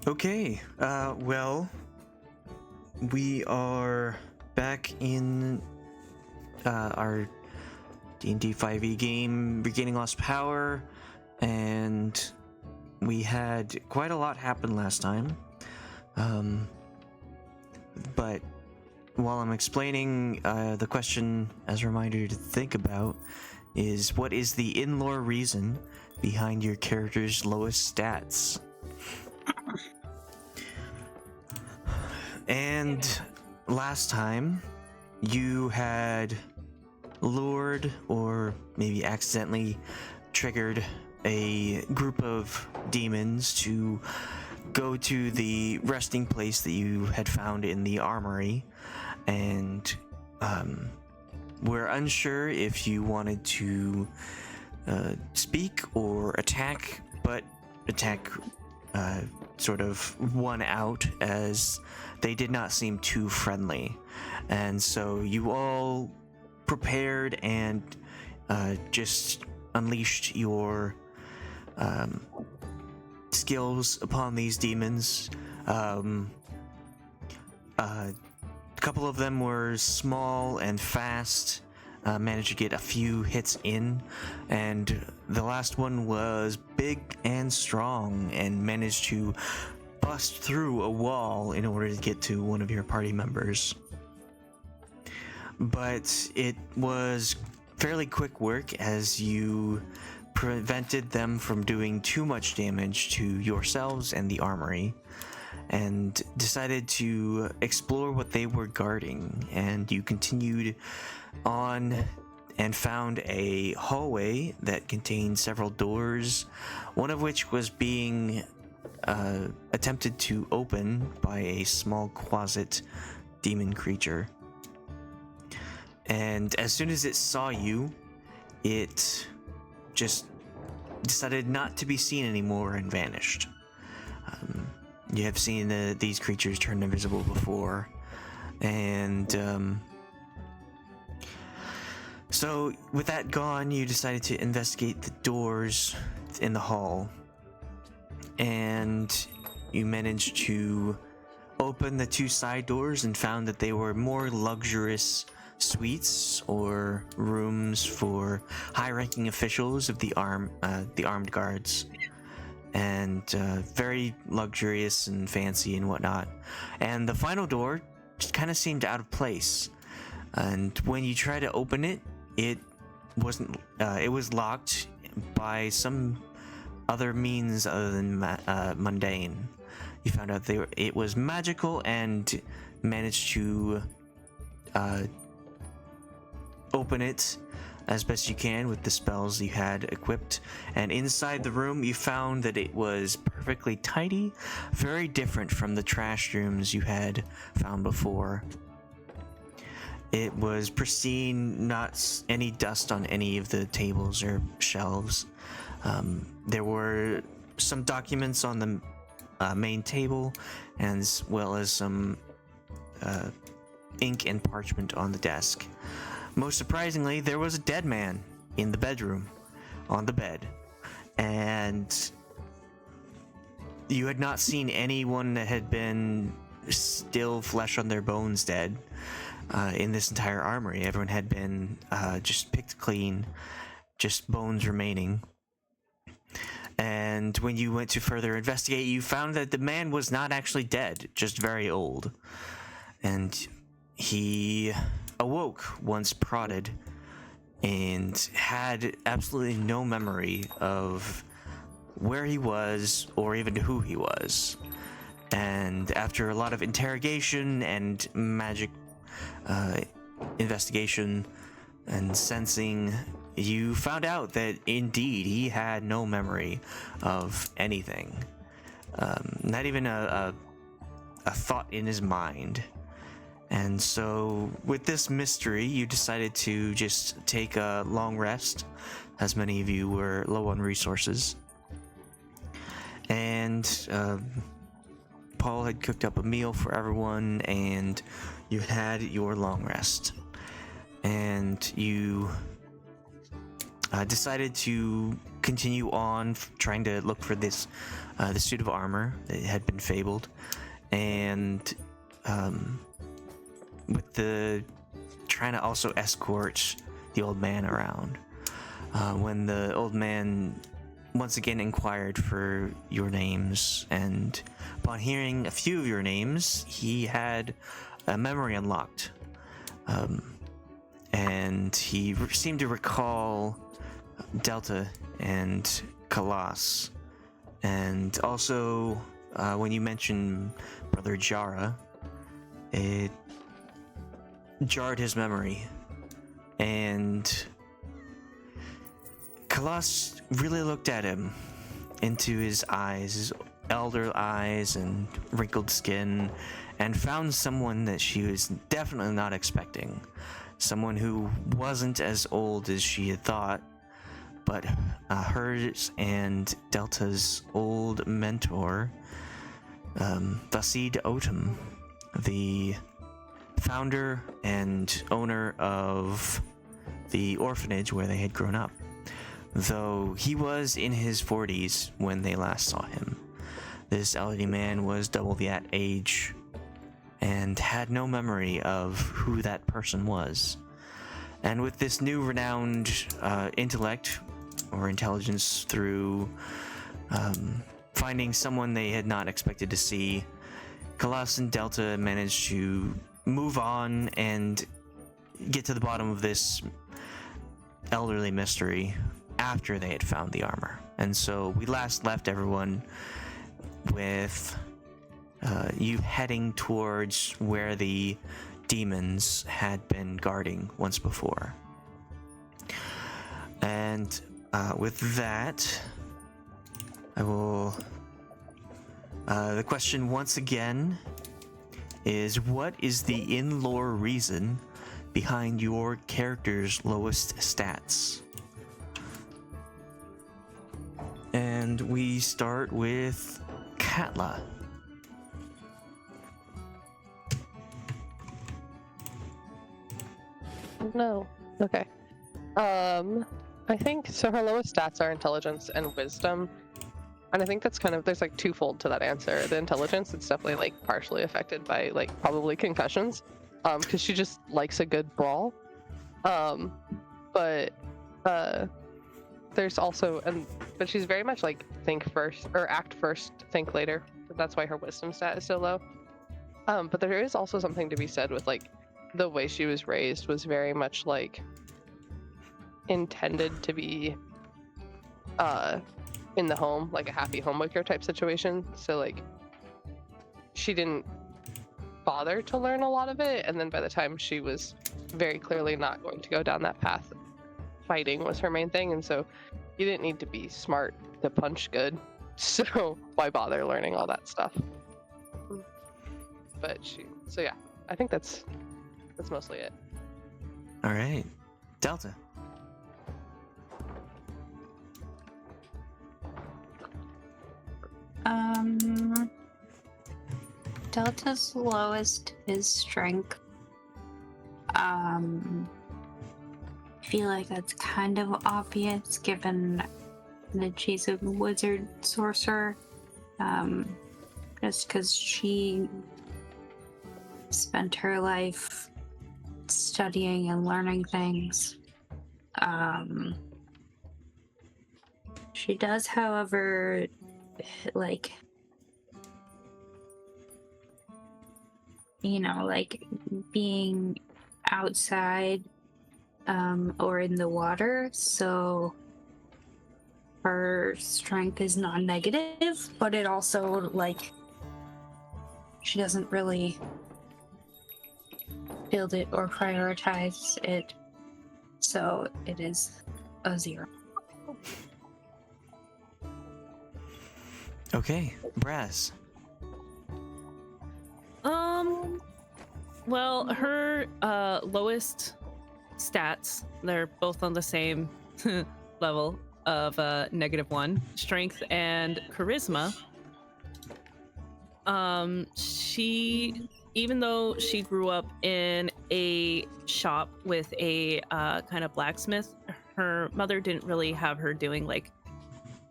Okay, well, we are back in our D&D 5e game, Regaining Lost Power, and we had quite a lot happen last time. But while I'm explaining, the question as a reminder to think about is, what is the in-lore reason behind your character's lowest stats? And last time, you had lured or maybe accidentally triggered a group of demons to go to the resting place that you had found in the armory, and we're unsure if you wanted to speak or attack, but attack sort of won out, as they did not seem too friendly. And so you all prepared and just unleashed your skills upon these demons. A couple of them were small and fast, managed to get a few hits in, and the last one was big and strong and managed to bust through a wall in order to get to one of your party members. But it was fairly quick work, as you prevented them from doing too much damage to yourselves and the armory, and decided to explore what they were guarding. And you continued on and found a hallway that contained several doors, one of which was being attempted to open by a small closet demon creature. And as soon as it saw you, it just decided not to be seen anymore and vanished. You have seen these creatures turn invisible before, and so with that gone, you decided to investigate the doors in the hall, and you managed to open the two side doors and found that they were more luxurious suites or rooms for high-ranking officials of the armed guards, and very luxurious and fancy and whatnot. And the final door just kind of seemed out of place, and when you try to open it, it wasn't. It was locked by some other means other than mundane. You found out it was magical, and managed to open it as best you can with the spells you had equipped. And inside the room, you found that it was perfectly tidy, very different from the trash rooms you had found before. It was pristine, not any dust on any of the tables or shelves. There were some documents on the main table, as well as some ink and parchment on the desk. Most surprisingly, there was a dead man in the bedroom, on the bed, and you had not seen anyone that had been still flesh on their bones dead in this entire armory. Everyone had been just picked clean, just bones remaining. And when you went to further investigate, you found that the man was not actually dead, just very old. And he awoke once prodded and had absolutely no memory of where he was or even who he was. And after a lot of interrogation and magic investigation and sensing, you found out that indeed he had no memory of anything, not even a thought in his mind. And so with this mystery, you decided to just take a long rest, as many of you were low on resources. And Paul had cooked up a meal for everyone, and you had your long rest. And you decided to continue on trying to look for this the suit of armor that had been fabled. And with the trying to also escort the old man around. When the old man once again inquired for your names, and upon hearing a few of your names, he had a memory unlocked. And he seemed to recall Delta and Khalas. And also, when you mentioned Brother Jara, it jarred his memory. And Khalas really looked at him, into his eyes, his elder eyes and wrinkled skin, and found someone that she was definitely not expecting. Someone who wasn't as old as she had thought, but hers and Delta's old mentor, Vasid Otum, the founder and owner of the orphanage where they had grown up. Though he was in his 40s when they last saw him. This elderly man was double that age and had no memory of who that person was. And with this new renowned intellect or intelligence through finding someone they had not expected to see, Khalas and Delta managed to move on and get to the bottom of this elderly mystery after they had found the armor. And so we last left everyone with you heading towards where the demons had been guarding once before. And with that, I will... the question once again is, what is the in-lore reason behind your character's lowest stats? And we start with Katla. No. Okay. I think so. Her lowest stats are intelligence and wisdom, and I think that's kind of, there's like twofold to that answer. The intelligence, it's definitely like partially affected by like probably concussions, because she just likes a good brawl. But there's also, but she's very much like think first or act first, think later. That's why her wisdom stat is so low. But there is also something to be said with like the way she was raised was very much like intended to be in the home, like a happy homemaker type situation. So like she didn't bother to learn a lot of it, and then by the time she was very clearly not going to go down that path, fighting was her main thing, and so you didn't need to be smart to punch good, so why bother learning all that stuff? But so yeah, I think that's mostly it. All right, Delta. Delta's lowest is strength. I feel like that's kind of obvious given that she's a wizard sorcerer. Just because she spent her life studying and learning things. She does, however, like, you know, like being outside or in the water, so her strength is non-negative, but it also, like, she doesn't really build it or prioritize it, so it is a 0. Okay, Brasz. Well, her lowest stats, they're both on the same level of -1, strength and charisma. She, even though she grew up in a shop with a kind of blacksmith, her mother didn't really have her doing like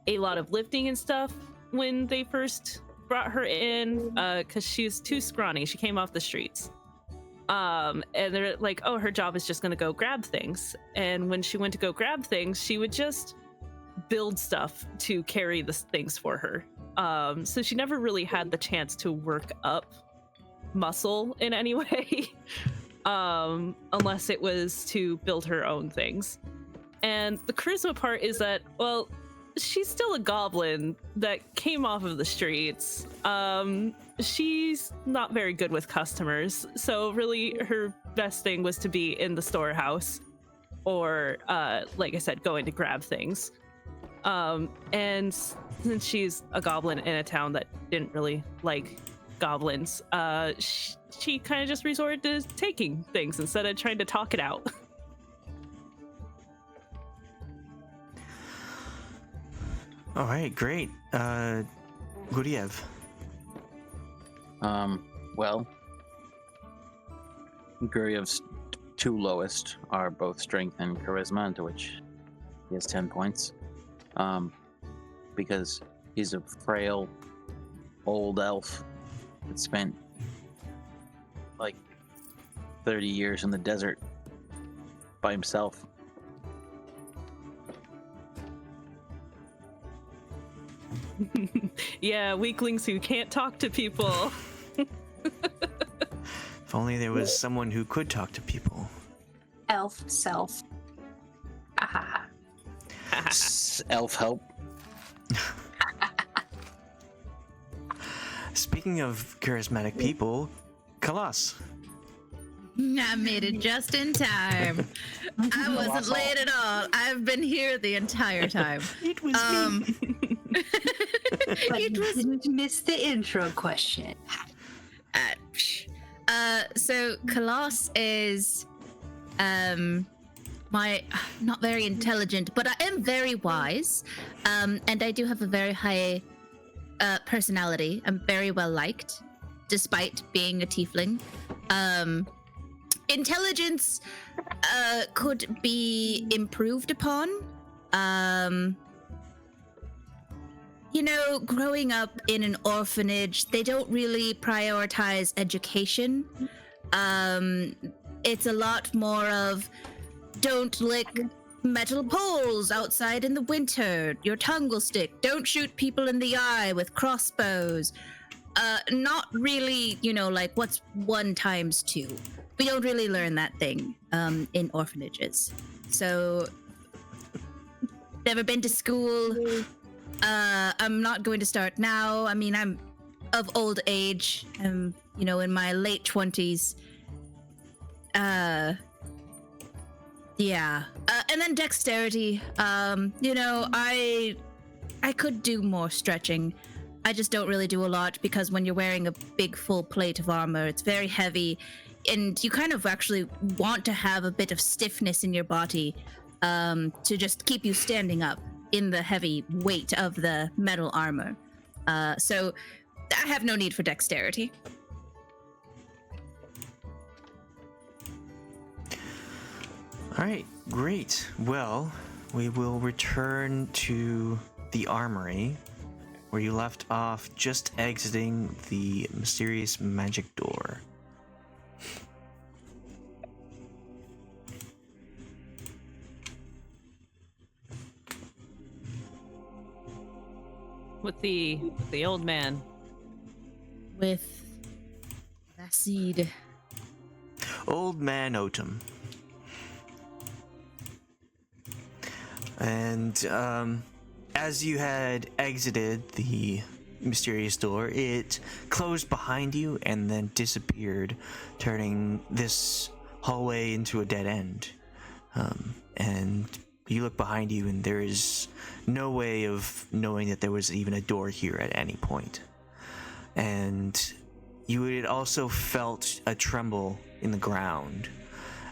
a lot of lifting and stuff when they first brought her in, because she was too scrawny. She came off the streets. And they're like, oh, her job is just going to go grab things. And when she went to go grab things, she would just build stuff to carry the things for her. So she never really had the chance to work up muscle in any way, unless it was to build her own things. And the charisma part is that, well, she's still a goblin that came off of the streets. She's not very good with customers, so really her best thing was to be in the storehouse or, like I said, going to grab things. And since she's a goblin in a town that didn't really like goblins, she kind of just resorted to taking things instead of trying to talk it out. All right, great. Guryev. Well, Guryev's two lowest are both strength and charisma, into which he has 10 points. Because he's a frail old elf that spent like 30 years in the desert by himself. Yeah, weaklings who can't talk to people. If only there was someone who could talk to people. Elf self. Ah. Elf help. Speaking of charismatic people, Khalas. I made it just in time. I wasn't late at all. I've been here the entire time. It was me. But you didn't miss the intro question. So Khalas is my not very intelligent, but I am very wise. And I do have a very high personality. I'm very well liked, despite being a tiefling. Intelligence could be improved upon. You know, growing up in an orphanage, they don't really prioritize education. It's a lot more of don't lick metal poles outside in the winter. Your tongue will stick. Don't shoot people in the eye with crossbows. Not really, you know, like what's 1 times 2. We don't really learn that thing in orphanages. So, never been to school. I'm not going to start now. I mean, I'm of old age. I'm, you know, in my late 20s. Yeah. And then dexterity. You know, I could do more stretching. I just don't really do a lot because when you're wearing a big full plate of armor, it's very heavy. And you kind of actually want to have a bit of stiffness in your body to just keep you standing up in the heavy weight of the metal armor. So I have no need for dexterity. All right, great. Well, we will return to the armory where you left off just exiting the mysterious magic door. With the old man. With Acid. Old Man Otum. And as you had exited the mysterious door, it closed behind you and then disappeared, turning this hallway into a dead end. And you look behind you and there is no way of knowing that there was even a door here at any point. And you had also felt a tremble in the ground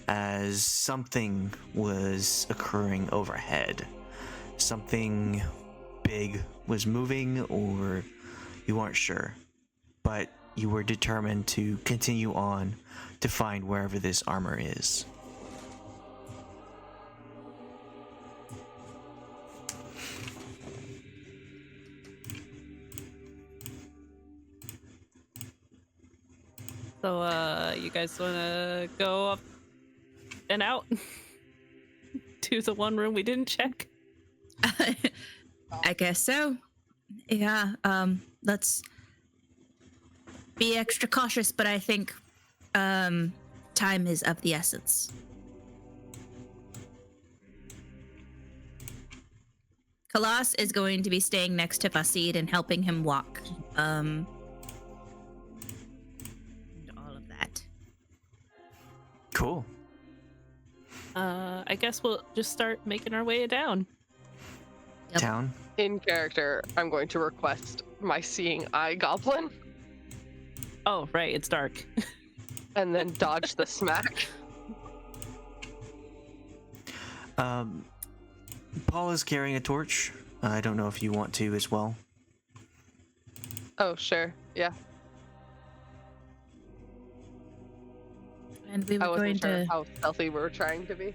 as something was occurring overhead. Something big was moving, or you weren't sure, but you were determined to continue on to find wherever this armor is. So, you guys want to go up and out to the one room we didn't check? I guess so. Yeah, let's be extra cautious, but I think time is of the essence. Khalas is going to be staying next to Fasid and helping him walk. And all of that. Cool. I guess we'll just start making our way down. Yep. Town. In character, I'm going to request my seeing eye goblin Oh, right, it's dark. and then dodge the smack. Paul is carrying a torch. I don't know if you want to as well. Oh, sure. Yeah. And we I were wasn't going sure to how stealthy we were trying to be.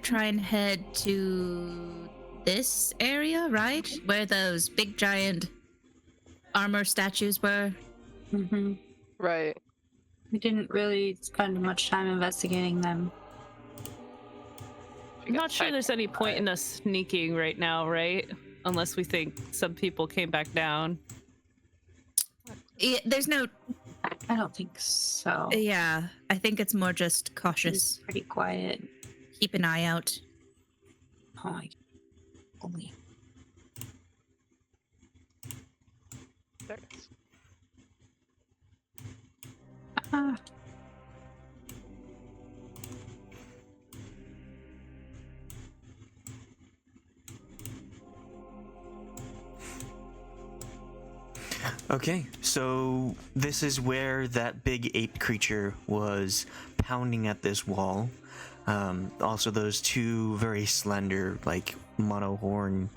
try and head to this area, right? Where those big giant armor statues were. Mm-hmm. Right. We didn't really spend much time investigating them. I'm not sure there's any point in Right. us sneaking right now, right? Unless we think some people came back down. Yeah, there's no. I don't think so. Yeah, I think it's more just It's cautious. pretty quiet. Keep an eye out. Oh my. Only. There it is. Ah. Okay, so this is where that big ape creature was pounding at this wall. Also, those two very slender, like monohorn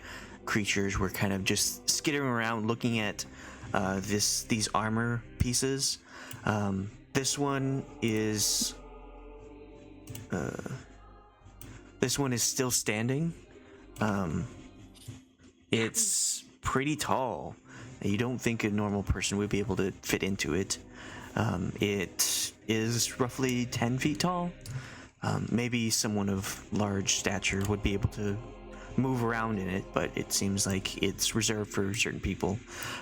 creatures were kind of just skittering around, looking at these armor pieces. This one is still standing. It's pretty tall. You don't think a normal person would be able to fit into it. It is roughly 10 feet tall. Maybe someone of large stature would be able to move around in it, but it seems like it's reserved for certain people.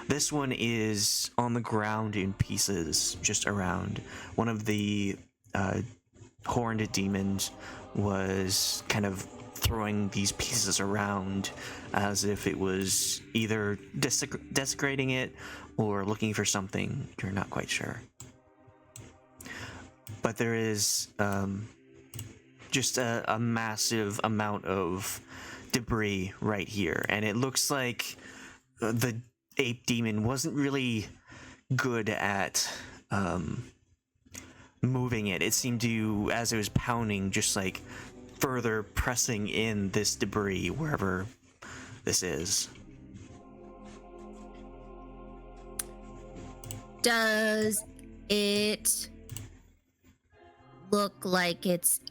This one is on the ground in pieces, just around. One of the horned demons was kind of throwing these pieces around as if it was either desecrating it or looking for something. You're not quite sure. But there is just a massive amount of debris right here, and it looks like the ape demon wasn't really good at moving it. It seemed to, as it was pounding, just like further pressing in this debris wherever this is. Does it look like it's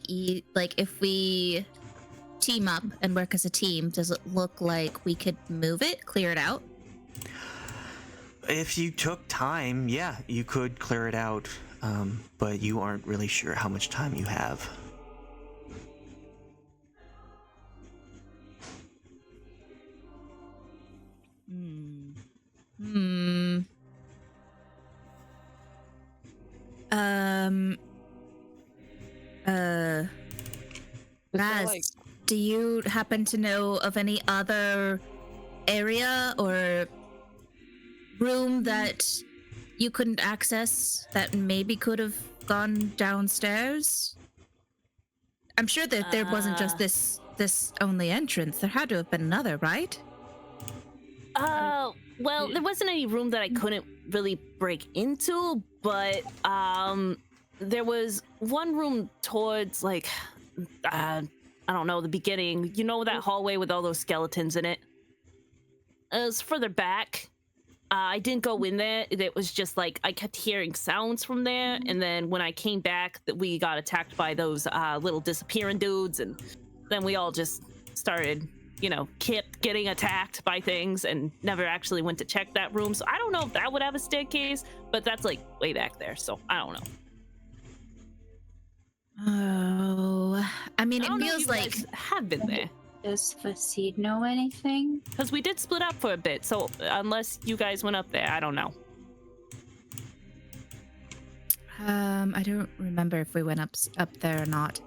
like if we team up and work as a team, does it look like we could move it, clear it out? If you took time, yeah, you could clear it out, but you aren't really sure how much time you have. Is there, Raz, like, do you happen to know of any other area or room that you couldn't access that maybe could have gone downstairs? I'm sure that there wasn't just this only entrance. There had to have been another, right? Well, there wasn't any room that I couldn't really break into, but there was one room towards like I don't know, the beginning. You know that hallway with all those skeletons in it? It was further back. I didn't go in there. It was just like I kept hearing sounds from there, and then when I came back, we got attacked by those little disappearing dudes, and then we all just started kept getting attacked by things and never actually went to check that room. So I don't know if that would have a staircase, but that's like way back there. So I don't know. Oh, I mean, I it don't know if feels you like guys have been there Does Fasid know anything? because we did split up for a bit. So unless you guys went up there, I don't know. I don't remember if we went up there or not.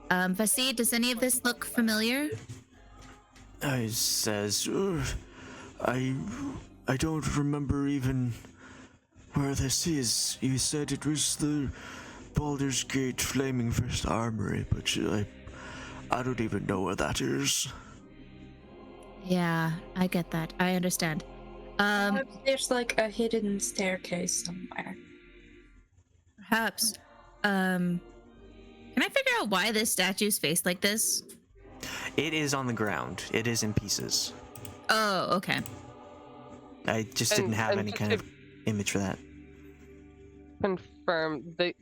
Fasid, does any of this look familiar? I says, I don't remember even where this is. You said it was the Baldur's Gate Flaming Fist Armory, but I don't even know where that is. Yeah, I get that. I understand. There's like a hidden staircase somewhere. Perhaps. Can I figure out why this statue's faced like this? It is on the ground. It is in pieces. Oh, okay. I just didn't have any kind of image for that. Confirm they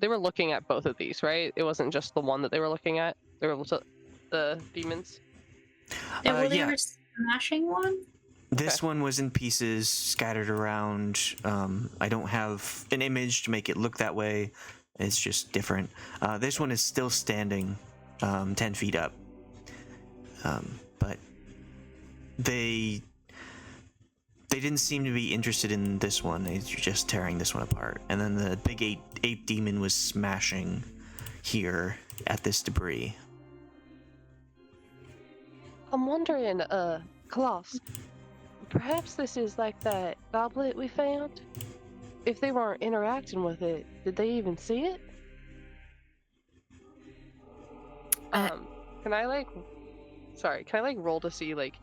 were looking at both of these, right? It wasn't just the one that they were looking at. They were the demons. They Yeah. were smashing one? This one was in pieces, scattered around. I don't have an image to make it look that way. It's just different. This one is still standing, 10 feet up. But they didn't seem to be interested in this one. They're just tearing this one apart. And then the big ape demon was smashing here at this debris. I'm wondering, Khalas, perhaps this is like that goblet we found? If they weren't interacting with it, did they even see it? Can I roll to see like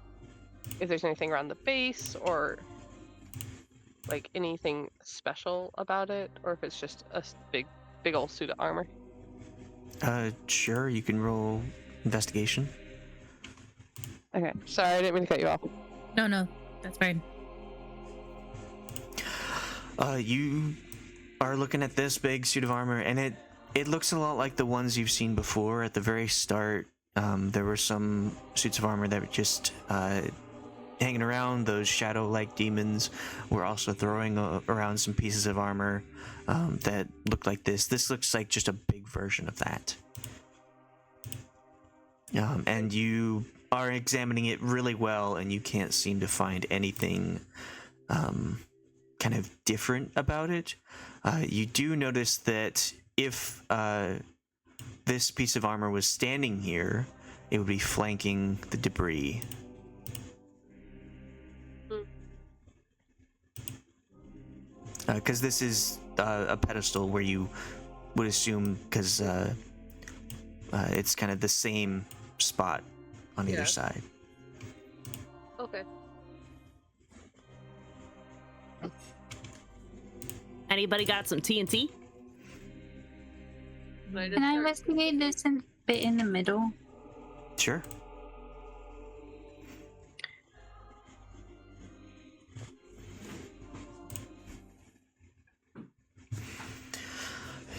if there's anything around the base or like anything special about it, or if it's just a big old suit of armor? Sure, you can roll investigation. Okay, sorry, I didn't mean to cut you off. No, that's fine. You are looking at this big suit of armor, and it looks a lot like the ones you've seen before. At the very start, there were some suits of armor that were just hanging around. Those shadow-like demons were also throwing around some pieces of armor that looked like this. This looks like just a big version of that. And you are examining it really well, and you can't seem to find anything kind of different about it. You do notice that if this piece of armor was standing here, it would be flanking the debris. Because this is a pedestal where you would assume, because it's kind of the same spot on either side. Okay. Anybody got some TNT? Can I investigate this bit in the middle? Sure.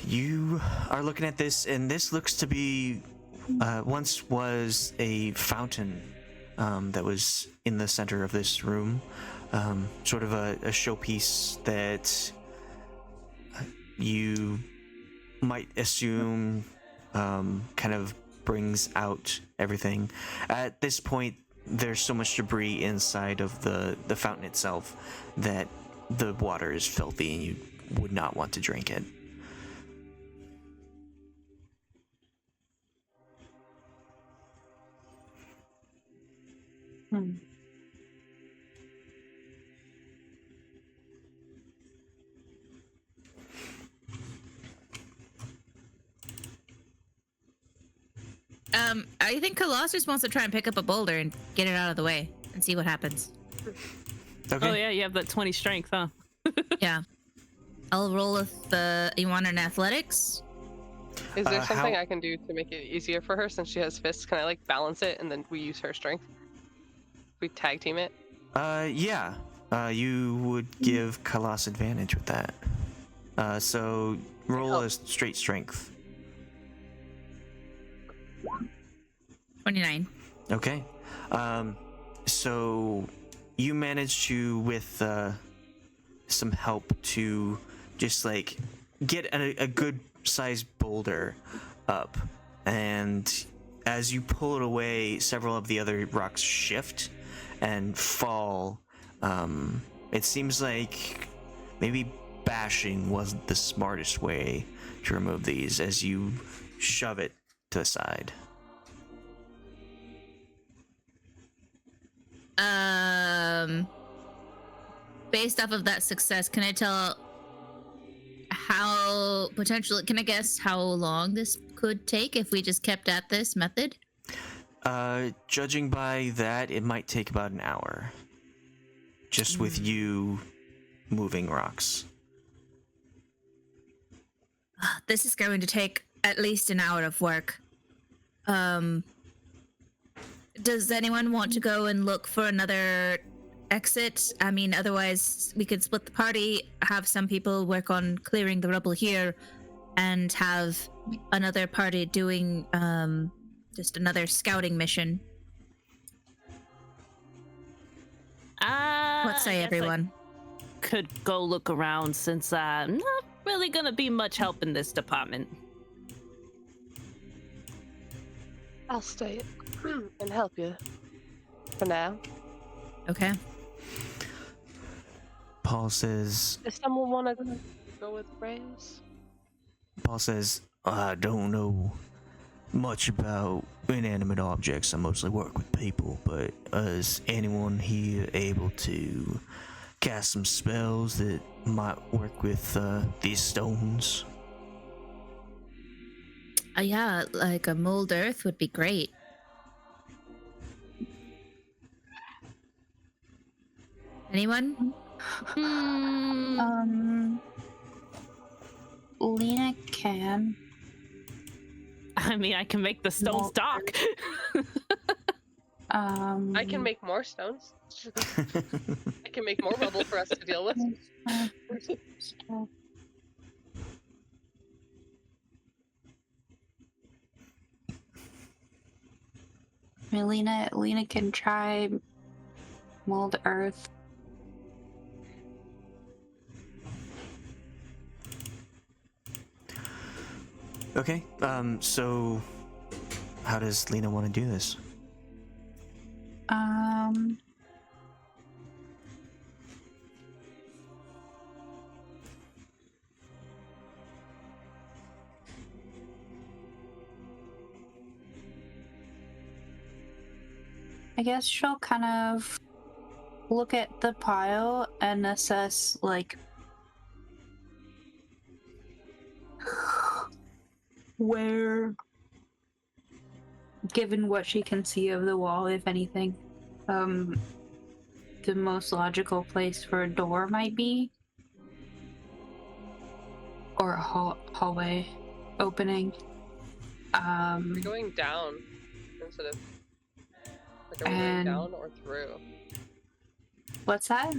You are looking at this, and this looks to be once was a fountain that was in the center of this room, sort of a showpiece that you might assume kind of brings out everything. At this point, there's so much debris inside of the fountain itself that the water is filthy and you would not want to drink it. I think Khalas just wants to try and pick up a boulder and get it out of the way and see what happens. Okay. Oh yeah, you have that 20 strength, huh? Yeah. I'll roll with you want an athletics? Is there something how- I can do to make it easier for her since she has fists? Can I like balance it and then we use her strength? We tag team it? Yeah. You would give Khalas advantage with that. So roll a straight strength. 29. Okay. So you managed to, with some help, to just like get a good sized boulder up, and as you pull it away, several of the other rocks shift and fall. It seems like maybe bashing wasn't the smartest way to remove these as you shove it to the side. Based off of that success, can I tell how potentially, can I guess how long this could take if we just kept at this method? Judging by that, it might take about an hour. Just with you moving rocks. This is going to take at least an hour of work. Does anyone want to go and look for another exit? I mean, otherwise we could split the party, have some people work on clearing the rubble here, and have another party doing just another scouting mission. What say, everyone? Could go look around since I'm not really gonna be much help in this department. I'll stay and help you for now. Okay. Paul says, Does someone want to go with Brasz? Paul says, I don't know much about inanimate objects. I mostly work with people, but is anyone here able to cast some spells that might work with these stones? Yeah, like a mold earth would be great. Anyone? Lena can. I mean, I can make the stones talk. I can make more stones. I can make more rubble for us to deal with. I mean, Lena can try mold earth. Okay, so how does Lena want to do this? I guess she'll kind of look at the pile and assess, like, where, given what she can see of the wall, if anything, the most logical place for a door might be, or a hallway opening. We're going down instead of. Like, are we going down or through? What's that?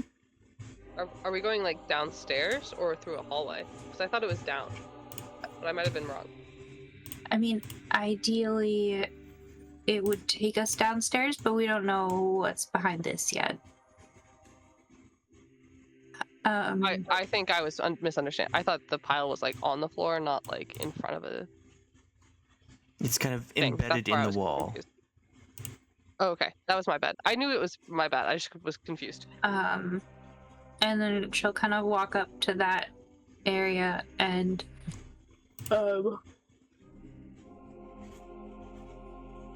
Are we going like downstairs or through a hallway? Because I thought it was down, but I might have been wrong. I mean, ideally, it would take us downstairs, but we don't know what's behind this yet. I think I was misunderstanding. I thought the pile was like on the floor, not like in front of a. It's kind of thing. embedded in the wall. Confused. Oh, okay, that was my bad. I knew it was my bad. I just was confused. And then she'll kind of walk up to that area and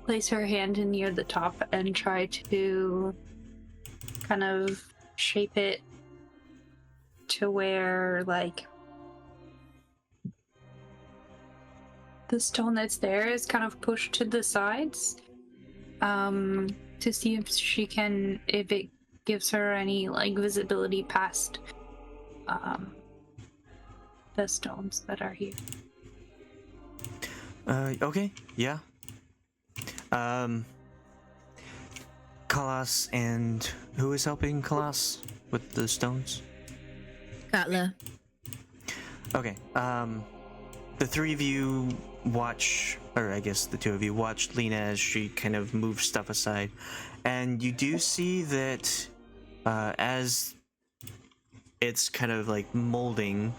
place her hand near the top and try to kind of shape it to where, like, the stone that's there is kind of pushed to the sides, to see if she can, if it gives her any, like, visibility past the stones that are here. Okay, yeah. Khalas, and who is helping Khalas with the stones? Katla. Okay, the three of you watch, or I guess the two of you watch Lena as she kind of moves stuff aside, and you do see that as it's kind of like molding,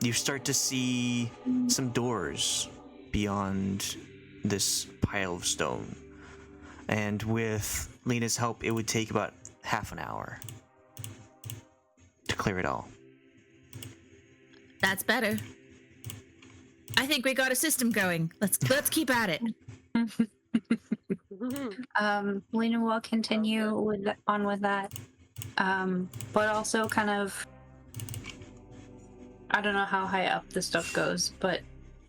you start to see some doors beyond this pile of stone. And with Lena's help, it would take about half an hour to clear it all. That's better. I think we got a system going. Let's keep at it. Lena will continue with that, but also kind of, I don't know how high up the stuff goes, but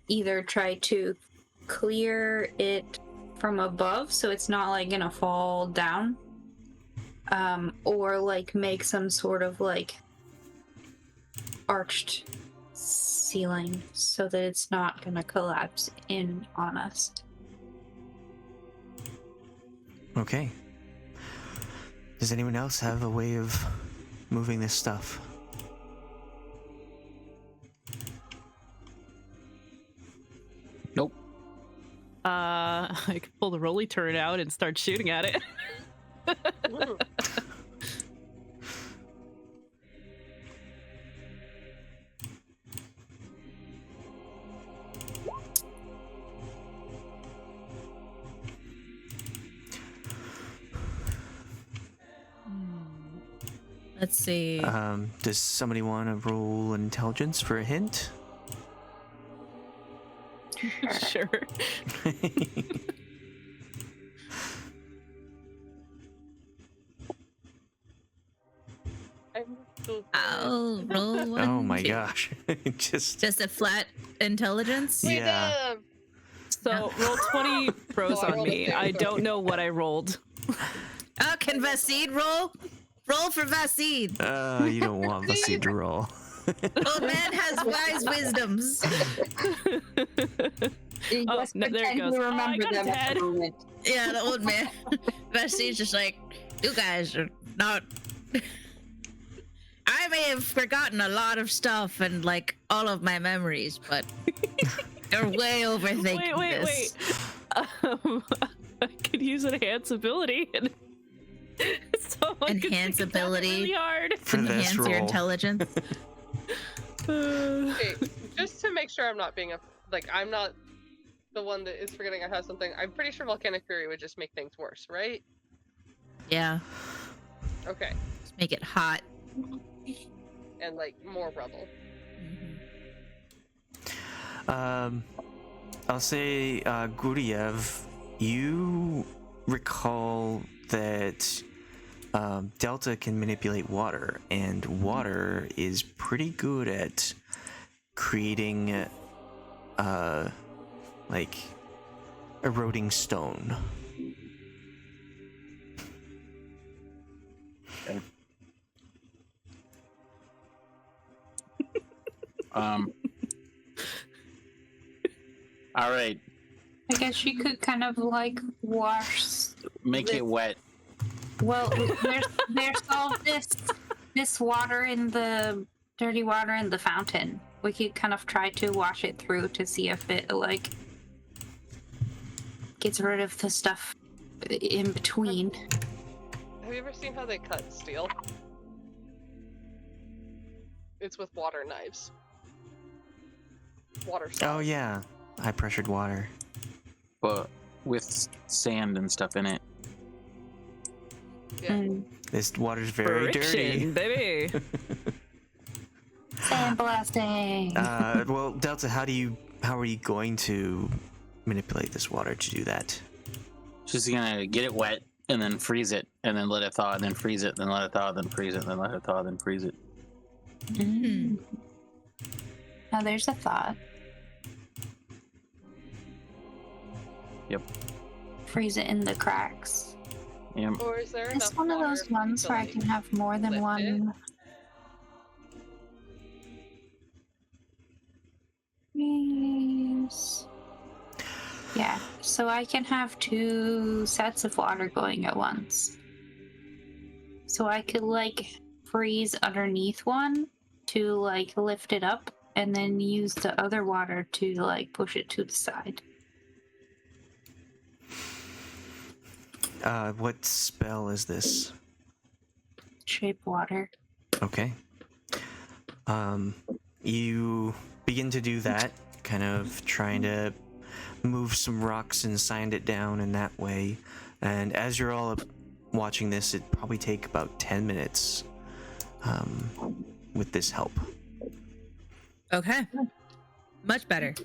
either try to clear it from above so it's not like gonna fall down, or like make some sort of like arched ceiling so that it's not gonna collapse in on us. Okay. Does anyone else have a way of moving this stuff? Nope. I could pull the rolly turret out and start shooting at it. Let's see. Does somebody want to roll intelligence for a hint? Sure. I'll roll one. Oh my two. gosh. Just Just a flat intelligence? yeah. So roll 20 pros on me. I don't know what I rolled. Oh, can Vaseed roll? Roll for Vaseed. You don't want the seed to roll. Old man has wise wisdoms. Oh, no, there it goes. You Oh, I remember got them a at 10. the moment. Yeah, the old man. Vaseed's just like, you guys are not. I may have forgotten a lot of stuff and like all of my memories, but you're way overthinking this. I could use enhance ability and someone could Enhance think about it ability? really hard. For this Enhance your roll. intelligence. Okay, just to make sure I'm not being I'm not the one that is forgetting I have something. I'm pretty sure volcanic fury would just make things worse, right? Yeah, Okay, just make it hot. and like more rubble. I'll say, Guryev, you recall that Delta can manipulate water, and water is pretty good at creating, like, eroding stone. All right. I guess you could kind of like wash. Make it wet. Well, there's all this water in the dirty water in the fountain. We could kind of try to wash it through to see if it like gets rid of the stuff in between. Have you ever seen how they cut steel? It's with water knives. Water saws. Oh yeah, high pressured water. But with sand and stuff in it. Yeah. This water's very Friction, dirty. baby. Sandblasting. Well, Delta, how are you going to manipulate this water to do that? Just gonna get it wet and then freeze it and then let it thaw and then freeze it, then let it thaw, then freeze it, then let it thaw, then freeze it. Now there's a thought. Yep. Freeze it in the cracks. Yep. Or is there It's enough one of water those for you ones to, where I like, can have more than lift one. Yes. Yeah, so I can have 2 sets of water going at once. So I could like freeze underneath one to like lift it up and then use the other water to like push it to the side. What spell is this? Shape water. Okay. You begin to do that, kind of trying to move some rocks and sand it down in that way. And as you're all watching this, it'd probably take about 10 minutes with this help. Okay. Much better.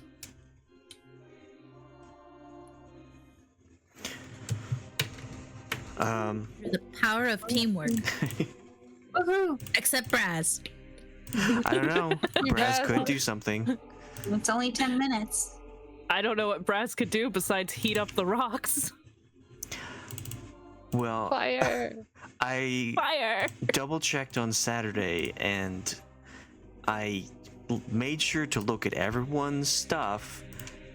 The power of teamwork. Woohoo! Except Brasz. I don't know. Brasz could do something. It's only 10 minutes. I don't know what Brasz could do besides heat up the rocks. Well, Fire. I Fire! double checked on Saturday and I made sure to look at everyone's stuff,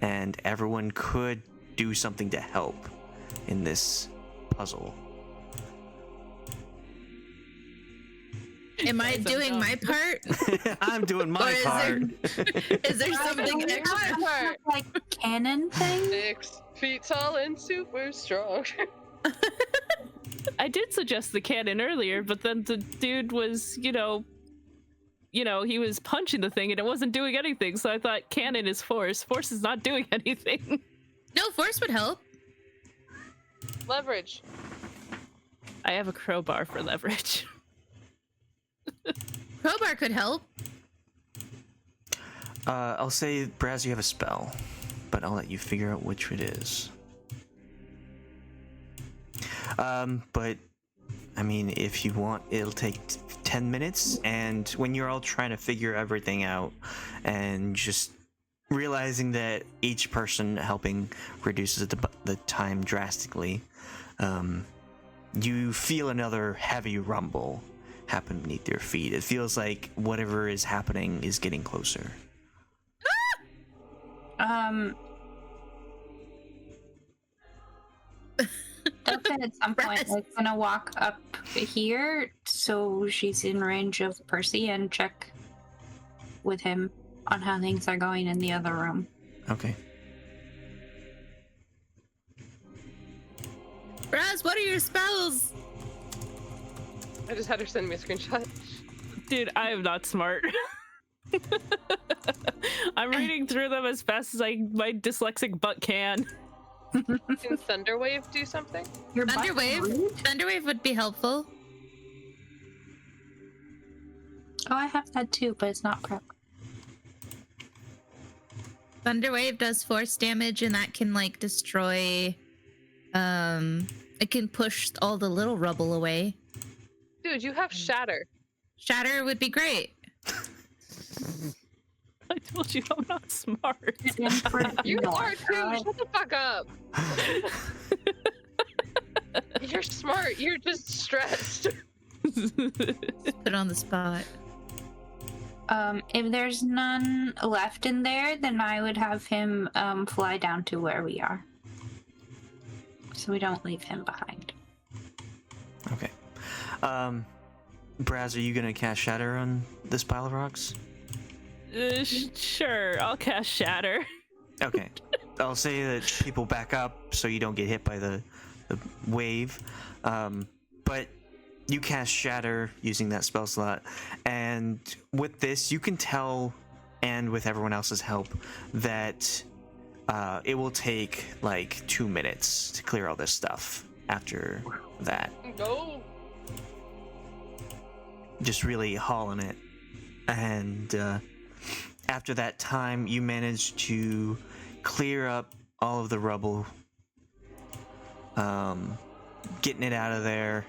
and everyone could do something to help in this puzzle. Am I doing my part? I'm doing my Or is part. Is there something extra? Part. Like cannon thing? 6 feet tall and super strong. I did suggest the cannon earlier, but then the dude was, you know, he was punching the thing and it wasn't doing anything. So I thought cannon is force. Force is not doing anything. No, force would help. Leverage. I have a crowbar for leverage. Crowbar could help. I'll say, Brasz, you have a spell, but I'll let you figure out which it is. But, I mean, if you want, it'll take 10 minutes, and when you're all trying to figure everything out, and just realizing that each person helping reduces the time drastically, you feel another heavy rumble happen beneath your feet. It feels like whatever is happening is getting closer. Dolphin at some point is gonna walk up here so she's in range of Percy and check with him on how things are going in the other room. Okay. Brasz, what are your spells? I just had her send me a screenshot. Dude, I am not smart. I'm reading through them as fast as my dyslexic butt can. Can Thunderwave do something? Your butt Thunderwave? rude? Thunderwave would be helpful. Oh, I have that too, but it's not prep. Thunderwave does force damage, and that can like destroy. It can push all the little rubble away. Dude, you have Shatter. Shatter would be great. I told you I'm not smart. You are too. Shut the fuck up. You're smart. You're just stressed. Put on the spot. If there's none left in there, then I would have him fly down to where we are, so we don't leave him behind. Okay. Brasz, are you gonna cast Shatter on this pile of rocks? Sure, I'll cast Shatter. Okay. I'll say that people back up so you don't get hit by the wave. But you cast Shatter using that spell slot, and with this you can tell, and with everyone else's help, that it will take like 2 minutes to clear all this stuff after that. Go. Just really hauling it. And after that time, you manage to clear up all of the rubble, getting it out of there.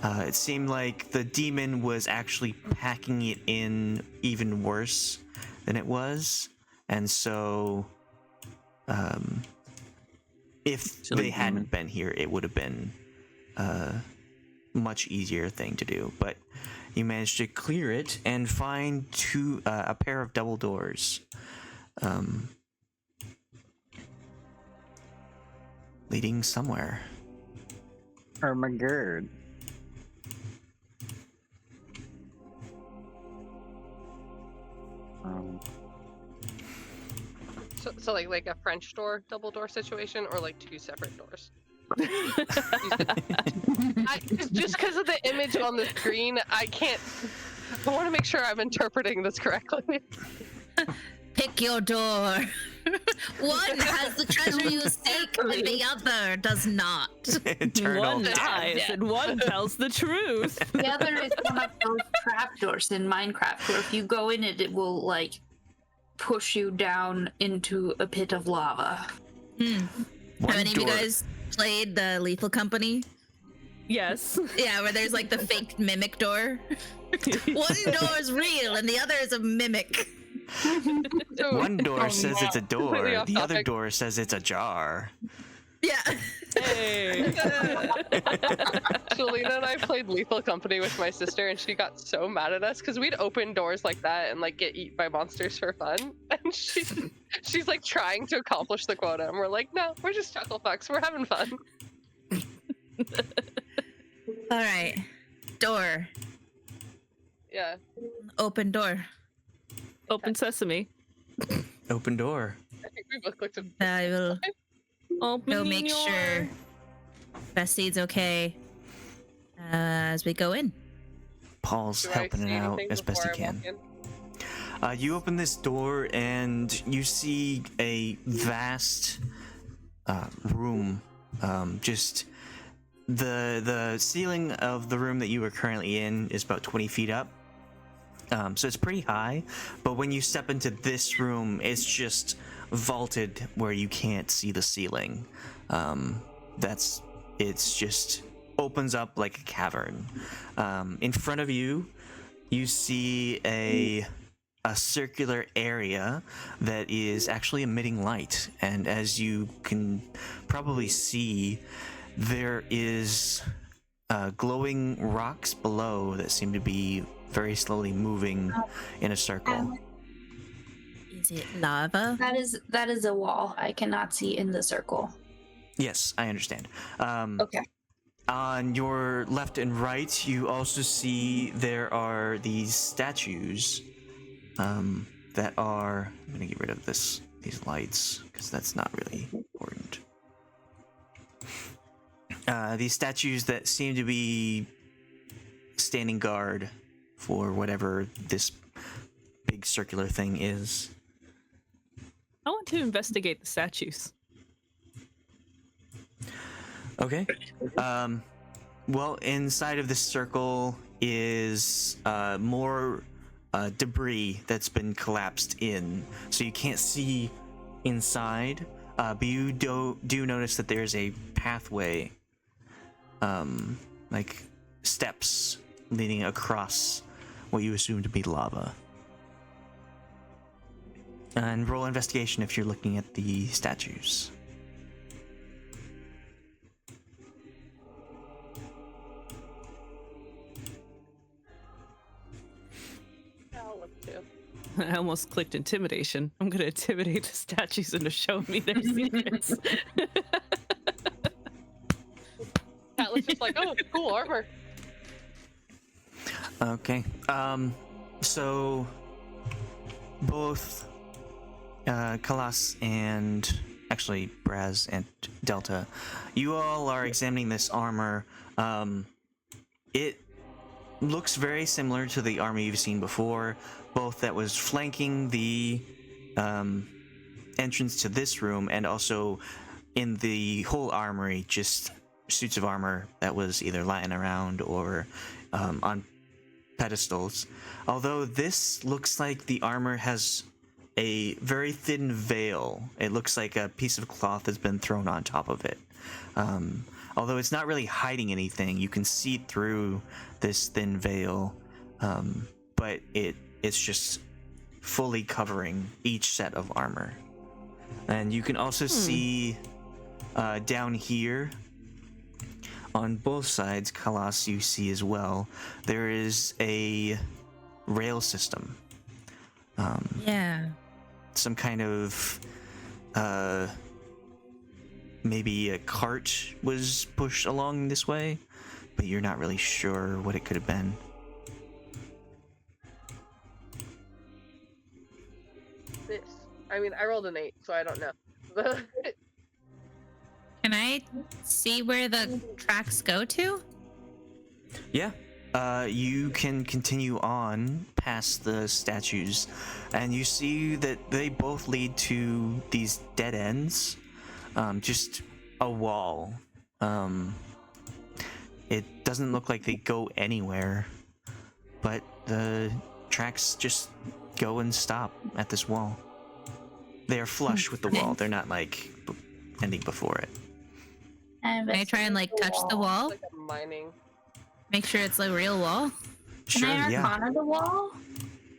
It seemed like the demon was actually packing it in even worse than it was, and so if Silly they hadn't demon. been here, it would have been much easier thing to do. But you managed to clear it and find a pair of double doors, leading somewhere. Oh my god. So like a French door, double door situation, or like two separate doors. Just because of the image on the screen, I want to make sure I'm interpreting this correctly. Pick your door. One has the treasure you seek, and the other does not. Eternal One death. lies and one tells the truth. The other is one of those trapdoors in Minecraft where if you go in it, it will like push you down into a pit of lava. Have any of you guys played the Lethal Company? Yes. Yeah, where there's like the fake mimic door. One door is real and the other is a mimic. So, One door says it's a Completely door, off the other topic. door says it's a jar. Yeah. Hey. Shalina and I played Lethal Company with my sister, and she got so mad at us because we'd open doors like that and like get eaten by monsters for fun. And she's like trying to accomplish the quota, and we're like, no, we're just chuckle fucks. We're having fun. All right. Door. Yeah. Open door. Open sesame. Open door. I think we both looked at. I will Open go make sure Bessie's okay as we go in. Paul's Do I helping see it out anything as best he before I walk can. in? You open this door and you see a vast room. Just the ceiling of the room that you are currently in is about 20 feet up. So it's pretty high, but when you step into this room, it's just vaulted where you can't see the ceiling. It's just opens up like a cavern. In front of you, you see a circular area that is actually emitting light, and as you can probably see, there is glowing rocks below that seem to be very slowly moving in a circle. Is it lava? That is a wall. I cannot see in the circle. Yes, I understand. Okay. On your left and right, you also see there are these statues that are. I'm gonna get rid of these lights because that's not really important. These statues that seem to be standing guard for whatever this big circular thing is. I want to investigate the statues. Okay. Well, inside of this circle is more debris that's been collapsed in, so you can't see inside. But you do notice that there's a pathway, like steps leading across what you assume to be lava. And roll investigation if you're looking at the statues. I'll look too. I almost clicked intimidation. I'm gonna intimidate the statues into showing me their secrets. Katla's just like, oh, cool armor. Okay. So both Khalas and actually Brasz and Delta, you all are examining this armor. It looks very similar to the armor you've seen before, both that was flanking the entrance to this room and also in the whole armory, just suits of armor that was either lying around or on pedestals. Although this looks like the armor has a very thin veil. It looks like a piece of cloth has been thrown on top of it. Although it's not really hiding anything, you can see through this thin veil, but it's just fully covering each set of armor. And you can also see down here on both sides, Khalas, you see as well, there is a rail system. Yeah. Some kind of maybe a cart was pushed along this way, but you're not really sure what it could have been. This. I mean, I rolled an 8, so I don't know. But Can I see where the tracks go to? Yeah. You can continue on past the statues, and you see that they both lead to these dead ends. Just a wall. It doesn't look like they go anywhere, but the tracks just go and stop at this wall. They are flush with the wall. They're not like ending before it. Can I try and like touch the wall? Like a mining. Make sure it's a real wall. Sure, Can I yeah. arcana the wall?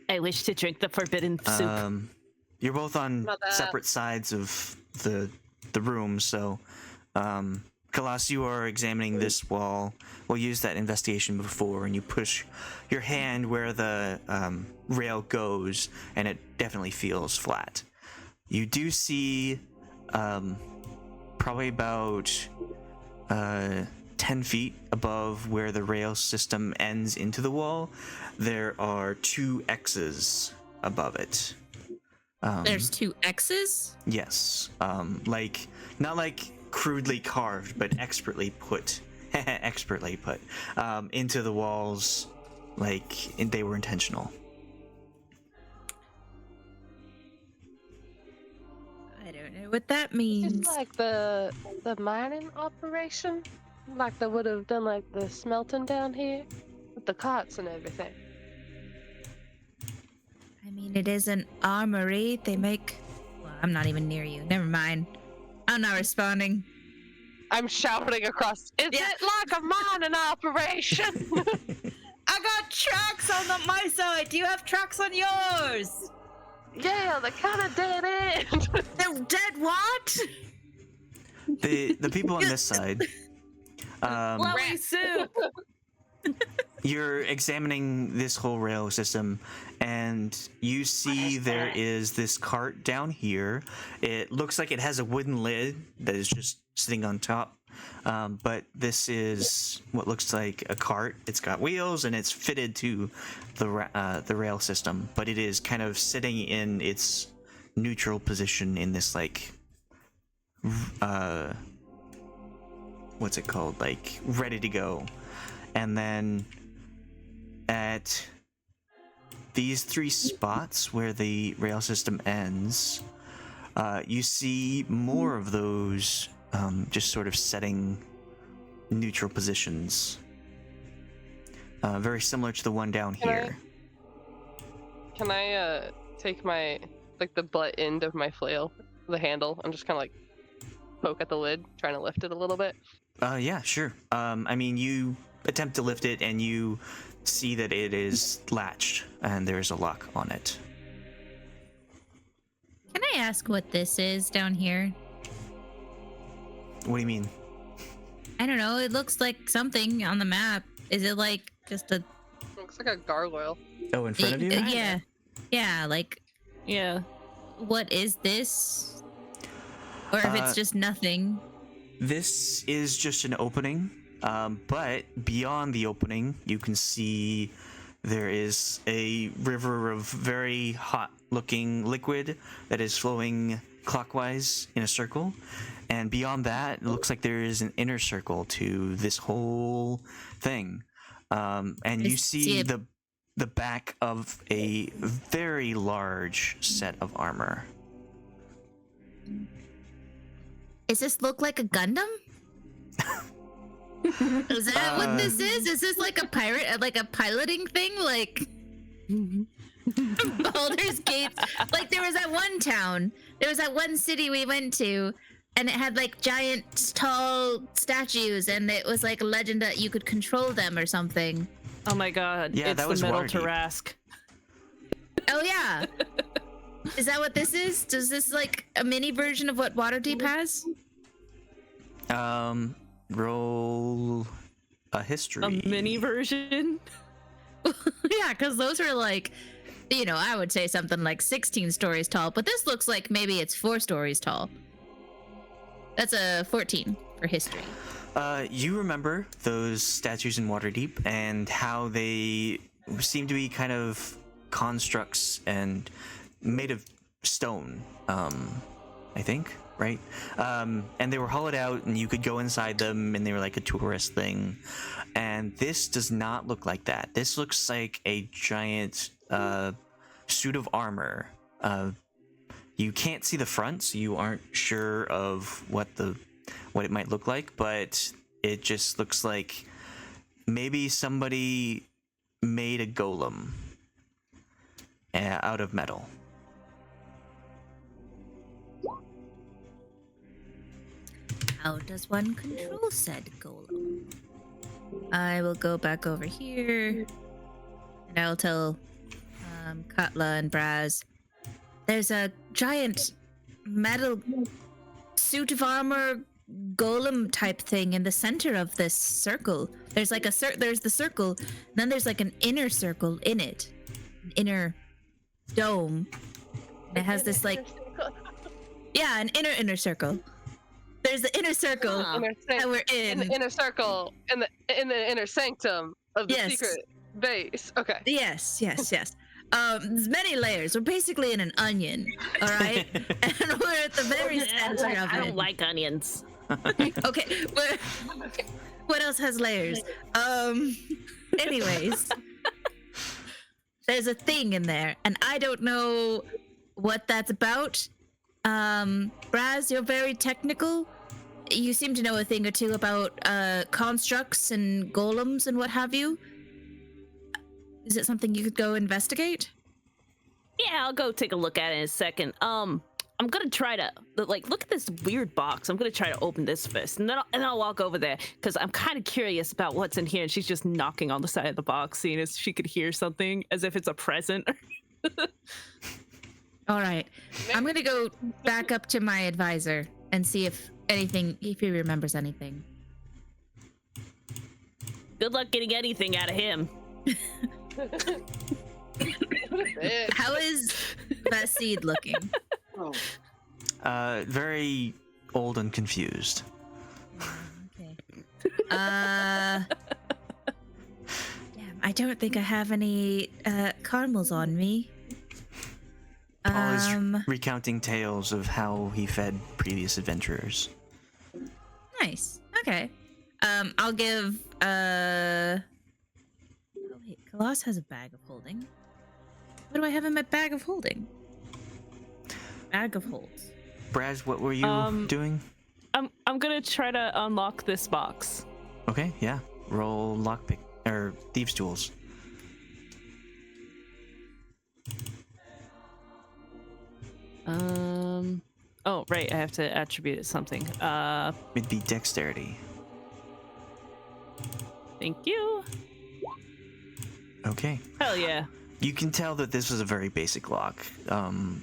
I wish to drink the forbidden soup. You're both on Not that. separate sides of the room, so Khalas, you are examining this wall. We'll use that investigation before, and you push your hand where the rail goes, and it definitely feels flat. You do see probably about 10 feet above where the rail system ends into the wall, there are 2 X's above it. There's 2 X's? Yes. Like, not like crudely carved, but expertly put into the walls, like they were intentional. I don't know what that means. It's like the mining operation, like they would have done like the smelting down here with the carts and everything. I mean, it is an armory. They make... Well, I'm not even near you. Never mind. I'm not responding. I'm shouting across. Is Yeah. it like a mining operation? I got tracks on my side. Do you have tracks on yours? Yeah, they kind of dead end. They're dead what? The people on this side, Lovely soup. you're examining this whole rail system, and you see there is this cart down here. It looks like it has a wooden lid that is just sitting on top, but this is what looks like a cart. It's got wheels and it's fitted to the rail system, but it is kind of sitting in its neutral position in this like what's it called, like ready to go. And then at these 3 spots where the rail system ends, you see more of those just sort of setting neutral positions. Very similar to the one down here. Can I take my, like the butt end of my flail, the handle, and just kind of like poke at the lid, trying to lift it a little bit? Yeah, sure. I mean, you attempt to lift it and you see that it is latched and there's a lock on it. Can I ask what this is down here? What do you mean? I don't know. It looks like something on the map. Is it like just a... Looks like a gargoyle. Oh, in front of you? Yeah. Yeah, like, Yeah. what is this? Or if it's just nothing. This is just an opening, but beyond the opening, you can see there is a river of very hot-looking liquid that is flowing clockwise in a circle. And beyond that, it looks like there is an inner circle to this whole thing. And you see the back of a very large set of armor. Does this look like a Gundam? Is that what this is? Is this like a pirate, like a piloting thing? Like Baldur's Gate? Like there was that one town, there was that one city we went to, and it had like giant, tall statues, and it was like a legend that you could control them or something. Oh my god. Yeah, it's that was the Metal Waterdeep. Tarrasque. Oh yeah. Is that what this is? Does this like a mini version of what Waterdeep has? Roll a history. A mini version? Yeah, because those are like, you know, I would say something like 16 stories tall, but this looks like maybe it's 4 stories tall. That's a 14 for history. You remember those statues in Waterdeep and how they seem to be kind of constructs and made of stone, I think, right? And they were hollowed out, and you could go inside them, and they were like a tourist thing. And this does not look like that. This looks like a giant suit of armor. You can't see the front, so you aren't sure of what it might look like, but it just looks like maybe somebody made a golem out of metal. How does one control said golem? I will go back over here, and I'll tell Katla and Brasz. There's a giant metal suit of armor golem type thing in the center of this circle. There's like there's the circle, then there's like an inner circle in it, an inner dome. And it has this like, yeah, an inner circle. There's the inner circle that we're in. In the inner circle, in the inner sanctum of the secret base. Okay. Yes. There's many layers. We're basically in an onion, all right? And we're at the very center of it. I don't like onions. Okay, what else has layers? Anyways, there's a thing in there, and I don't know what that's about. Brasz, you're very technical. You seem to know a thing or two about constructs and golems and what have you. Is it something you could go investigate? Yeah, I'll go take a look at it in a second. I'm gonna try to look at this weird box. I'm gonna try to open this first, and then I'll walk over there because I'm kind of curious about what's in here. And she's just knocking on the side of the box, seeing if she could hear something, as if it's a present. All right, I'm gonna go back up to my advisor and see if he remembers anything. Good luck getting anything out of him. How is that seed looking? Very old and confused. Okay. Damn, I don't think I have any caramels on me. Paul is recounting tales of how he fed previous adventurers. Nice. Okay. I'll give oh wait, Khalas has a bag of holding. What do I have in my bag of holding? Bag of holds. Brasz, what were you doing? I'm gonna try to unlock this box. Okay, yeah. Roll lockpick or thieves' tools. Oh right, I have to attribute it something. It'd be dexterity. Thank you. Okay. Hell yeah. You can tell that this was a very basic lock.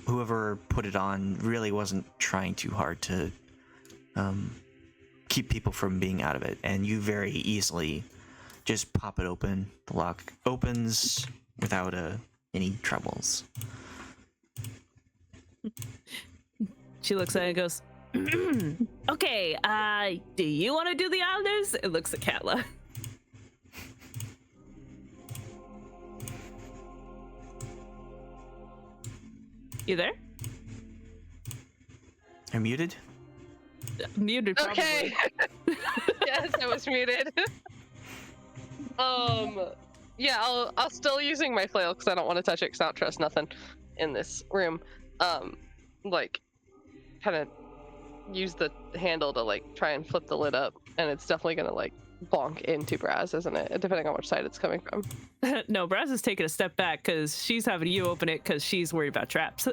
Whoever put it on really wasn't trying too hard to keep people from being out of it, and you very easily just pop it open. The lock opens without any troubles. She looks at it and goes, okay, do you want to do the honors? It looks at Katla. You there? I'm muted? Muted, probably. Okay. Yes, I was muted. Yeah, I'll still using my flail because I don't want to touch it because I don't trust nothing in this room. Like, kind of use the handle to like try and flip the lid up, and it's definitely gonna like bonk into Brasz, isn't it? Depending on which side it's coming from. No, Brasz is taking a step back because she's having you open it because she's worried about traps.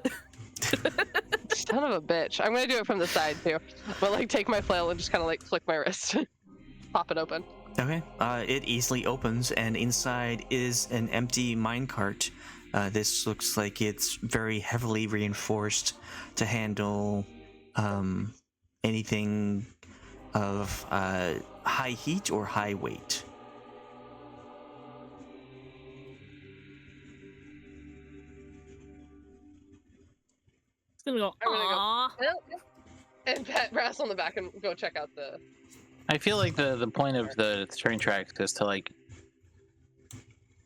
Son of a bitch. I'm gonna do it from the side too, but like take my flail and just kind of like flick my wrist, pop it open. Okay. It easily opens, and inside is an empty minecart. This looks like it's very heavily reinforced to handle anything of high heat or high weight. It's gonna go, I'm gonna aww. And pat Brasz on the back and go check out the. I feel like the point of the train tracks is to like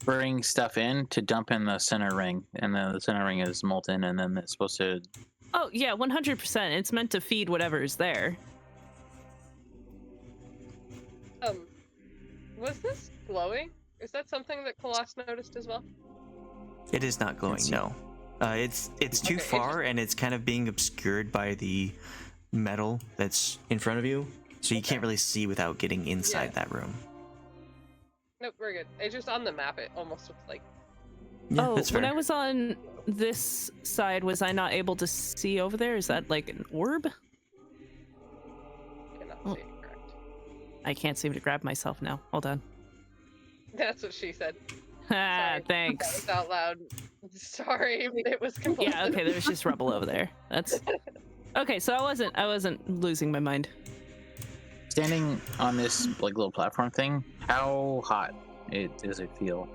bring stuff in to dump in the center ring, and then the center ring is molten, and then it's supposed to. Oh yeah, 100%. It's meant to feed whatever is there. Was this glowing? Is that something that Khalas noticed as well? It is not glowing. No, it's too Okay, far, and it's kind of being obscured by the metal that's in front of you, so you can't really see without getting inside that room. Nope, we're good. It's just on the map. It almost looks like. Yeah, Oh, that's when fair. I was on this side, was I not able to see over there? Is that like an orb? Cannot Oh. see it correct. I can't seem to grab myself now. Hold on. That's what she said. Ah, Sorry. That thanks. was out loud. Sorry, it was compulsive. Yeah, okay, there was just rubble over there. That's okay, so I wasn't losing my mind. Standing on this like little platform thing, how hot does it feel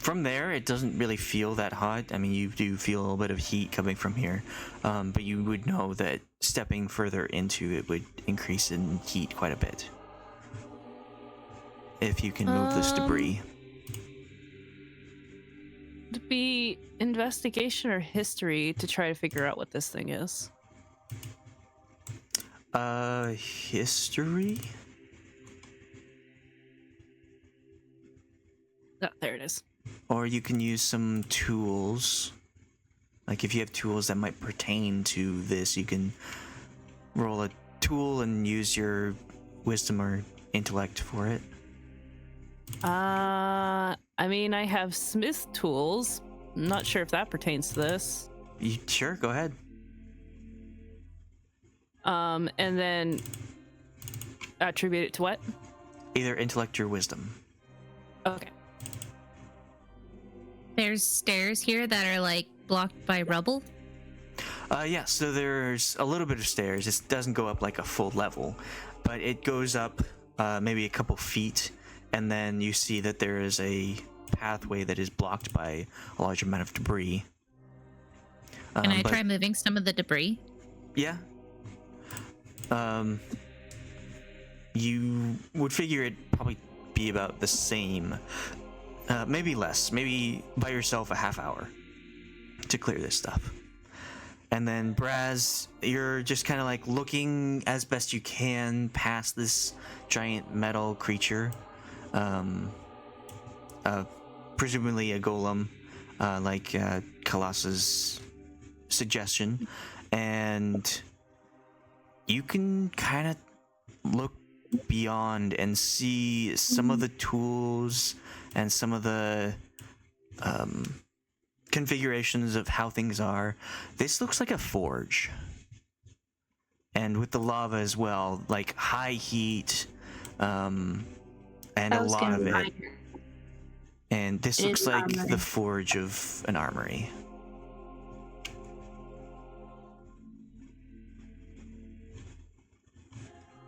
From there, it doesn't really feel that hot. I mean, you do feel a little bit of heat coming from here, but you would know that stepping further into it would increase in heat quite a bit. If you can move this debris. To be investigation or history to try to figure out what this thing is. History? Oh, there it is. Or you can use some tools. Like if you have tools that might pertain to this, you can roll a tool and use your wisdom or intellect for it. I mean, I have smith tools. I'm not sure if that pertains to this. Sure, go ahead. And then attribute it to what? Either intellect or wisdom. Okay. There's stairs here that are like blocked by rubble. Yeah, so there's a little bit of stairs. It doesn't go up like a full level, but it goes up maybe a couple feet, and then you see that there is a pathway that is blocked by a large amount of debris. Can I but- try moving some of the debris? Yeah. You would figure it'd probably be about the same. Maybe less. Maybe by yourself a half hour to clear this stuff. And then Brasz, you're just kind of like looking as best you can past this giant metal creature. Presumably a golem, like Khalas's suggestion. And you can kind of look beyond and see some of the tools and some of the configurations of how things are. This looks like a forge. And with the lava as well, like high heat, and a lot of it. And this looks like the forge of an armory.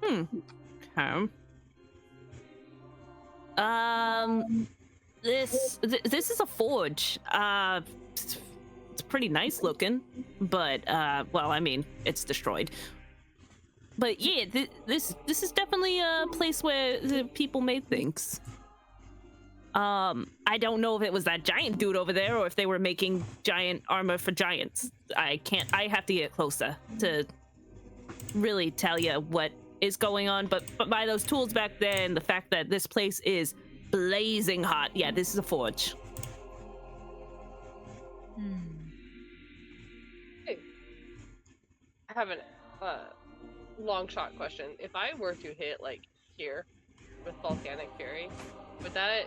Okay. This is a forge. It's pretty nice looking, but well, I mean, it's destroyed. But yeah, this is definitely a place where the people made things. I don't know if it was that giant dude over there or if they were making giant armor for giants. I have to get closer to really tell you what is going on, but by those tools back there and the fact that this place is blazing hot, yeah, this is a forge. Hey, I have a long shot question. If I were to hit like here with volcanic fury, would that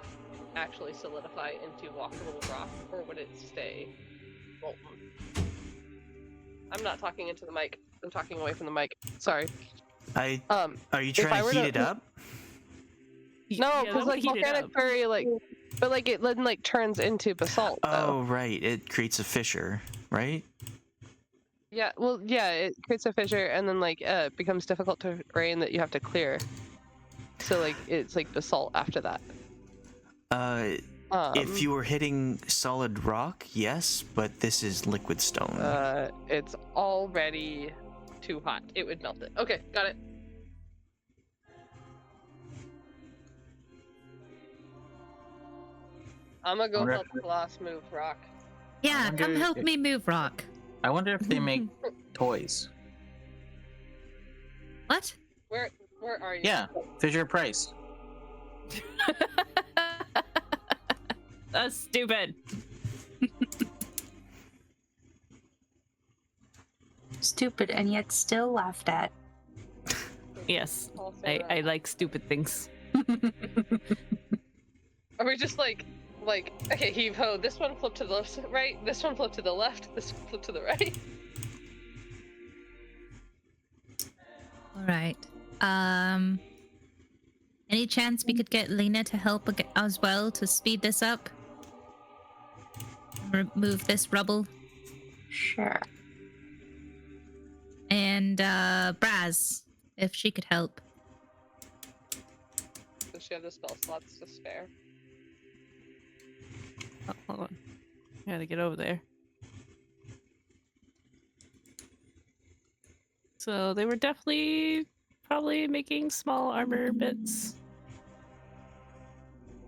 actually solidify into walkable rock, or would it stay molten? I'm not talking into the mic. I'm talking away from the mic. Sorry. Are you if I trying were to heat to- it up? No, Yeah, because that would like heat it volcanic up. fury, like, but like it then like turns into basalt. Oh, Though. right. It creates a fissure, right? Yeah. Well, yeah. It creates a fissure, and then like it becomes difficult terrain that you have to clear. So like it's like basalt after that. If you were hitting solid rock, yes, but this is liquid stone. It's already too hot. It would melt it. Okay, got it. I'm gonna go wonder help if- Khalas move rock. Yeah, wonder come help if- me move rock. I wonder if they make toys. What? Where are you? Yeah, Fisher Price. That's stupid. Stupid and yet still laughed at. Yes, Also I right. like stupid things. Are we just like, okay, heave ho, this one flip to the left, right, this one flip to the left, this one flip to the right. All right. Any chance we could get Lena to help as well to speed this up? Remove this rubble. Sure. And Brasz, if she could help. Does she have the spell slots to spare? Oh, hold on. I gotta get over there. So they were definitely probably making small armor bits.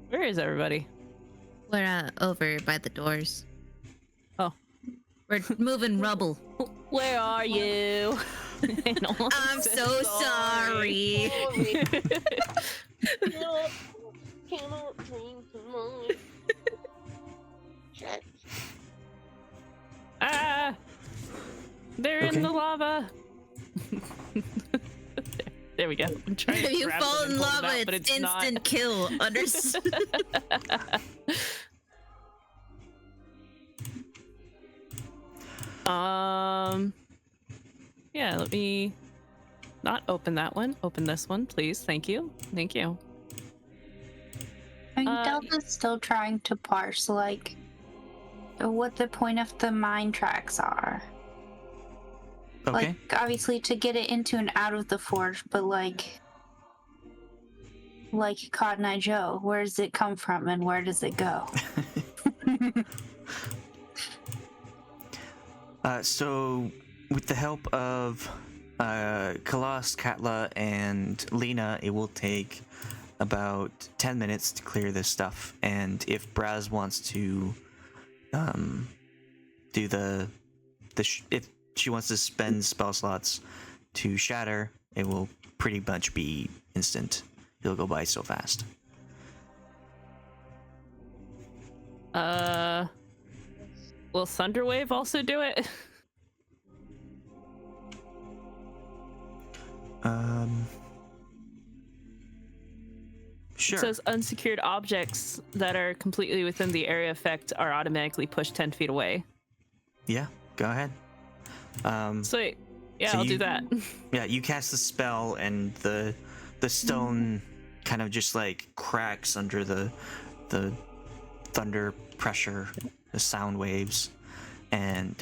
Where is everybody? We're over by the doors. Oh. We're moving rubble. Where are you? I'm so sorry. Ah! They're in Okay. the lava. There we go. I'm trying If to you grab fall them in and pull them lava, out, but it's it's not. instant kill. Yeah, let me not open that one. Open this one, please. Thank you. Thank you. I think Delta's still trying to parse, like, what the point of the mine tracks are. Okay. Like, obviously to get it into and out of the forge, but like Cotton Eye Joe, where does it come from and where does it go? So, with the help of Khalas, Katla, and Lena, it will take about 10 minutes to clear this stuff. And if Brasz wants to do if she wants to spend spell slots to shatter, it will pretty much be instant. It'll go by so fast. Will Thunderwave also do it? Sure. It says unsecured objects that are completely within the area effect are automatically pushed 10 feet away. Yeah, go ahead. Sweet. Yeah, So I'll you- do that. Yeah, you cast the spell, and the stone kind of just like cracks under the thunder pressure, the sound waves, and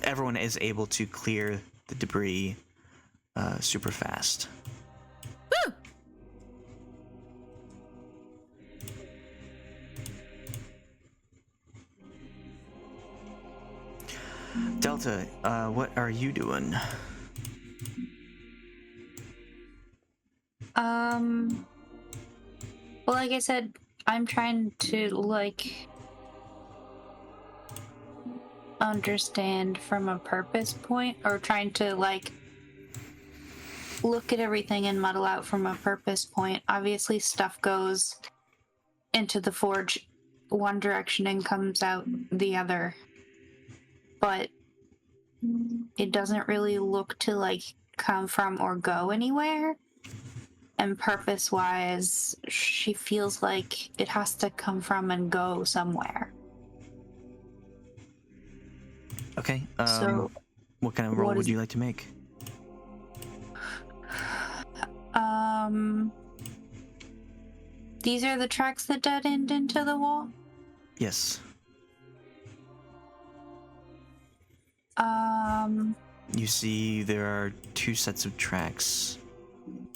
everyone is able to clear the debris super fast. Woo! Delta, what are you doing? Well, like I said, I'm trying to, like, understand from a purpose point, or trying to, like, look at everything and muddle out from a purpose point. Obviously, stuff goes into the forge one direction and comes out the other. But it doesn't really look to, like, come from or go anywhere. And purpose-wise, she feels like it has to come from and go somewhere. Okay. So, what kind of roll what would is- you like to make? These are the tracks that dead end into the wall? Yes. You see, there are two sets of tracks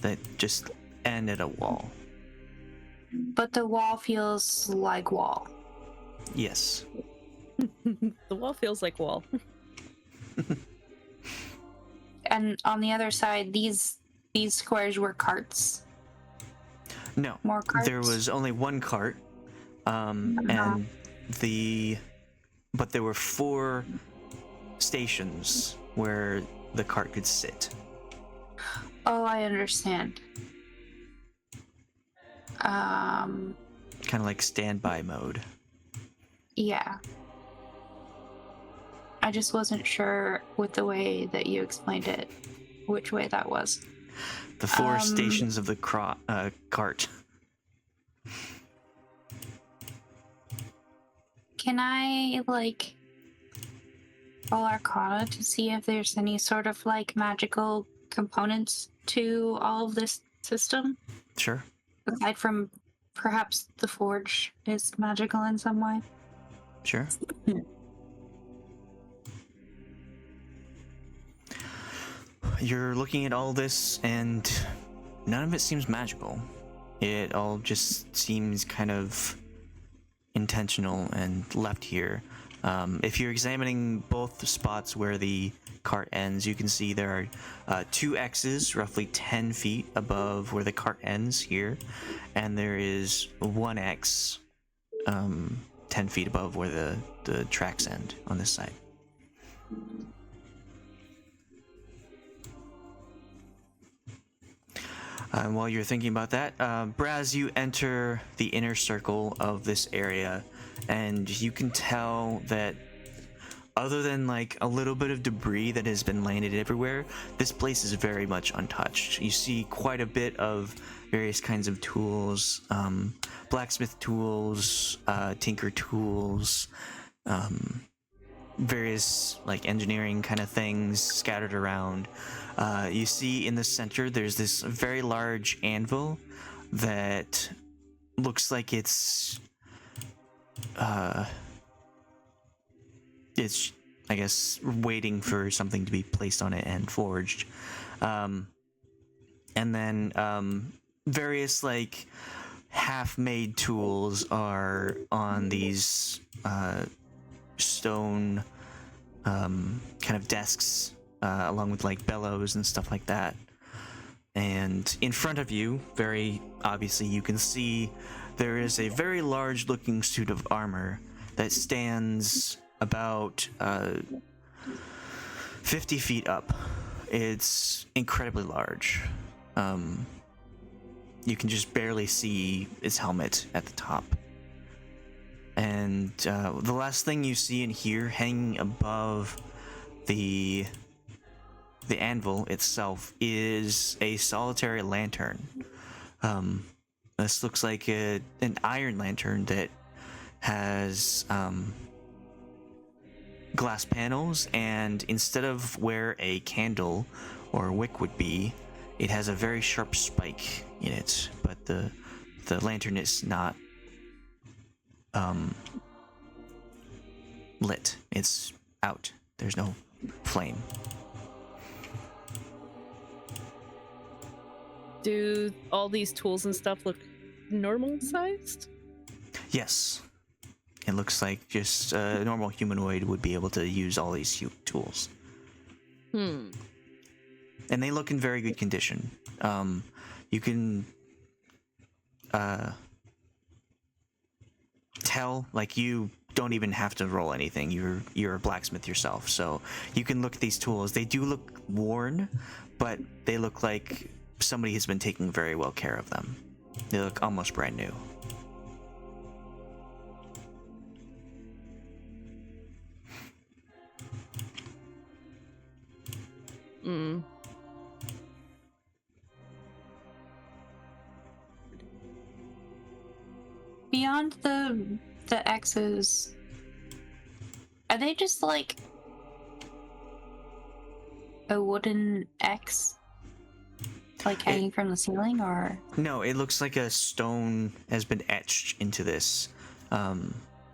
that just end at a wall. But the wall feels like wall. Yes. The wall feels like wall. And on the other side, these squares were carts. No. More carts. There was only one cart, and but there were 4 stations where the cart could sit. Oh, I understand. Kind of like standby mode. Yeah. I just wasn't sure with the way that you explained it, which way that was. The 4 stations of the cart. Can I, like, roll Arcana to see if there's any sort of, like, magical components to all of this system? Sure. Aside from perhaps the forge is magical in some way? Sure. You're looking at all this, and none of it seems magical. It all just seems kind of intentional and left here. If you're examining both the spots where the cart ends, you can see there are 2 X's roughly 10 feet above where the cart ends here, and there is 1 X 10 feet above where the tracks end on this side. And while you're thinking about that, Brasz, you enter the inner circle of this area, and you can tell that other than like a little bit of debris that has been landed everywhere, this place is very much untouched. You see quite a bit of various kinds of tools, blacksmith tools, tinker tools, various like engineering kind of things scattered around. You see in the center there's this very large anvil that looks like it's I guess waiting for something to be placed on it and forged. And then various like half-made tools are on these stone kind of desks, along with like bellows and stuff like that. And in front of you, very obviously, you can see there is a very large looking suit of armor that stands about 50 feet up. It's incredibly large. You can just barely see its helmet at the top. And the last thing you see in here, hanging above the anvil itself, is a solitary lantern. This looks like an iron lantern that has glass panels, and instead of where a candle or a wick would be, it has a very sharp spike in it, but the lantern is not lit. It's out. There's no flame. Do all these tools and stuff look normal sized? Yes. It looks like just a normal humanoid would be able to use all these tools. And they look in very good condition. You can tell, like, you don't even have to roll anything. You're a blacksmith yourself, so you can look at these tools. They do look worn, but they look like somebody has been taking very well care of them. They look almost brand new. Beyond the X's, are they just like a wooden X, like hanging from the ceiling, or? No, it looks like a stone has been etched into this.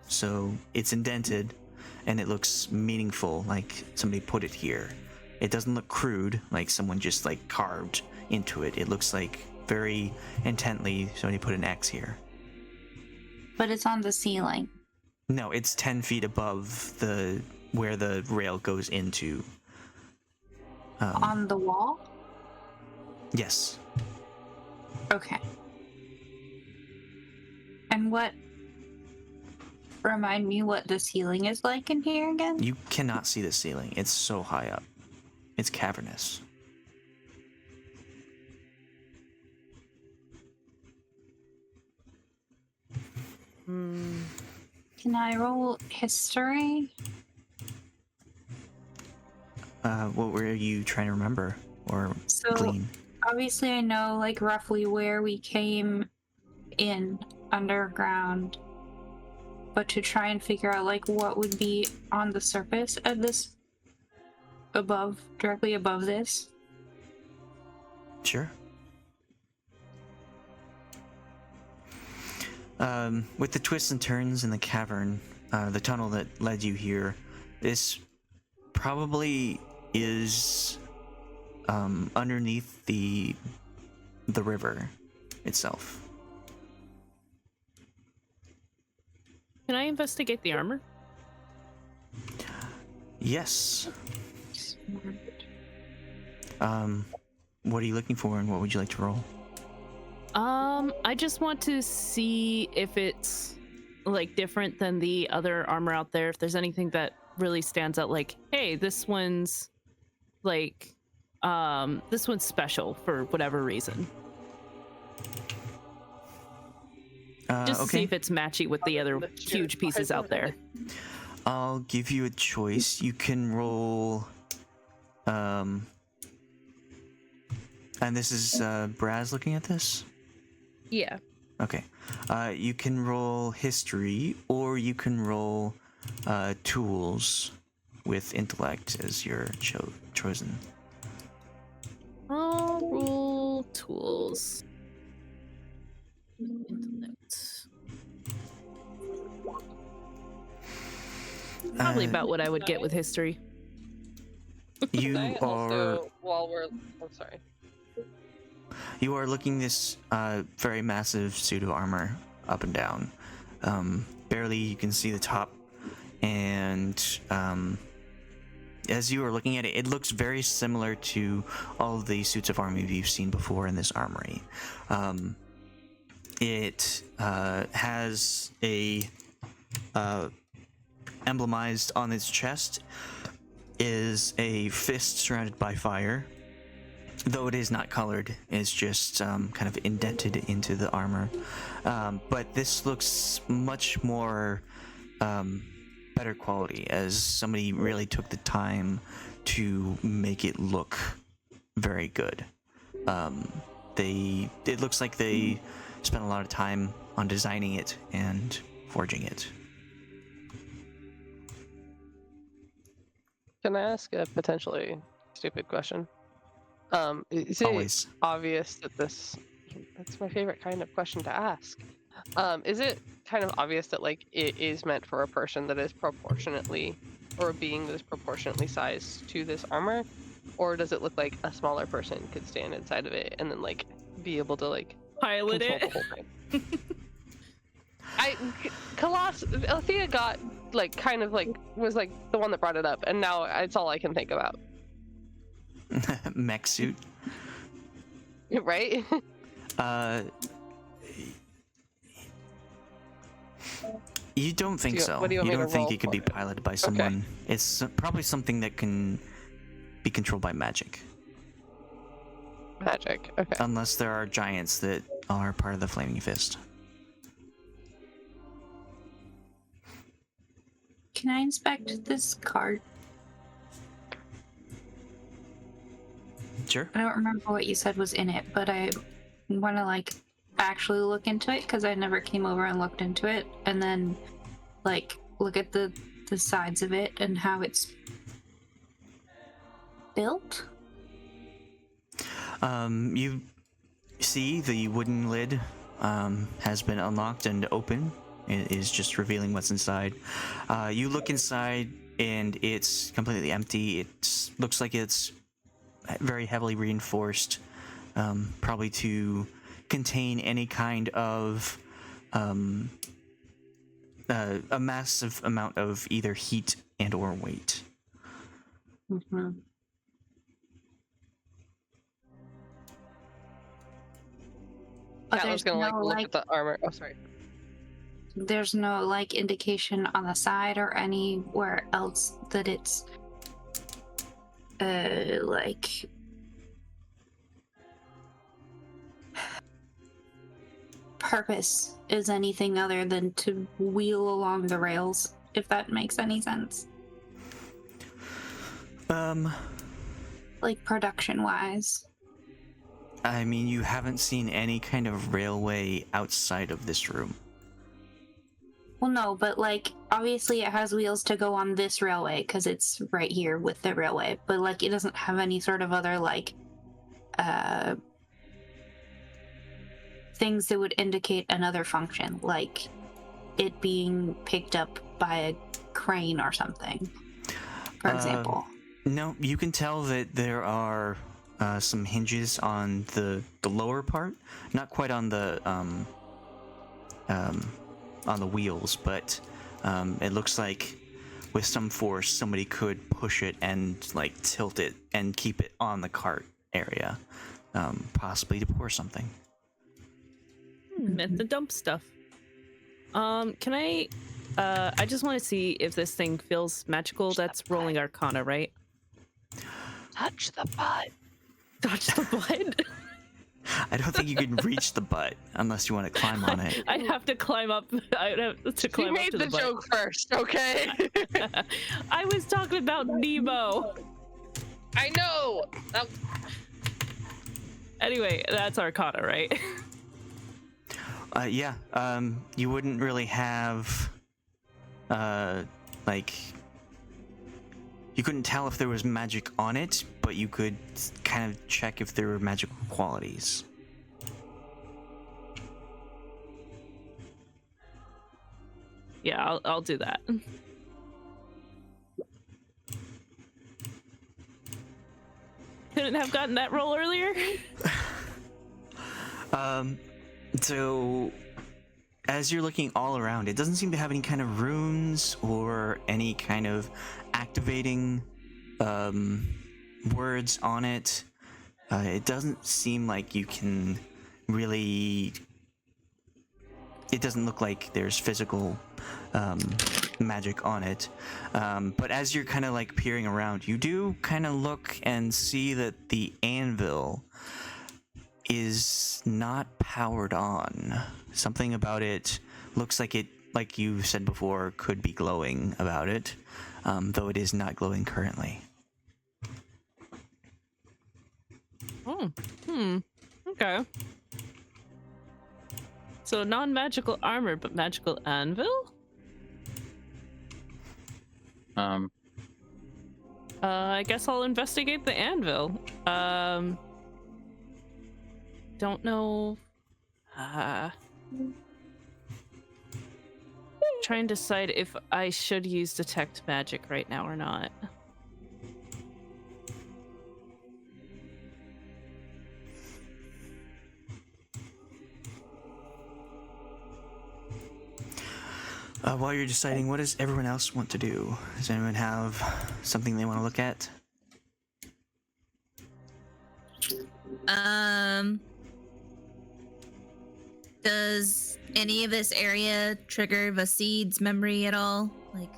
So it's indented, and it looks meaningful, like somebody put it here. It doesn't look crude, like someone just like carved into it. It looks like very intently somebody put an X here. But it's on the ceiling. No, it's 10 feet above where the rail goes into. On the wall? Yes. Okay. And what remind me what the ceiling is like in here again? You cannot see the ceiling. It's so high up. It's cavernous. Can I roll history? What were you trying to remember or So glean? obviously I know like roughly where we came in underground, but to try and figure out like what would be on the surface of this directly above this. Sure. With the twists and turns in the cavern, the tunnel that led you here, this probably is underneath the river itself. Can I investigate the armor? Yes. What are you looking for, and what would you like to roll? I just want to see if it's like different than the other armor out there. If there's anything that really stands out, like, hey, this one's like, this one's special for whatever reason. Just to see Okay. if it's matchy with the other huge pieces out there. I'll give you a choice. You can roll, and this is Brasz looking at this. Yeah. Okay. You can roll history, or you can roll tools with intellect as your chosen. I'll roll tools. Intellect. Probably about what I would get with history. You Can I are also, while we're, I'm sorry. you are looking this very massive suit of armor up and down. Barely you can see the top, and as you are looking at it, it looks very similar to all of the suits of armor you've seen before in this armory. It has a emblemized on its chest is a fist surrounded by fire. Though it is not colored, it's just kind of indented into the armor. But this looks much more better quality, as somebody really took the time to make it look very good. It looks like they spent a lot of time on designing it and forging it. Can I ask a potentially stupid question? Is Always. it obvious that that's my favorite kind of question to ask. Is it kind of obvious that like it is meant for a person that is proportionately, or a being that is proportionately sized to this armor? Or does it look like a smaller person could stand inside of it and then like be able to like Pilot control it. the whole thing? Althea got like kind of like was like the one that brought it up, and now it's all I can think about. Mech suit. Right? You don't think so. What do you want You me to don't think roll it could be for? piloted by someone. It's probably something that can be controlled by magic. Magic. Okay. Unless there are giants that are part of the Flaming Fist. Can I inspect this card? Sure. I don't remember what you said was in it, but I want to like actually look into it because I never came over and looked into it, and then like look at the sides of it and how it's built. You see the wooden lid has been unlocked and open. It is just revealing what's inside. You look inside and it's completely empty. It looks like it's very heavily reinforced, probably to contain any kind of a massive amount of either heat and or weight. Mm-hmm. But Katla's there's gonna like no, look at the armor. Oh, sorry. there's no like indication on the side or anywhere else that it's like purpose is anything other than to wheel along the rails, if that makes any sense. Like production wise. I mean, you haven't seen any kind of railway outside of this room. Well, no, but like obviously it has wheels to go on this railway because it's right here with the railway, but like it doesn't have any sort of other like things that would indicate another function, like it being picked up by a crane or something, for example. No, you can tell that there are some hinges on the lower part, not quite on the wheels, but it looks like with some force somebody could push it and like tilt it and keep it on the cart area, possibly to pour something. Meant to dump stuff. Can I just want to see if this thing feels magical. That's rolling Arcana, right? Touch the butt. Touch the butt? I don't think you can reach the butt unless you want to climb on it. I'd have to climb up. I'd have to climb You up made to the the butt. joke first, okay? I was talking about Nemo. I know. Anyway, that's Arcana, right? Yeah. You wouldn't really have, like, you couldn't tell if there was magic on it, but you could kind of check if there were magical qualities. Yeah, I'll do that. Couldn't have gotten that roll earlier. So as you're looking all around, it doesn't seem to have any kind of runes or any kind of activating words on it. It doesn't seem like you can really... It doesn't look like there's physical magic on it. But as you're kind of like peering around, you do kind of look and see that the anvil is not powered on. Something about it looks like it, like you said before, could be glowing about it, though it is not glowing currently. Okay. So non-magical armor, but magical anvil? I guess I'll investigate the anvil. Don't know. Trying to decide if I should use detect magic right now or not. While you're deciding, what does everyone else want to do? Does anyone have something they want to look at? Does any of this area trigger Vasid's memory at all? Like,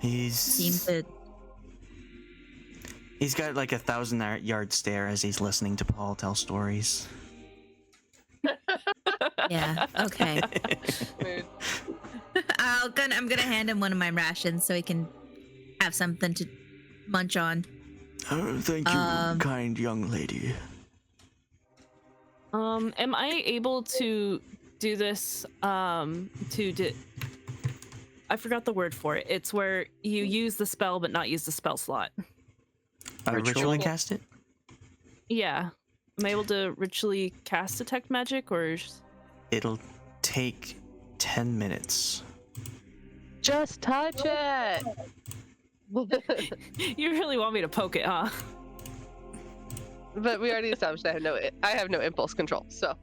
He's got like 1,000-yard stare as he's listening to Paul tell stories. yeah, okay. Mood. I'm gonna hand him one of my rations so he can have something to munch on. Oh, thank you, kind young lady. Am I able to do this, I forgot the word for it. It's where you use the spell but not use the spell slot. Ritually cast it? Yeah. Am I able to ritually cast detect magic, or... It'll take 10 minutes. Just touch it. You really want me to poke it, huh? But we already established I have no impulse control, so.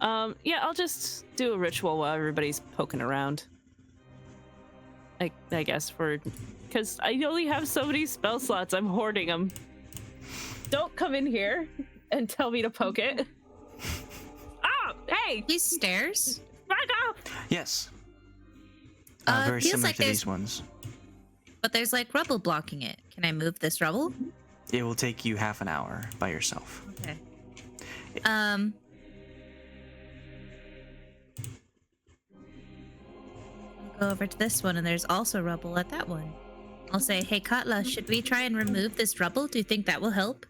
Yeah, I'll just do a ritual while everybody's poking around. I guess because I only have so many spell slots, I'm hoarding them. Don't come in here and tell me to poke it. Ah! Hey! These stairs? Back up! Yes. Very Feels similar like to these ones. But there's like rubble blocking it. Can I move this rubble? It will take you half an hour by yourself. Okay. I'll go over to this one, and there's also rubble at that one. I'll say, hey, Katla, should we try and remove this rubble? Do you think that will help?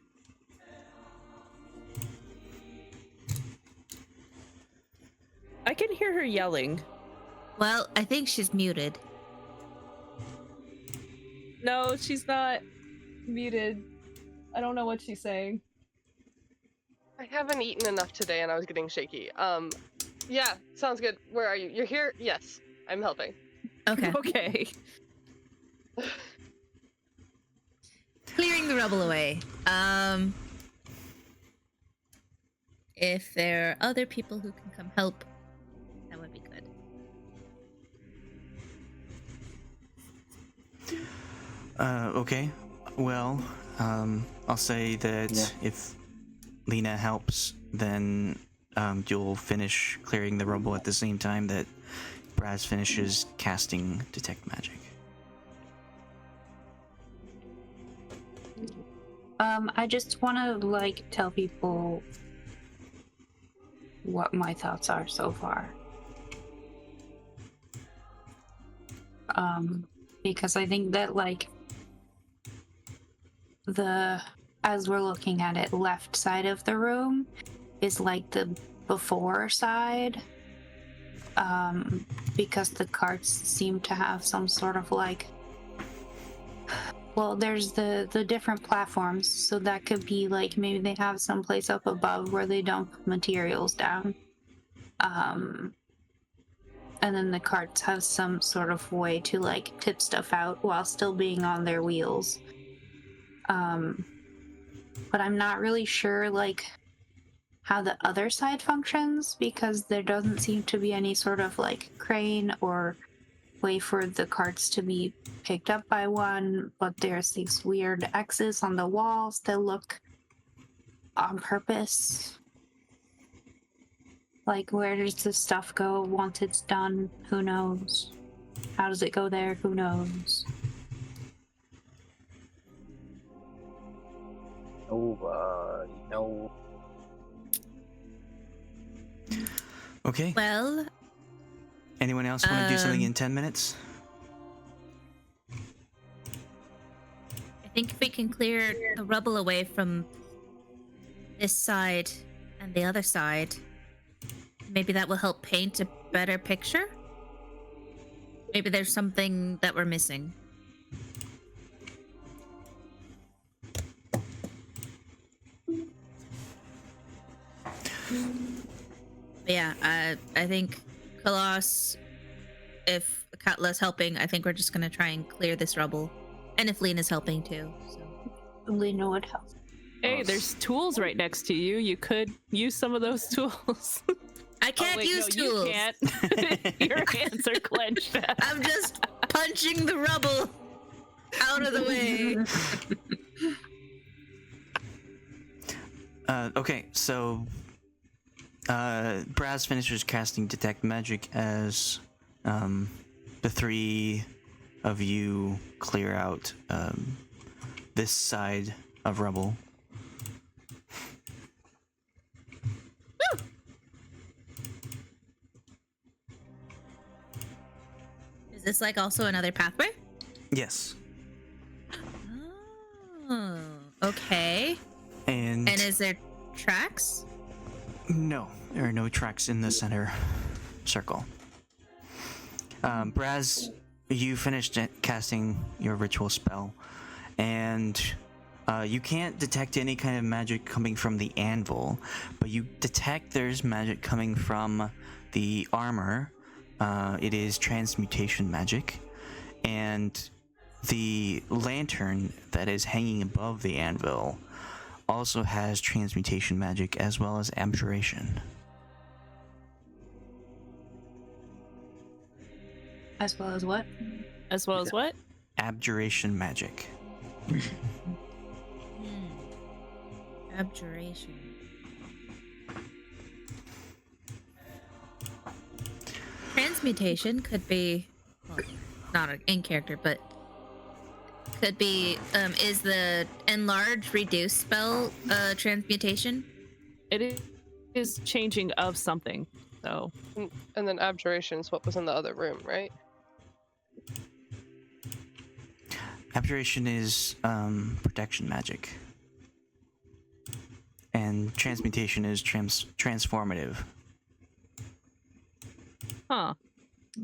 I can hear her yelling. Well, I think she's muted. No, she's not muted. I don't know what she's saying. I haven't eaten enough today and I was getting shaky. Yeah, sounds good. Where are you? You're here? Yes, I'm helping. Okay. Okay. Clearing the rubble away. If there are other people who can come help, that would be good. Okay. Well, I'll say that Yeah. if Lena helps, then you'll finish clearing the rubble at the same time that Brasz finishes casting Detect Magic. I just want to like tell people what my thoughts are so far. Because I think that like as we're looking at it, left side of the room is like the before side. Because the carts seem to have some sort of like, well, there's the different platforms, so that could be like maybe they have some place up above where they dump materials down. And then the carts have some sort of way to like tip stuff out while still being on their wheels. But I'm not really sure like how the other side functions, because there doesn't seem to be any sort of like crane or way for the carts to be picked up by one, but there's these weird X's on the walls that look on purpose. Like, where does the stuff go once it's done? Who knows? How does it go there? Who knows? Nobody knows. Okay. Well, Anyone else want to do something in 10 minutes? I think if we can clear the rubble away from this side and the other side, maybe that will help paint a better picture. Maybe there's something that we're missing. But yeah, I think Khalas, if Katla's helping, I think we're just gonna try and clear this rubble. And if Lena's helping too. So. Lena would help. Hey, there's tools right next to you. You could use some of those tools. I can't use tools. You can't. Your hands are clenched. I'm just punching the rubble out of the way. Okay, so Brasz finishes casting Detect Magic as the three of you clear out this side of rubble. Is this like also another pathway? Yes. Oh, okay. And is there tracks? no, there are no tracks in the center circle. Brasz, you finished casting your ritual spell, and you can't detect any kind of magic coming from the anvil, but you detect there's magic coming from the armor. It is transmutation magic, and the lantern that is hanging above the anvil also has transmutation magic as well as abjuration. As well as what? As well as what? Abjuration magic. Abjuration. transmutation could be, well, not in character, but could be. Is the enlarge reduce spell transmutation? It is changing of something. So And then abjuration's what was in the other room, right? Abjuration is protection magic. And transmutation is transformative. huh.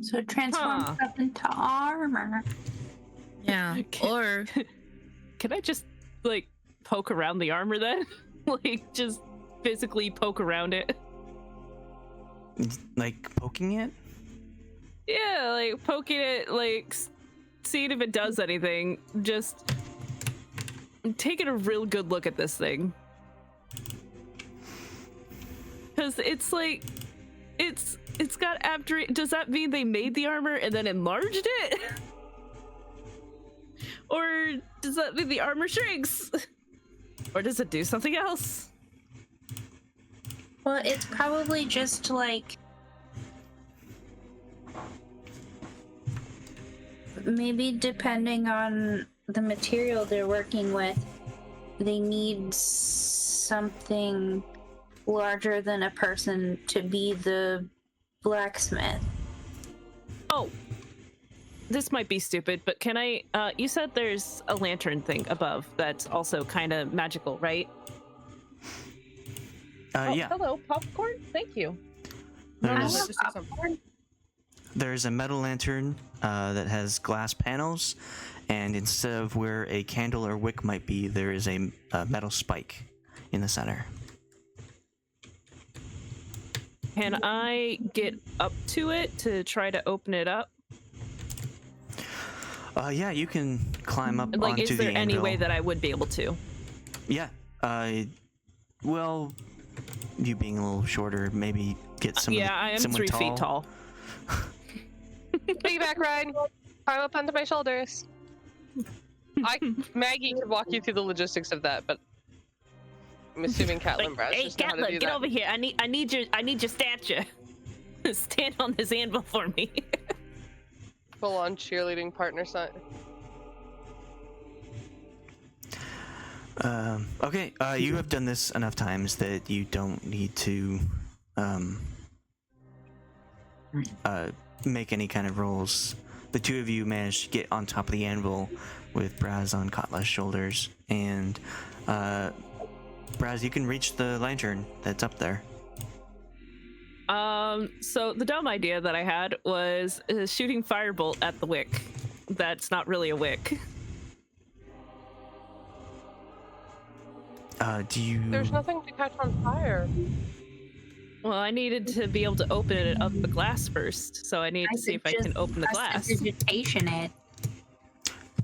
So transform Huh. stuff into armor. Yeah. Or Can I just like poke around the armor then? Like just physically poke around it? Like poking it? Yeah, like poking it, like seeing if it does anything. Just taking a real good look at this thing. Because it's like, it's got abjuration. Does that mean they made the armor and then enlarged it? Or does that mean the armor shrinks? Or does it do something else? Well, it's probably just like maybe depending on the material they're working with, they need something larger than a person to be the blacksmith. Oh, this might be stupid, but can I, you said there's a lantern thing above that's also kind of magical, right? Yeah. Hello, popcorn. Thank you. There's, Just do something. there's a metal lantern that has glass panels, and instead of where a candle or wick might be, there is a metal spike in the center. Can I get up to it to try to open it up? Yeah, you can climb up Like, onto is the there any anvil. way that I would be able to? Yeah. Well, you being a little shorter, maybe get some. Yeah, I am someone 3 feet tall. Piggyback ride. Climb up onto my shoulders. Maggie could walk you through the logistics of that, but I'm assuming Katla and Brasz Hey, just know how to Katla, do get that. over here. I need your stature. Stand on this anvil for me. Full on cheerleading partner sign. Okay, you have done this enough times that you don't need to make any kind of rolls. The two of you managed to get on top of the anvil with Brasz on Katla's shoulders, and Brasz, you can reach the lantern that's up there. So the dumb idea that I had was shooting firebolt at the wick. That's not really a wick. Do you? There's nothing to catch on fire. Well, I needed to be able to open it up the glass first, so I need to see if I can open the glass. Prestidigitation it.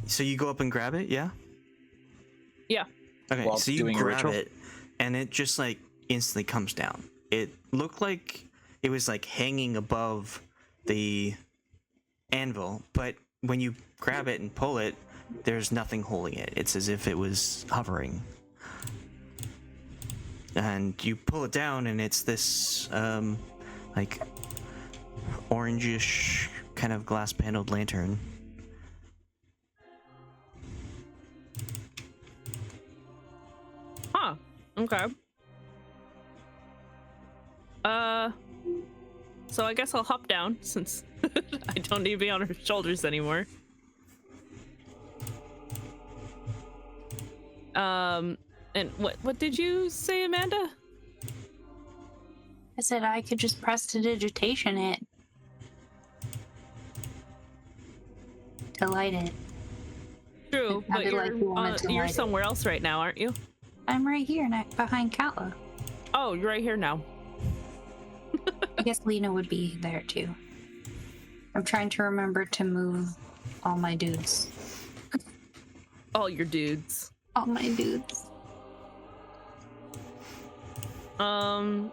So you go up and grab it, yeah? Yeah. Okay, While so you doing a grab ritual? it, and it just like instantly comes down. It looked like it was like hanging above the anvil, but when you grab it and pull it, there's nothing holding it. It's as if it was hovering. And you pull it down, and it's this like orangish kind of glass paneled lantern. Huh. Okay. So I guess I'll hop down since I don't need to be on her shoulders anymore. And what did you say, Amanda? I said I could just prestidigitation it to light it. True, Have but it like you wanted to you're light it. somewhere else right now, aren't you? I'm right here, behind Katla. Oh, you're right here now. I guess Lena would be there too. I'm trying to remember to move all my dudes. All your dudes. All my dudes.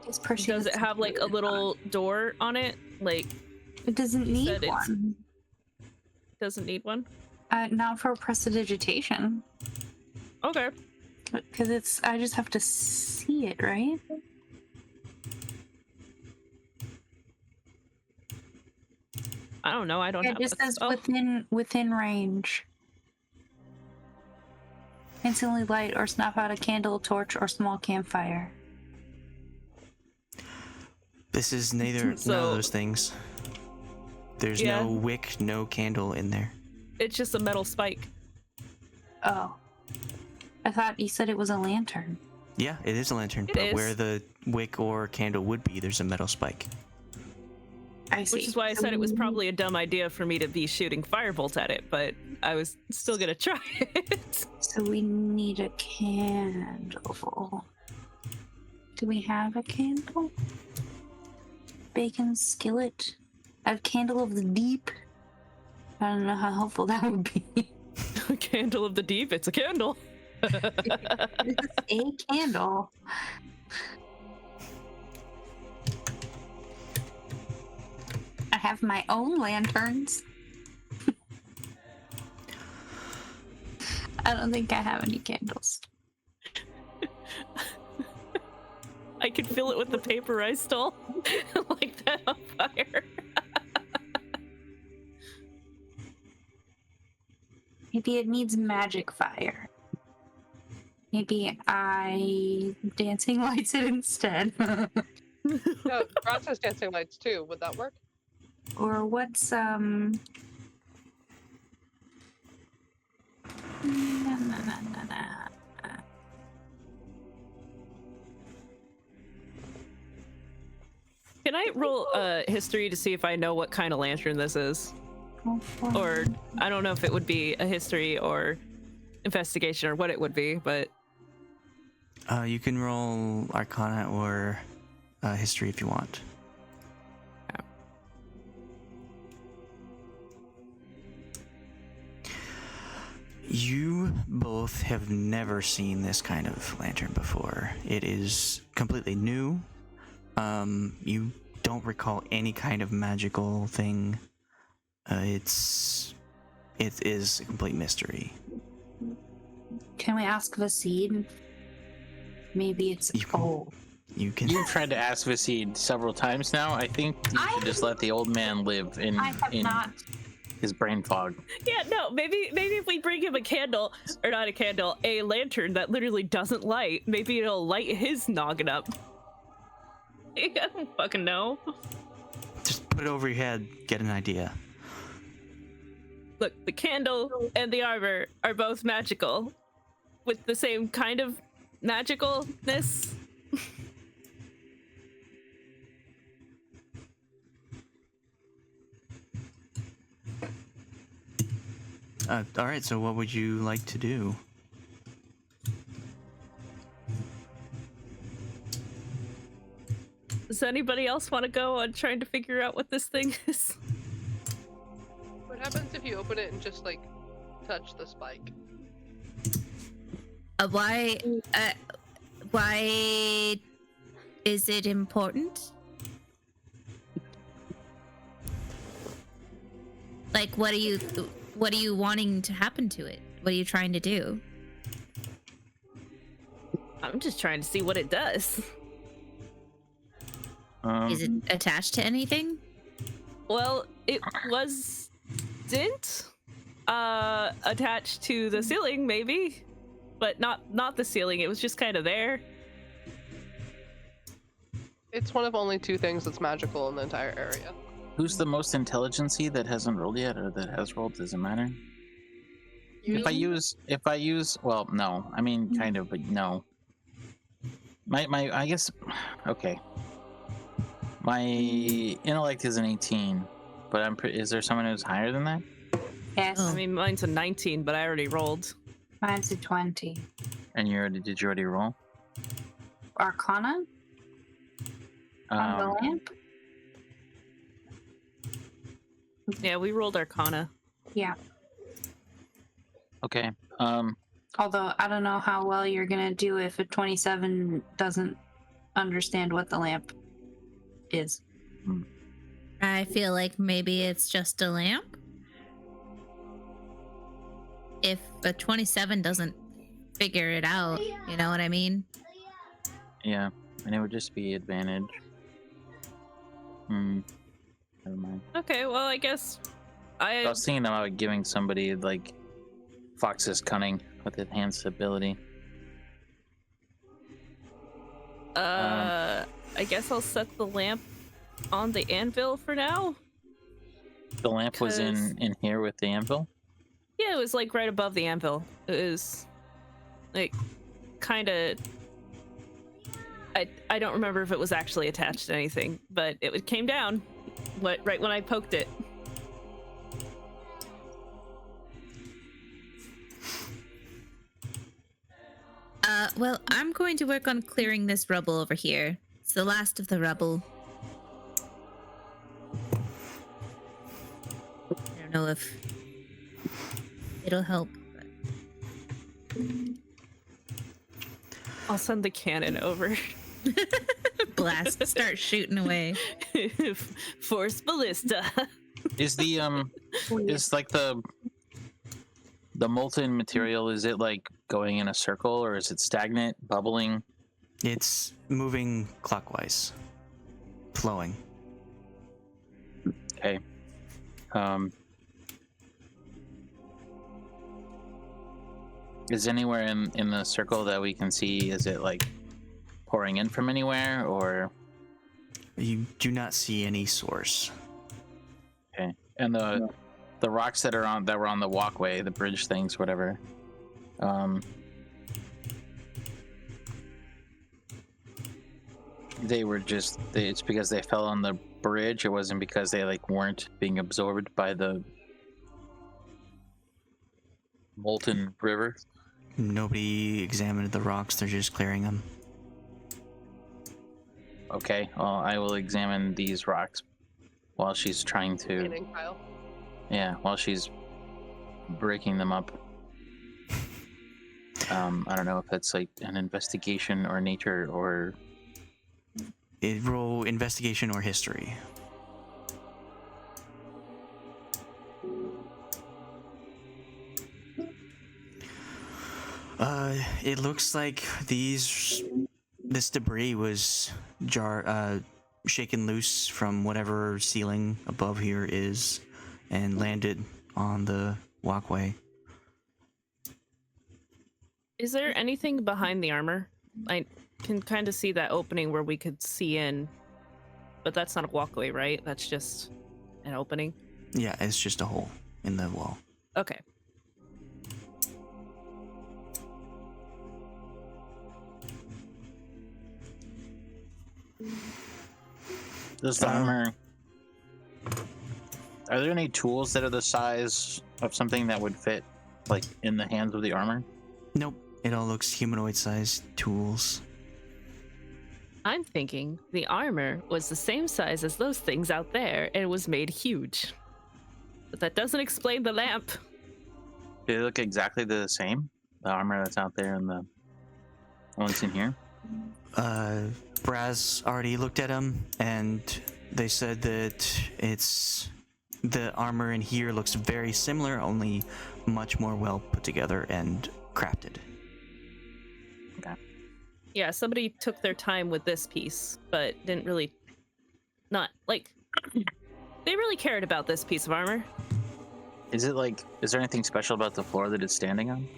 This person Does it have like a little door on it? Like, It doesn't need said it's- one. doesn't need one? Not for prestidigitation. Okay. Because I just have to see it, right? I don't know. I don't It have. just says Oh, within range. Instantly light or snuff out a candle, torch, or small campfire. This is none of So- those things. There's Yeah. no wick, no candle in there. it's just a metal spike. Oh. I thought you said it was a lantern. Yeah, it is a lantern, It but is. where the wick or candle would be, there's a metal spike. I see. Which is why I said it was probably a dumb idea for me to be shooting firebolts at it, but I was still gonna try it. So we need a candle. Do we have a candle? Bacon skillet. A candle of the deep. I don't know how helpful that would be. Candle of the deep. It's a candle. It's a candle. I have my own lanterns. I don't think I have any candles. I could fill it with the paper I stole. Like that on fire. Maybe it needs magic fire. Maybe I dancing lights it instead. No, Brasz has dancing lights too. Would that work? Or what's na, na, na, na, na. Can I roll history to see if I know what kind of lantern this is? Or I don't know if it would be a history or investigation or what it would be, but You can roll Arcana or History if you want. You both have never seen this kind of lantern before. It is completely new. You don't recall any kind of magical thing. It is a complete mystery. Can we ask Vasid? Maybe it's You can- old. You can. You've tried to ask Vasid several times now. I think you I should just let the old man live in I have not. his brain fog. yeah, no, maybe if we bring him a candle, or not a candle, a lantern that literally doesn't light, maybe it'll light his noggin up. I don't fucking know. Just put it over your head, get an idea. Look, the candle and the armor are both magical, with the same kind of magicalness. All right, so what would you like to do? Does anybody else want to go on trying to figure out what this thing is? What happens if you open it and just like touch the spike? Why is it important? Like, what are you wanting to happen to it? What are you trying to do? I'm just trying to see what it does. Is it attached to anything? Well, it wasn't attached to the ceiling, maybe, but not the ceiling. It was just kind of there. It's one of only two things that's magical in the entire area. Who's the most intelligency that hasn't rolled yet, or that has rolled? Doesn't matter. If I use, well, no. I mean, kind of, but no. My, I guess, okay. My intellect is an 18, but is there someone who's higher than that? Yes, I mean, mine's a 19, but I already rolled. mine's a 20. And did you already roll? Arcana on the lamp? Yeah, we rolled Arcana. Yeah. Okay. Although I don't know how well you're gonna do if a 27 doesn't understand what the lamp is. I feel like maybe it's just a lamp. If a 27 doesn't figure it out, you know what I mean? Yeah, and it would just be advantage. Never mind. Okay, well, I guess I was thinking about giving somebody like Fox's cunning with enhanced ability. I guess I'll set the lamp on the anvil for now. The lamp was in here with the anvil? Yeah, it was like right above the anvil. It was like kind of. I don't remember if it was actually attached to anything, but it came down right when I poked it. Well, I'm going to work on clearing this rubble over here. It's the last of the rubble. I don't know if it'll help. I'll send the cannon over. Blast, start shooting away. Force ballista. Is the is like the molten material, is it like going in a circle or is it stagnant, bubbling? It's moving clockwise, flowing. Okay. Is anywhere in the circle that we can see, is it like pouring in from anywhere, or You do not see any source. okay? And the rocks that were on the walkway, the bridge things, whatever. They were just it's because they fell on the bridge. It wasn't because they like weren't being absorbed by the molten river. Nobody examined the rocks, they're just clearing them. Okay, well, I will examine these rocks while she's trying to. Canning pile. Yeah, while she's breaking them up. I don't know if that's like an investigation or nature or. Roll investigation or history. It looks like this debris was shaken loose from whatever ceiling above here is and landed on the walkway. Is there anything behind the armor? I can kind of see that opening where we could see in, but that's not a walkway, right? That's just an opening. Yeah, it's just a hole in the wall. Okay. Does the armor? Are there any tools that are the size of something that would fit, like, in the hands of the armor? Nope, it all looks humanoid-sized tools. I'm thinking the armor was the same size as those things out there and was made huge. But that doesn't explain the lamp. Do they look exactly the same? The armor that's out there and the ones in here? Brasz already looked at them, and they said that the armor in here looks very similar, only much more well put together and crafted. Okay. Yeah, somebody took their time with this piece, but didn't really... Not, like... They really cared about this piece of armor. Is it like, is there anything special about the floor that it's standing on?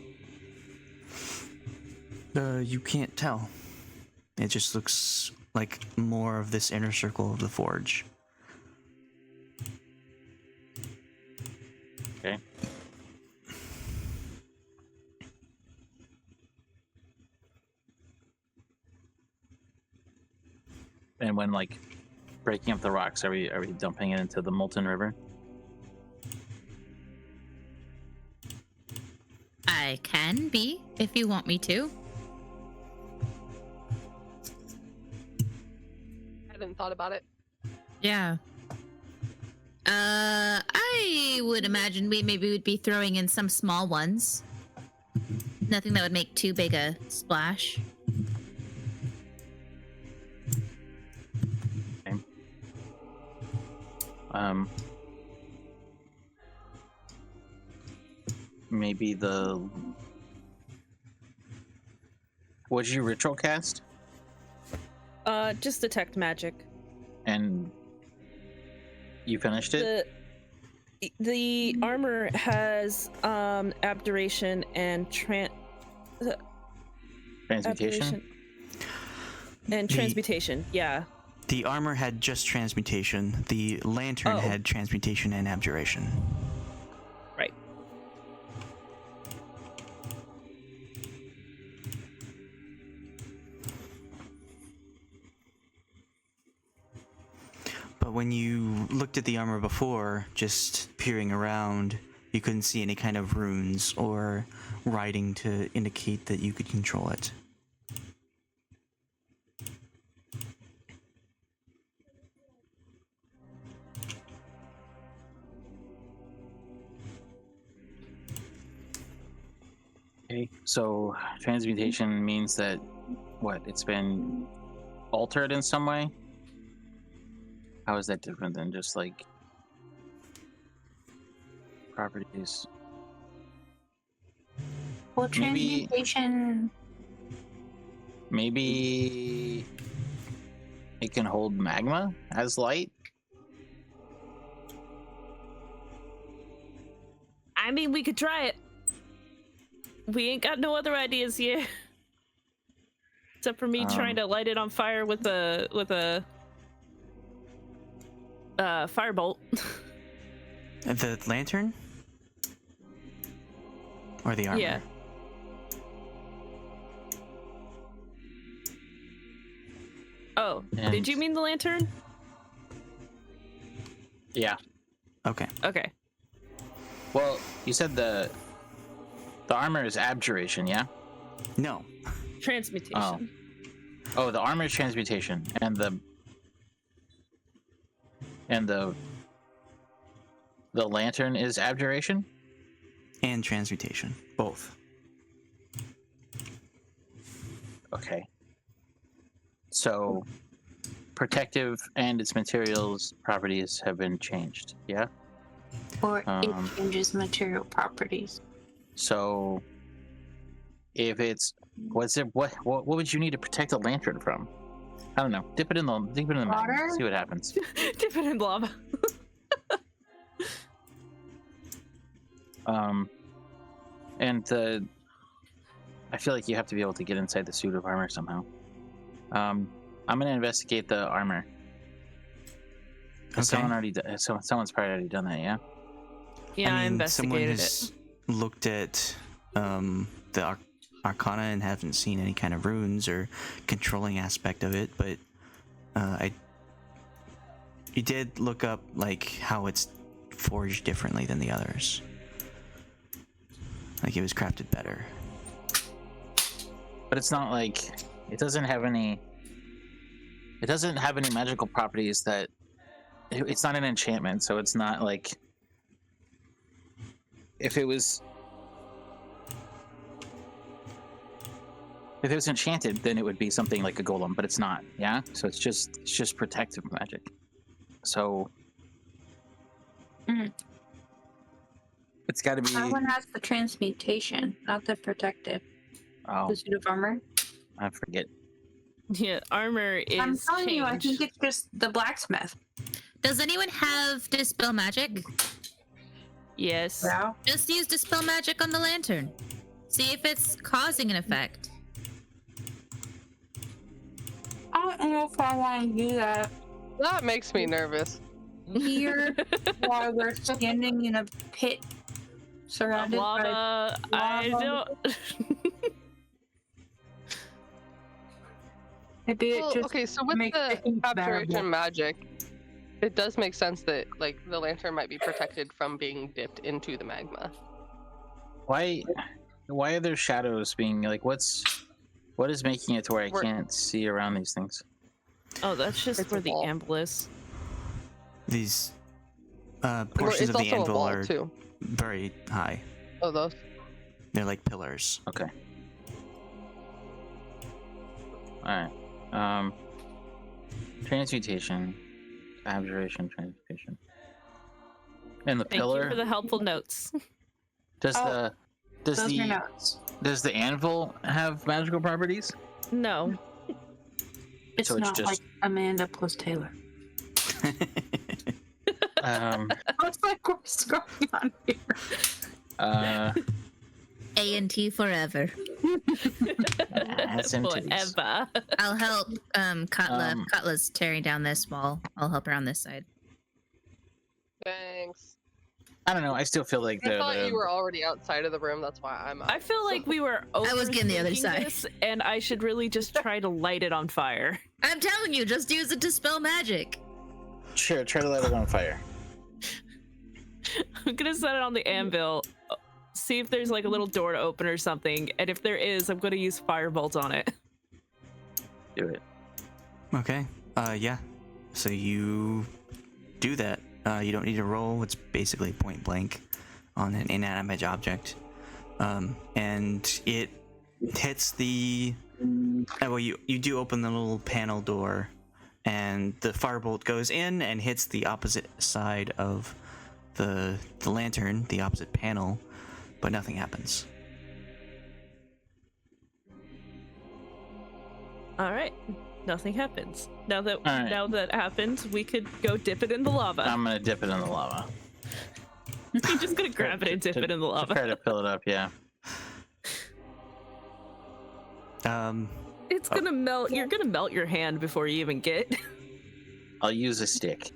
You can't tell. It just looks like more of this inner circle of the forge. Okay. And when like breaking up the rocks, are we dumping it into the molten river? I can be, if you want me to. I hadn't thought about it. Yeah. I would imagine we maybe would be throwing in some small ones. Nothing that would make too big a splash. Okay. Maybe the... What did you ritual cast? Just detect magic. And You finished it? The armor has abjuration and Transmutation? and transmutation. Yeah. The armor had just transmutation. The lantern had transmutation and abjuration. Right. But when you looked at the armor before, just peering around, you couldn't see any kind of runes or writing to indicate that you could control it. Okay, so transmutation means that, what, it's been altered in some way? How is that different than just, like, properties? Well, Maybe- transmutation. Maybe it can hold magma as light? I mean, we could try it. We ain't got no other ideas here. Except for me trying to light it on fire with a firebolt. The lantern? Or the armor? Yeah. Oh, And- did you mean the lantern? Yeah. Okay. Okay. Well, you said the armor is abjuration, yeah? No. Transmutation. Oh, the armor is transmutation, and the lantern is abjuration? And transmutation. Both. Okay. So, protective and its materials properties have been changed, yeah? Or Um, it changes material properties. So, if it's what would you need to protect a lantern from? I don't know. Dip it in the magma, Water? see what happens. Dip it in lava. And I feel like you have to be able to get inside the suit of armor somehow. I'm gonna investigate the armor. Has Okay. Someone's probably already done that, yeah? Yeah, I, someone investigated has it. looked at the Arcana and haven't seen any kind of runes or controlling aspect of it, but you did look up like how it's forged differently than the others. Like it was crafted better. But it's not like it doesn't have any magical properties that it's not an enchantment, so it's not like if it was enchanted, then it would be something like a golem, but it's not, yeah? So it's just protective magic. So it's gotta be That one has the transmutation, not the protective. The suit of armor. I forget. Yeah, armor is I'm telling you, I changed. think it's just the blacksmith. Does anyone have Dispel Magic? Yes. Yeah. Just use Dispel Magic on the lantern. See if it's causing an effect. I don't know if I want to do that That makes me nervous. here while we're standing in a pit surrounded Lava. I lava. don't. Maybe it Well, just okay, so with makes the things abjuration bearable. magic, it does make sense that like the lantern might be protected from being dipped into the magma. Why are there shadows being like what is making it to where I We're- can't see around these things? Oh, that's just It's a where the wall. anvil is. These Or portions it's of the also a anvil wall are too. very high. Oh, those. They're like pillars. Okay. Alright. Transmutation. Abjuration, transmutation. And the Thank pillar you for the helpful notes. does Oh, does Those are the notes. does the anvil have magical properties? No. It's so it's not just- like Amanda plus Taylor. Looks like what's going on here? A&T forever. SMTs. Forever. I'll help Katla. Katla's tearing down this wall. I'll help her on this side. Thanks. I don't know. I still feel like I thought you were already outside of the room. That's why I'm up. I feel like we were I was getting the other overthinking side. this, and I should really just try to light it on fire. I'm telling you, just use it to spell magic. Sure, try to light it on fire. I'm gonna set it on the anvil, see if there's like a little door to open or something, and if there is, I'm gonna use firebolt on it. Do it. Okay. Yeah. So you do that. You don't need to roll. It's basically point blank on an inanimate object. And it hits the... well, you do open the little panel door, and the firebolt goes in and hits the opposite side of the lantern, the opposite panel, but nothing happens. All right, nothing happens. Now that right. now that happens, we could go dip it in the lava. I'm gonna dip it in the lava. You're just gonna grab it and dip it in the lava. Try to fill it up, yeah. It's gonna melt. You're gonna melt your hand before you even get. I'll use a stick.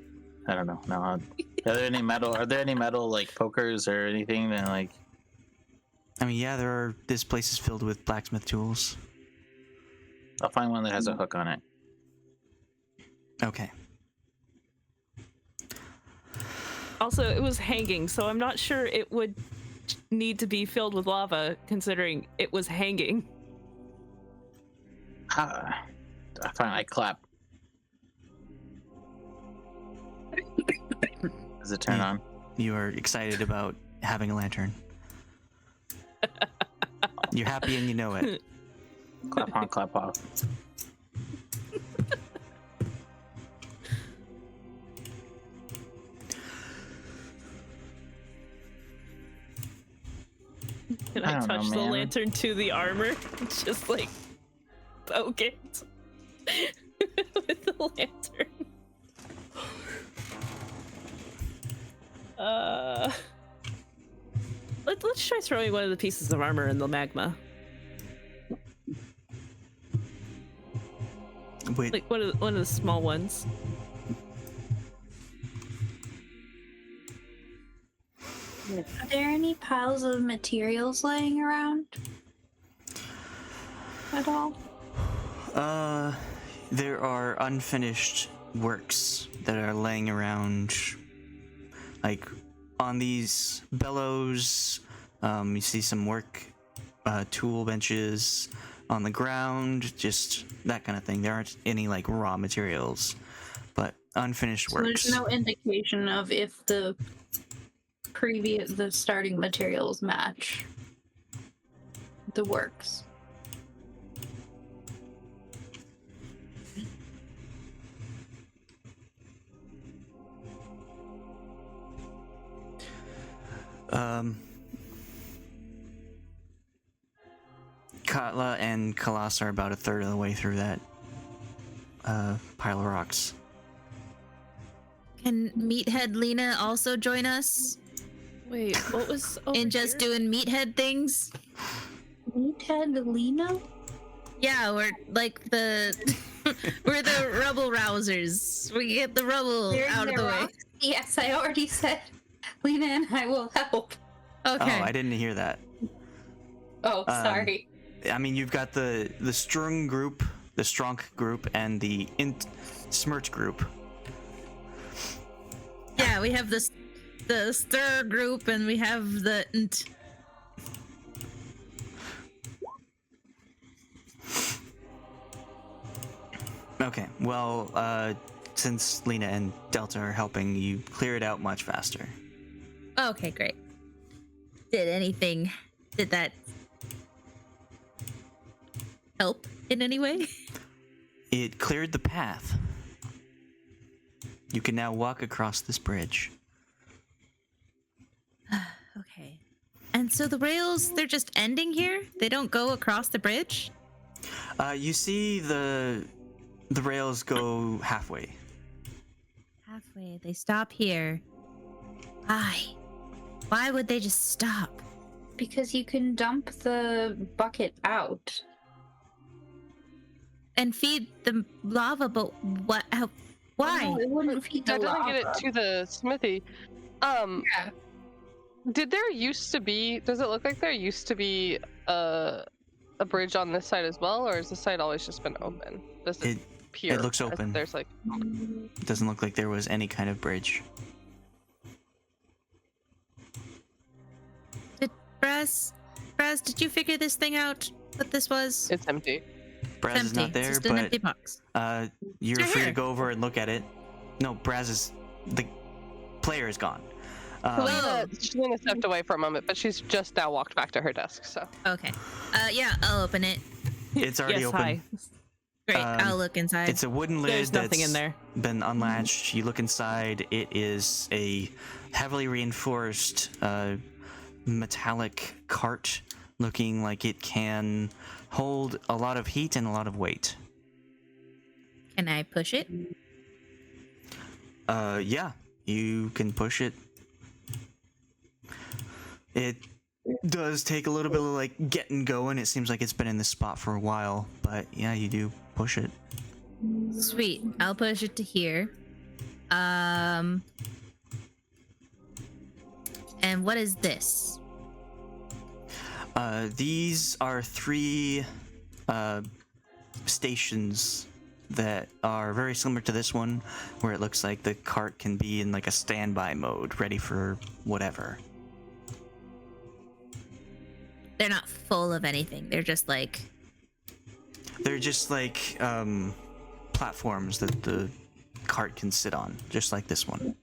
I don't know. No. Are there any metal? Are there any metal like pokers or anything that like? I mean, yeah, this place is filled with blacksmith tools. I'll find one that has a hook on it. Okay. Also, it was hanging, so I'm not sure it would need to be filled with lava, considering it was hanging. Fine. I clap. Does it turn on? You are excited about having a lantern. You're happy and you know it. Clap on, clap off. Can I I don't know, touch the man. lantern to the armor? Just like poke it with the lantern. Let's try throwing one of the pieces of armor in the magma. Wait, Like one of the small ones. Are there any piles of materials laying around at all? there are unfinished works that are laying around, like on these bellows. You see some work tool benches on the ground, just that kind of thing. There aren't any like raw materials, but unfinished So works. there's no indication of if the starting materials match the works. Katla and Khalas are about a third of the way through that pile of rocks. Can Meathead Lena also join us Wait, what was over in just here? doing meathead things? Meathead Lena? Yeah, we're like the we're the rubble rousers. We get the rubble Clearing out of the way. rocks? Yes, I already said Lena and I will help. Okay. Oh, I didn't hear that. Oh, sorry. I mean, you've got the strung group, the Stronk group, and the Smirch group. Yeah, we have the stir group and we have the Okay, well, since Lena and Delta are helping, you clear it out much faster. Okay, great. Did that help in any way? It cleared the path. You can now walk across this bridge. Okay. And so the rails, they're just ending here? They don't go across the bridge? You see the rails go halfway. Halfway. They stop here. Why? Why would they just stop? Because you can dump the bucket out. And feed the lava, but what? How, why? No, it wouldn't feed the That doesn't get it lava. to the smithy. Yeah. Did there used to be? Does it look like there used to be a bridge on this side as well, or has the side always just been open? Does it appear? It looks as if open. There's like. It doesn't look like there was any kind of bridge. Brasz, did you figure this thing out? What this was? It's empty. Braz is not empty. there, It's just an empty but box. you're They're free to here. go over and look at it. No, Braz is the player is gone. Selena stepped away for a moment, but she's just now walked back to her desk. So Okay. Yeah, I'll open it. It's already Yes, open. hi. Great. Um, I'll look inside. It's a wooden lid There's nothing in that's there. been unlatched. You look inside. It is a heavily reinforced metallic cart, looking like it can hold a lot of heat and a lot of weight. Can I push it? Yeah, you can push it. It does take a little bit of like getting going. It seems like it's been in this spot for a while, but yeah, you do push it. Sweet. I'll push it to here. And what is this? These are 3 stations that are very similar to this one, where it looks like the cart can be in like a standby mode, ready for whatever. They're not full of anything. They're just like They're just like platforms that the cart can sit on, just like this one.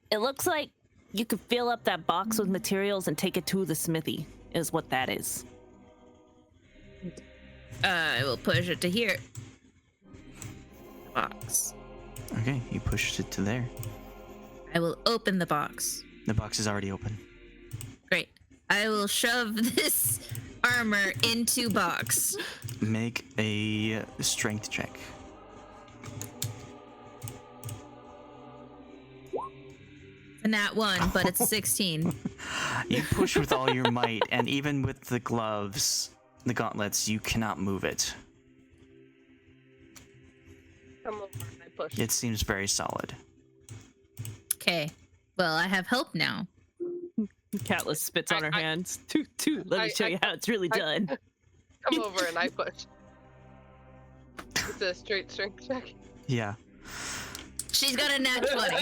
It looks like you could fill up that box with materials and take it to the smithy, is what that is. I will push it to here. Box. Okay, you pushed it to there. I will open the box. The box is already open. Great. I will shove this armor into box. Make a strength check. A nat 1, but it's a 16. You push with all your might, and even with the gloves, the gauntlets, you cannot move it. come over and I push. It seems very solid. Okay. Well, I have help now. Katla spits on her I- hands. Toot. Let me show you how it's really done. Come over and I push. It's a straight strength check. Yeah. She's got a nat 20.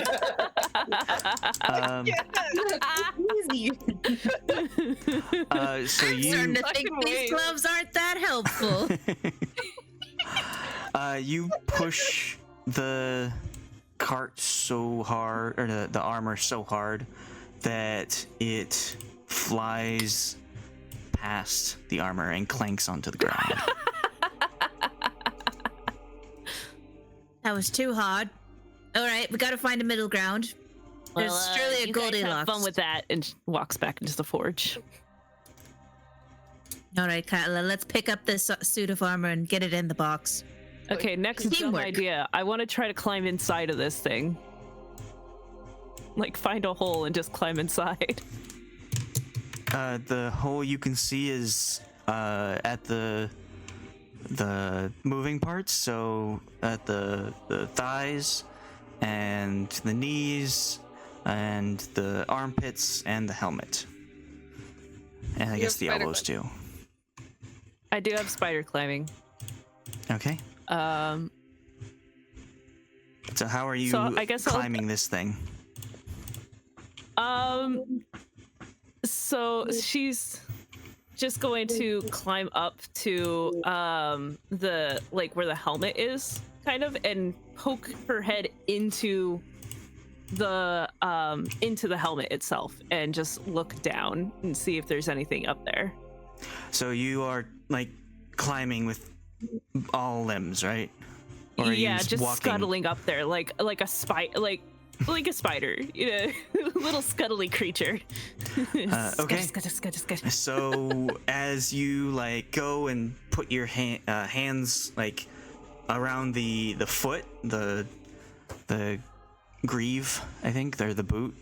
Easy. So I'm starting you to think Fucking these ways. gloves aren't that helpful. you push the cart so hard, or the armor so hard, that it flies past the armor and clanks onto the ground. That was too hard. All right, we gotta find a middle ground. There's surely a you guys have Goldilocks. fun with that, and walks back into the forge. All right, Katla, let's pick up this suit of armor and get it in the box. Okay, next dumb Teamwork. idea. I want to try to climb inside of this thing. Like, find a hole and just climb inside. The hole you can see is at the moving parts, so at the thighs and the knees and the armpits and the helmet, and I You guess have the spider elbows too. I do have spider climbing. Okay, so how are you So I guess I'll- climbing this thing? So she's just going to climb up to the, like, where the helmet is, kind of, and poke her head into the helmet itself and just look down and see if there's anything up there. So you are like climbing with all limbs, right? Or are you Yeah, just walking? scuttling up there like a like a spider, you know, little scuttly creature. Okay. Scudder. So as you like go and put your hands like around the foot, the greave, I think they're the boot.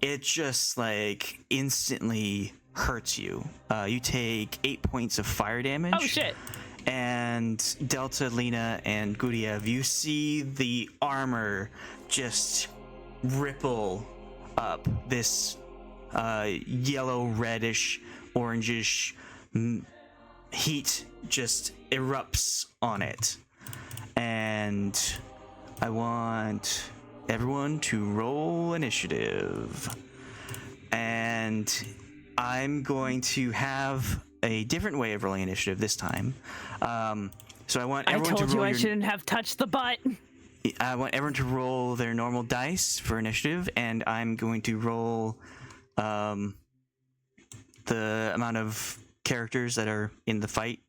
It just like instantly hurts you. You take 8 points of fire damage. Oh shit! And Delta, Lena, and Guryev, you see the armor just ripple up. This yellow, reddish, orangish heat just erupts on it. And I want everyone to roll initiative. And I'm going to have a different way of rolling initiative this time. So I want everyone to roll I shouldn't have touched the butt. I want everyone to roll their normal dice for initiative, and I'm going to roll the amount of characters that are in the fight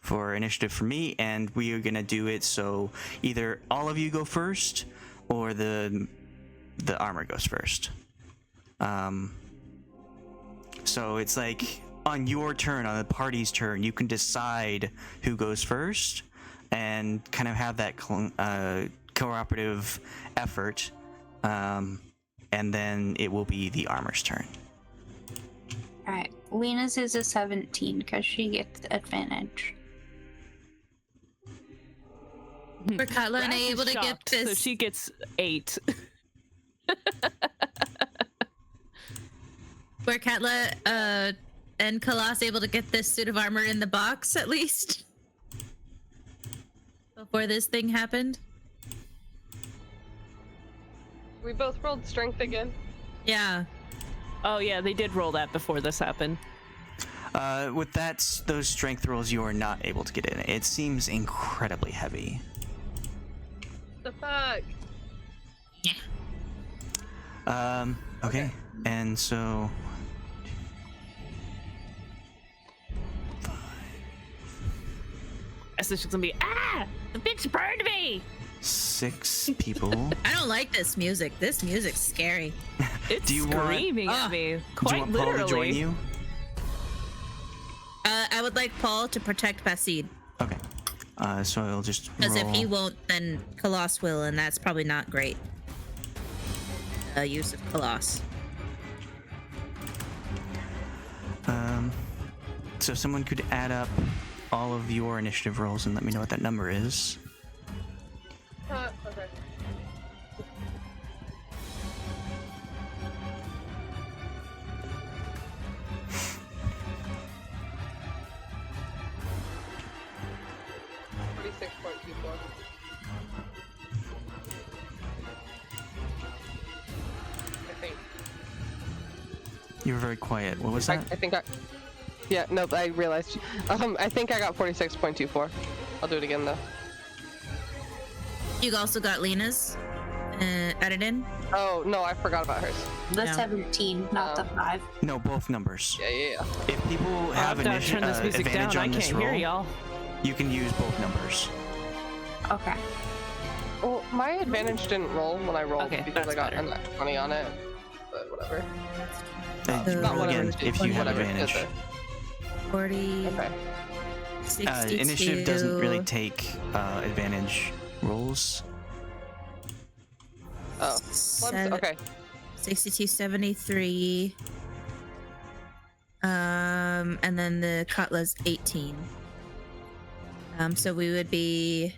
for initiative for me, and we are gonna do it so either all of you go first or the armor goes first. So it's like on your turn, on the party's turn, you can decide who goes first and kind of have that cooperative effort, and then it will be the armor's turn. All right, Lena's is a 17 because she gets advantage. We're Katla unable to get Shocked, this. so she gets 8. Were Katla and Khalas able to get this suit of armor in the box at least before this thing happened? We both rolled strength again. Yeah. Oh yeah, they did roll that before this happened. With those strength rolls, you are not able to get in. It seems incredibly heavy. The fuck? Okay. And so... 5. So she's gonna be the bitch burned me. 6 people. I don't like this music. This music's scary. It's Do you want- screaming at me, Do you quite want Paul literally. to join you? I would like Paul to protect Basid. Okay. So I'll just Because roll. if he won't, then Khalas will, and that's probably not great. Use of Khalas. So if someone could add up all of your initiative rolls and let me know what that number is. Okay. I think. You were very quiet. What was that? I think I. Yeah, no, I realized. I think I got 46.24. I'll do it again though. You also got Lena's added in? Oh no, I forgot about hers. The No. 17, not the 5. No, both numbers. Yeah. If people have I've got to turn this music advantage down. on I this can't roll, hear y'all. you can use both numbers. Okay. Well, my advantage didn't roll when I rolled Okay, because I that's got better. a 20 on it. But whatever. Roll whatever again it if is, you have whatever it is advantage. there. 40, Okay. 62. Initiative doesn't really take advantage rolls. Oh. Whoops, okay. 62, 73. And then the Katla's 18. So we would be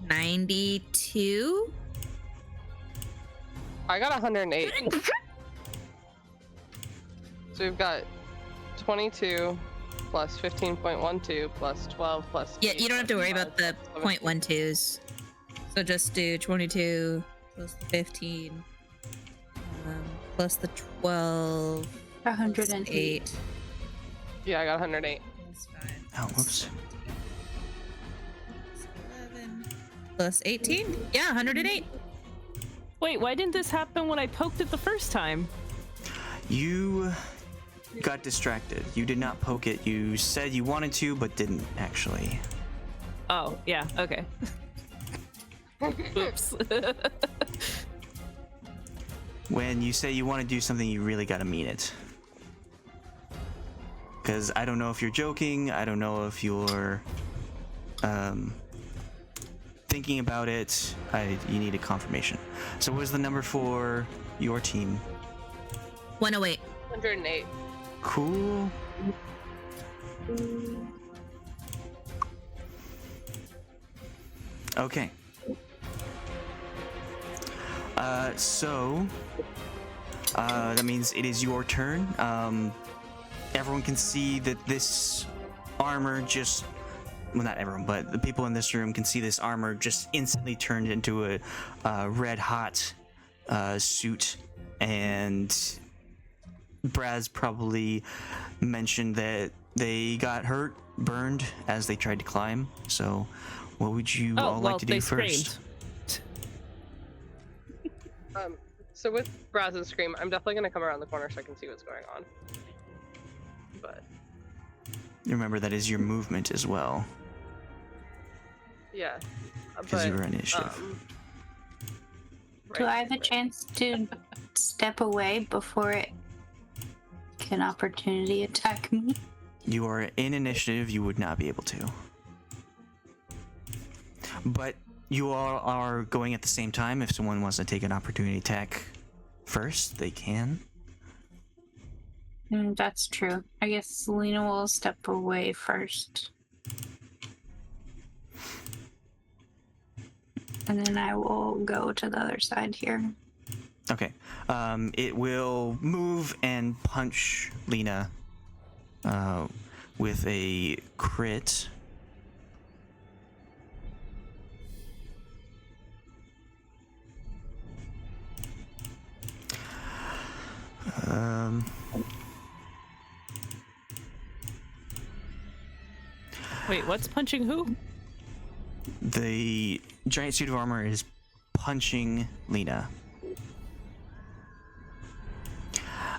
92. I got 108. So we've got 22 plus 15.12 plus 12 plus. Yeah, 8 you don't have to plus worry 5 about the plus 0.12s. So just do 22 plus the 15 plus the 12 plus 108. 8. 17. Yeah, I got 108. Plus 5 Oh, whoops. 11 plus 18. Yeah, 108. Wait, why didn't this happen when I poked it the first time? You got distracted. You did not poke it. You said you wanted to, but didn't actually. Oh, yeah, okay. Oops. When you say you want to do something, you really got to mean it. Because I don't know if you're joking. I don't know if you're thinking about it, you need a confirmation. So what was the number for your team? 108. 108. Cool. Okay. So that means it is your turn. Everyone can see that this armor just, well, not everyone, but the people in this room can see this armor just instantly turned into a red hot suit. And Brasz probably mentioned that they got hurt, burned as they tried to climb. So what would you all like to do first? So with Braz's scream, I'm definitely gonna come around the corner so I can see what's going on. But Remember, that is your movement as well, yeah, because you were initiative. Do I have a chance to step away before it can opportunity attack me? You are in initiative, you would not be able to. But you all are going at the same time. If someone wants to take an opportunity attack first, they can. That's true. I guess Selena will step away first. And then I will go to the other side here. Okay. It will move and punch Lena with a crit. Wait, what's punching who? The giant suit of armor is punching Lena.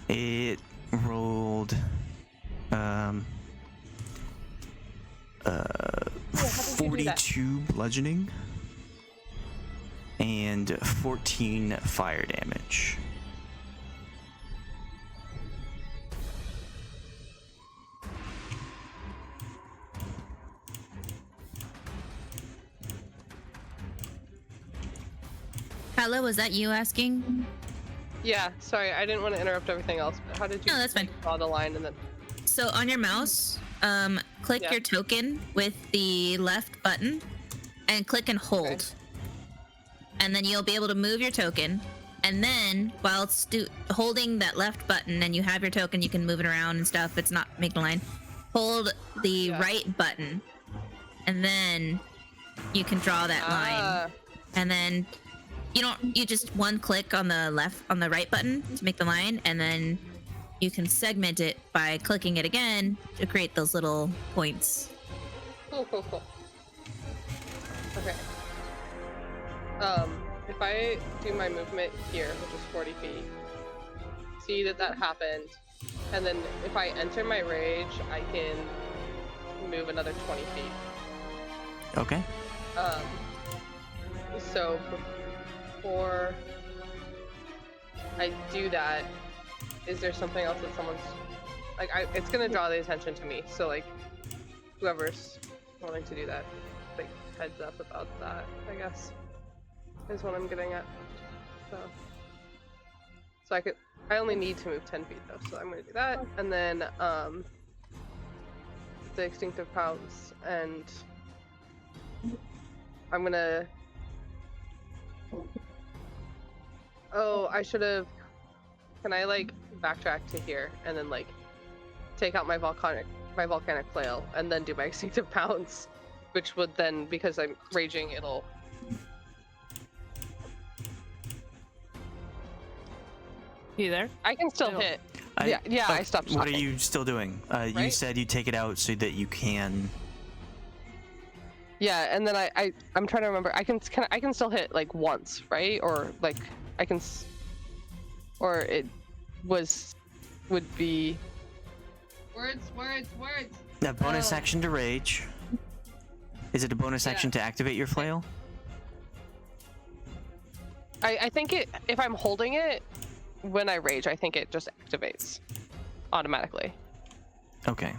It rolled 42 bludgeoning and 14 fire damage. Kala, was that you asking? Yeah, sorry, I didn't want to interrupt everything else, but how did you No, that's fine. draw the line and then... So on your mouse, click Yeah. your token with the left button and click and hold. Okay. And then you'll be able to move your token. And then while it's holding that left button and you have your token, you can move it around and stuff. It's not making a line. Hold the right button and then you can draw that line. And then you just one click on the right button to make the line, and then you can segment it by clicking it again to create those little points. Cool. Okay. If I do my movement here, which is 40 feet, see that happened, and then if I enter my rage, I can move another 20 feet. Okay. So before I do that, is there something else that someone's like? It's gonna draw the attention to me. So like, whoever's wanting to do that, like heads up about that. I guess is what I'm getting at. So I only need to move 10 feet though. So I'm gonna do that, and then the extinctive pounce, and I'm gonna. Oh, I should have. Can I like backtrack to here and then like take out my volcanic flail and then do my extinctive pounce, which would then, because I'm raging, it'll. You there? I can still hit. I stopped. What are talking. you still doing? You Right? said you take it out so that you can. Yeah, and then I'm trying to remember. I can still hit like once, right? Or like I can, or it would be. Words. A bonus action to rage. Is it a bonus action to activate your flail? I think if I'm holding it when I rage, I think it just activates automatically. Okay.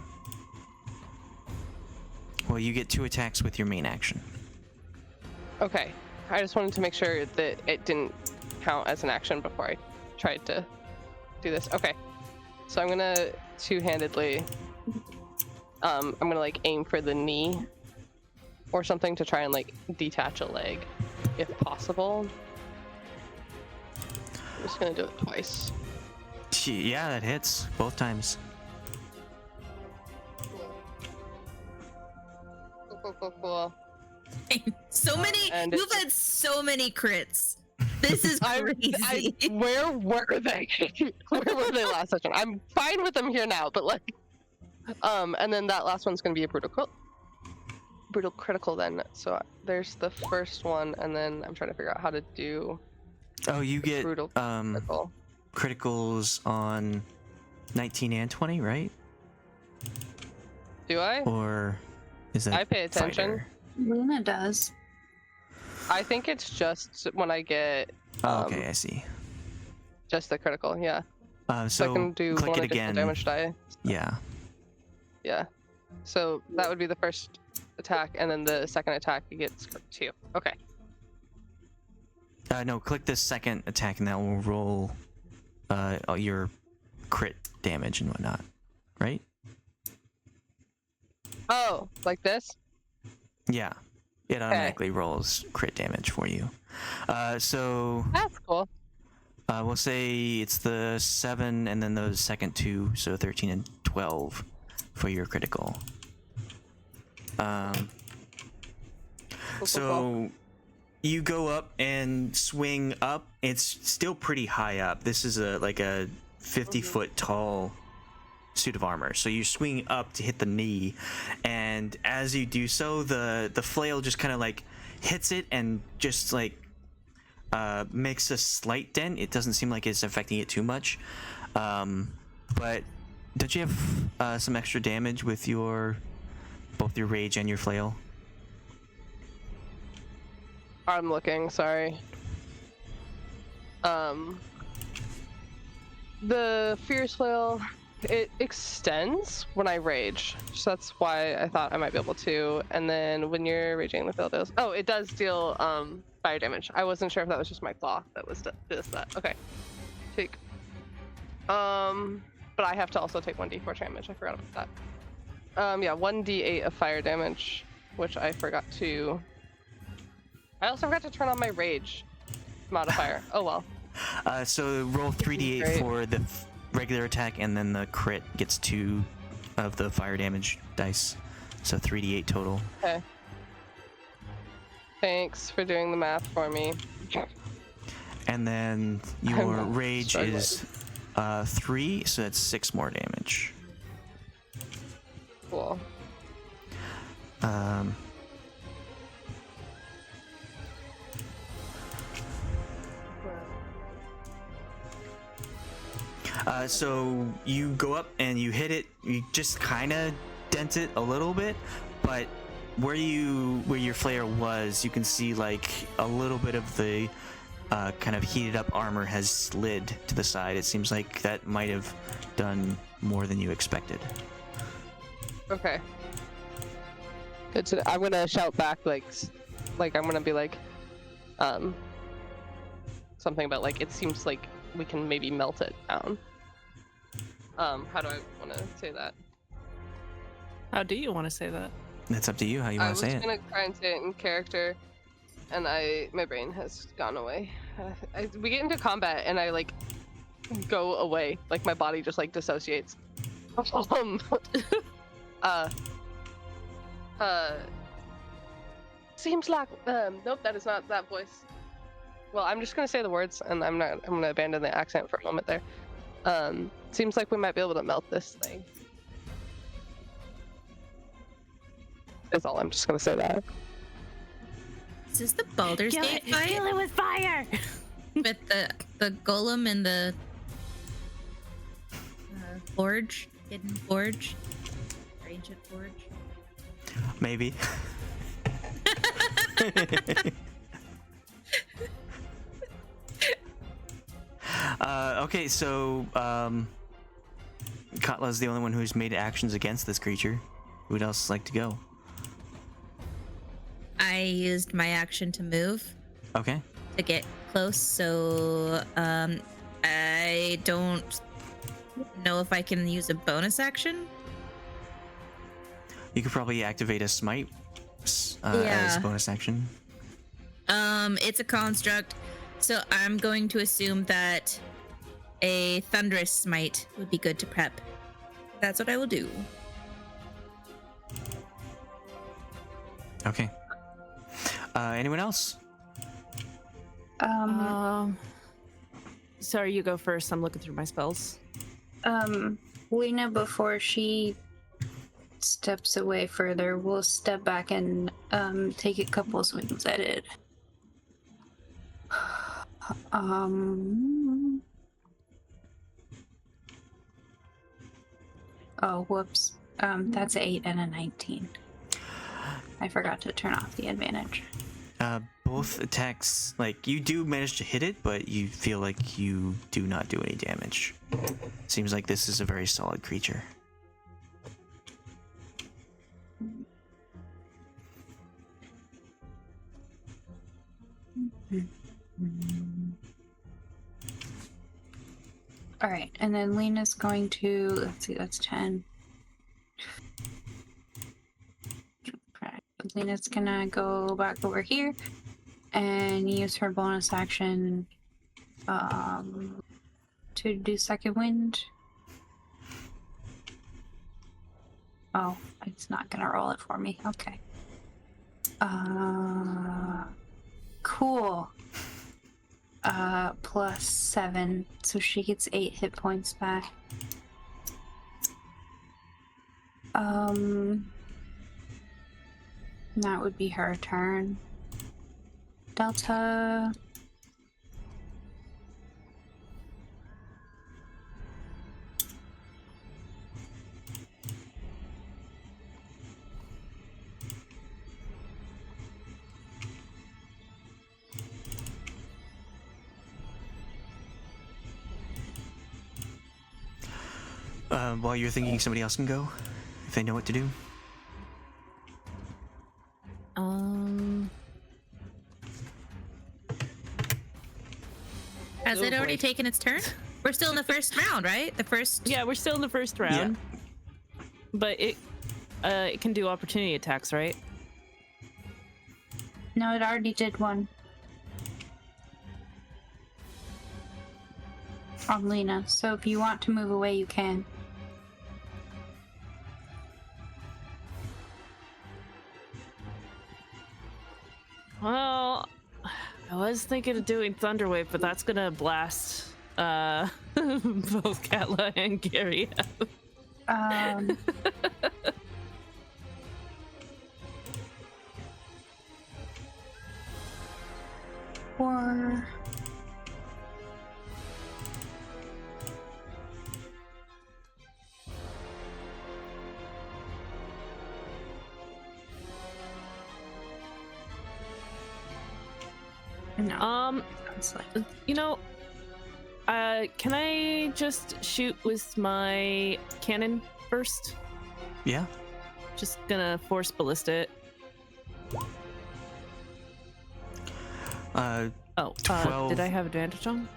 Well, you get 2 attacks with your main action. Okay. I just wanted to make sure that it didn't count as an action before I tried to do this. Okay. So I'm gonna two-handedly, I'm gonna like aim for the knee or something to try and like detach a leg, if possible. I'm just gonna do it twice. Yeah, that hits both times. Cool. So many. and You've had so many crits. This is crazy. Where were they? Where were they last session? I'm fine with them here now, but like, and then that last one's gonna be a brutal critical then. So there's the first one, and then I'm trying to figure out how to do. Oh, you get brutal critical. criticals on 19 and 20, right? Do I? Or is that I pay attention. fighter? Luna does. I think it's just when I get. Oh, okay, I see. Just the critical, yeah. So I can do click one it additional again. damage die. Yeah. Yeah. So that would be the first attack, and then the second attack you get 2. Okay. No, click the second attack, and that will roll your crit damage and whatnot, right? Oh, like this? Yeah. It automatically rolls crit damage for you. So That's cool. we'll say it's the 7 and then the second 2, so 13 and 12 for your critical. So you go up and swing up. It's still pretty high up. This is like a 50-foot tall suit of armor. So you swing up to hit the knee, and as you do so, the flail just kind of like hits it and just like makes a slight dent. It doesn't seem like it's affecting it too much, but don't you have some extra damage with both your rage and your flail? I'm looking, sorry. The Fierce Flail, it extends when I rage, so that's why I thought I might be able to. And then when you're raging, the flail deals. Oh, it does deal fire damage. I wasn't sure if that was just my claw that was just that. Okay, take. But I have to also take 1d4 damage. I forgot about that. Yeah, 1d8 of fire damage, which I forgot to. I also forgot to turn on my rage modifier. Oh well. So roll 3d8 Great. for the regular attack, and then the crit gets 2 of the fire damage dice. So 3d8 total. Okay. Thanks for doing the math for me. And then your I'm rage struggling. is 3, so that's 6 more damage. Cool. So you go up and you hit it. You just kind of dent it a little bit, but where your flare was, you can see like a little bit of the kind of heated up armor has slid to the side. It seems like that might have done more than you expected. Okay. Good to, I'm gonna shout back like I'm gonna be like, something about like it seems like we can maybe melt it down. How do I want to say that? How do you want to say that? That's up to you how you I want was to say it. gonna try and say it in character, and my brain has gone away. We get into combat and I like go away, like my body just like dissociates. Seems like nope, that is not that voice. Well, I'm just gonna say the words, and I'm gonna abandon the accent for a moment there. Seems like we might be able to melt this thing. That's all. I'm just gonna say that. Is this the Baldur's Gate fight? Kill it with fire! With the golem and the forge? Hidden forge? Or ancient forge? Maybe. Okay, so Katla's the only one who's made actions against this creature. Who'd else like to go? I used my action to move Okay. to get close, so I don't know if I can use a bonus action. You could probably activate a smite as Yeah. bonus action. It's a construct, so I'm going to assume that a thunderous smite would be good to prep. That's what I will do. Okay. Anyone else? Sorry, you go first. I'm looking through my spells. Lena, before she steps away further, will step back and take a couple swings at it. Oh, whoops. That's an 8 and a 19. I forgot to turn off the advantage. Both attacks, like, you do manage to hit it, but you feel like you do not do any damage. Seems like this is a very solid creature. All right, and then Lena's going to, let's see, that's 10. Lena's gonna go back over here and use her bonus action to do second wind. Oh, it's not gonna roll it for me. Okay. Cool. Plus 7, so she gets 8 hit points back. That would be her turn. Delta. While you're thinking, somebody else can go, if they know what to do. Has it already taken its turn? We're still in the first round, right? The first. Yeah, we're still in the first round. But it can do opportunity attacks, right? No, it already did one. On Lena, so if you want to move away, you can. Well, I was thinking of doing Thunderwave, but that's gonna blast both Katla and Guryev. Or no. Sounds like You know, can I just shoot with my cannon first? Yeah. Just gonna force ballista it. Oh, 12 did I have advantage on?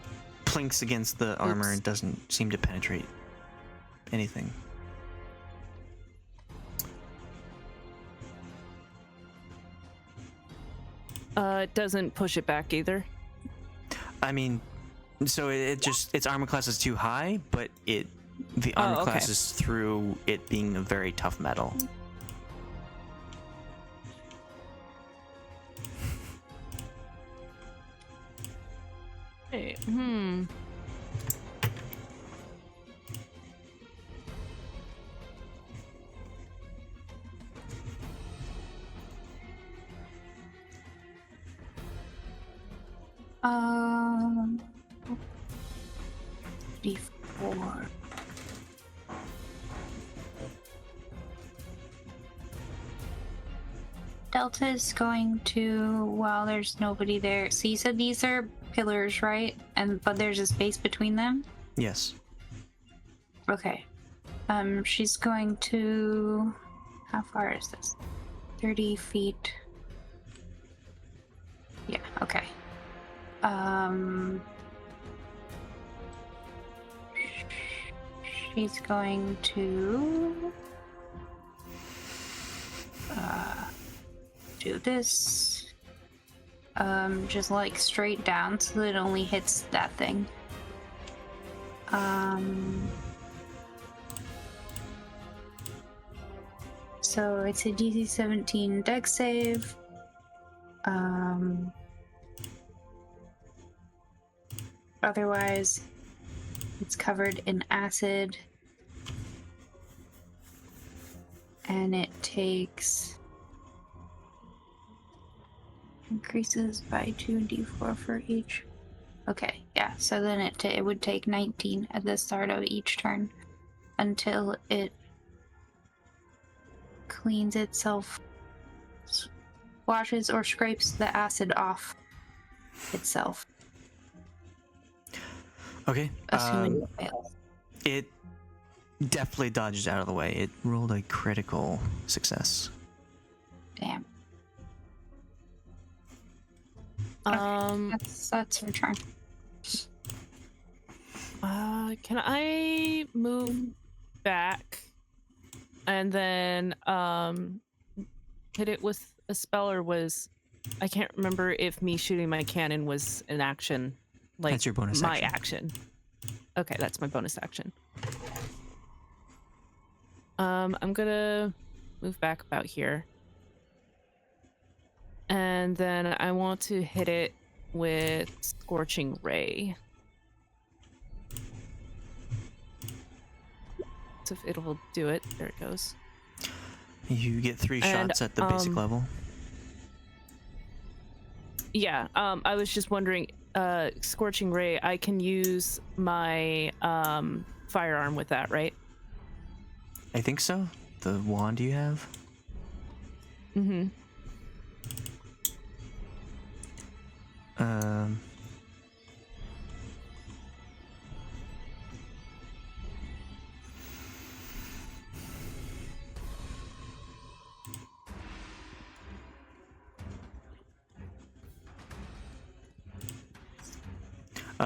plinks against the armor Oops. and doesn't seem to penetrate anything. It doesn't push it back either. I mean, so it just, its armor class is too high, but the armor okay. class is through it being a very tough metal. Hey, before. Delta is going to, while there's nobody there. So you said these are pillars, right? But there's a space between them? Yes. Okay. She's going to, how far is this? 30 feet. Yeah, okay. She's going to do this. Just like straight down so that it only hits that thing. So it's a DC 17 dex save. Otherwise, it's covered in acid. And it takes... increases by 2d4 for each. Okay, yeah, so then it would take 19 at the start of each turn until it cleans itself, washes or scrapes the acid off itself. Okay. Assuming it fails. It definitely dodges out of the way. It rolled a critical success. Damn. That's her turn. Can I move back and then hit it with a spell, or was I can't remember if me shooting my cannon was an action. Like That's your bonus my action. Okay, that's my bonus action. I'm gonna move back about here. And then I want to hit it with Scorching Ray. So if it will do it. There it goes. You get 3 shots at the basic level. Yeah, I was just wondering, Scorching Ray, I can use my firearm with that, right? I think so. The wand you have? Mm-hmm.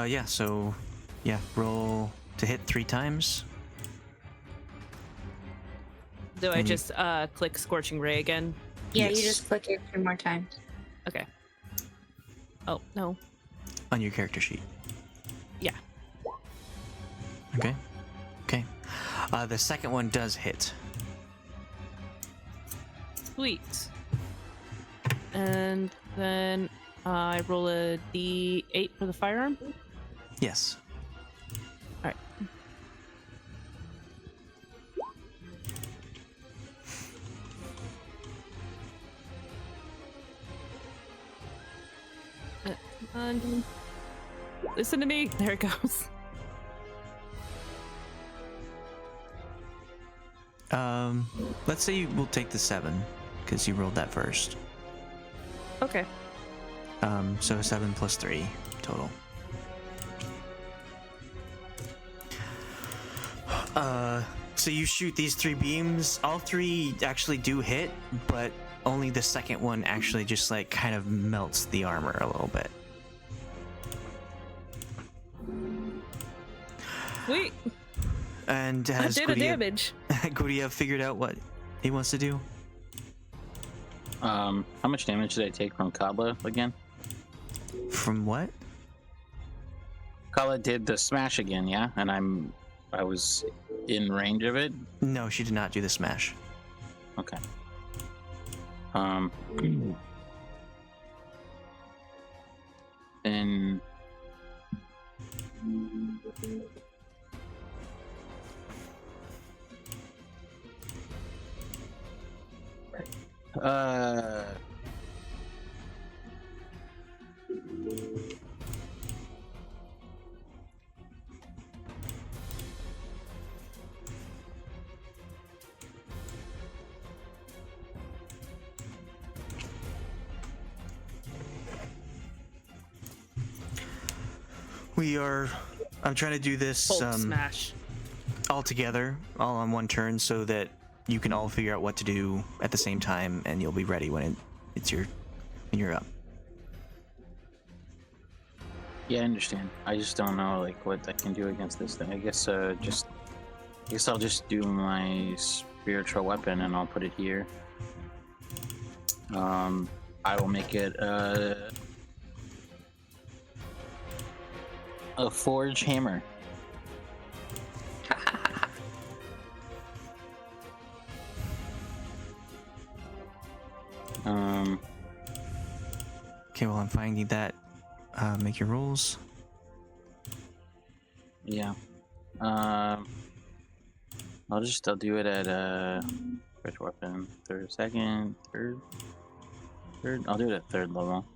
Yeah, so, yeah, roll to hit 3 times. Do I just click Scorching Ray again? Yeah, Yes. you just click it 2 more times. Okay. Oh, no. On your character sheet. Yeah. Okay. Okay. The second one does hit. Sweet. And then I roll a d8 for the firearm. Yes. All right. Listen to me. There it goes. Let's say we'll take the 7 because you rolled that first. Okay. So 7 plus 3 total. So you shoot these 3 beams. All 3 actually do hit, but only the second one actually just like kind of melts the armor a little bit. Sweet. And I has did a damage. Guryev figured out what he wants to do? How much damage did I take from Katla again? From what? Katla did the smash again, yeah? And I was in range of it? No, she did not do the smash. Okay. Then... I'm trying to do this Bolt smash. all together, all on one turn, so that you can all figure out what to do at the same time, and you'll be ready when you're up. Yeah, I understand. I just don't know like what I can do against this thing. I guess I'll just do my spiritual weapon and I'll put it here. I will make it a forge hammer. Okay, well, I'm finding that. Make your rolls. Yeah. I'll do it at first weapon, third. I'll do it at third level.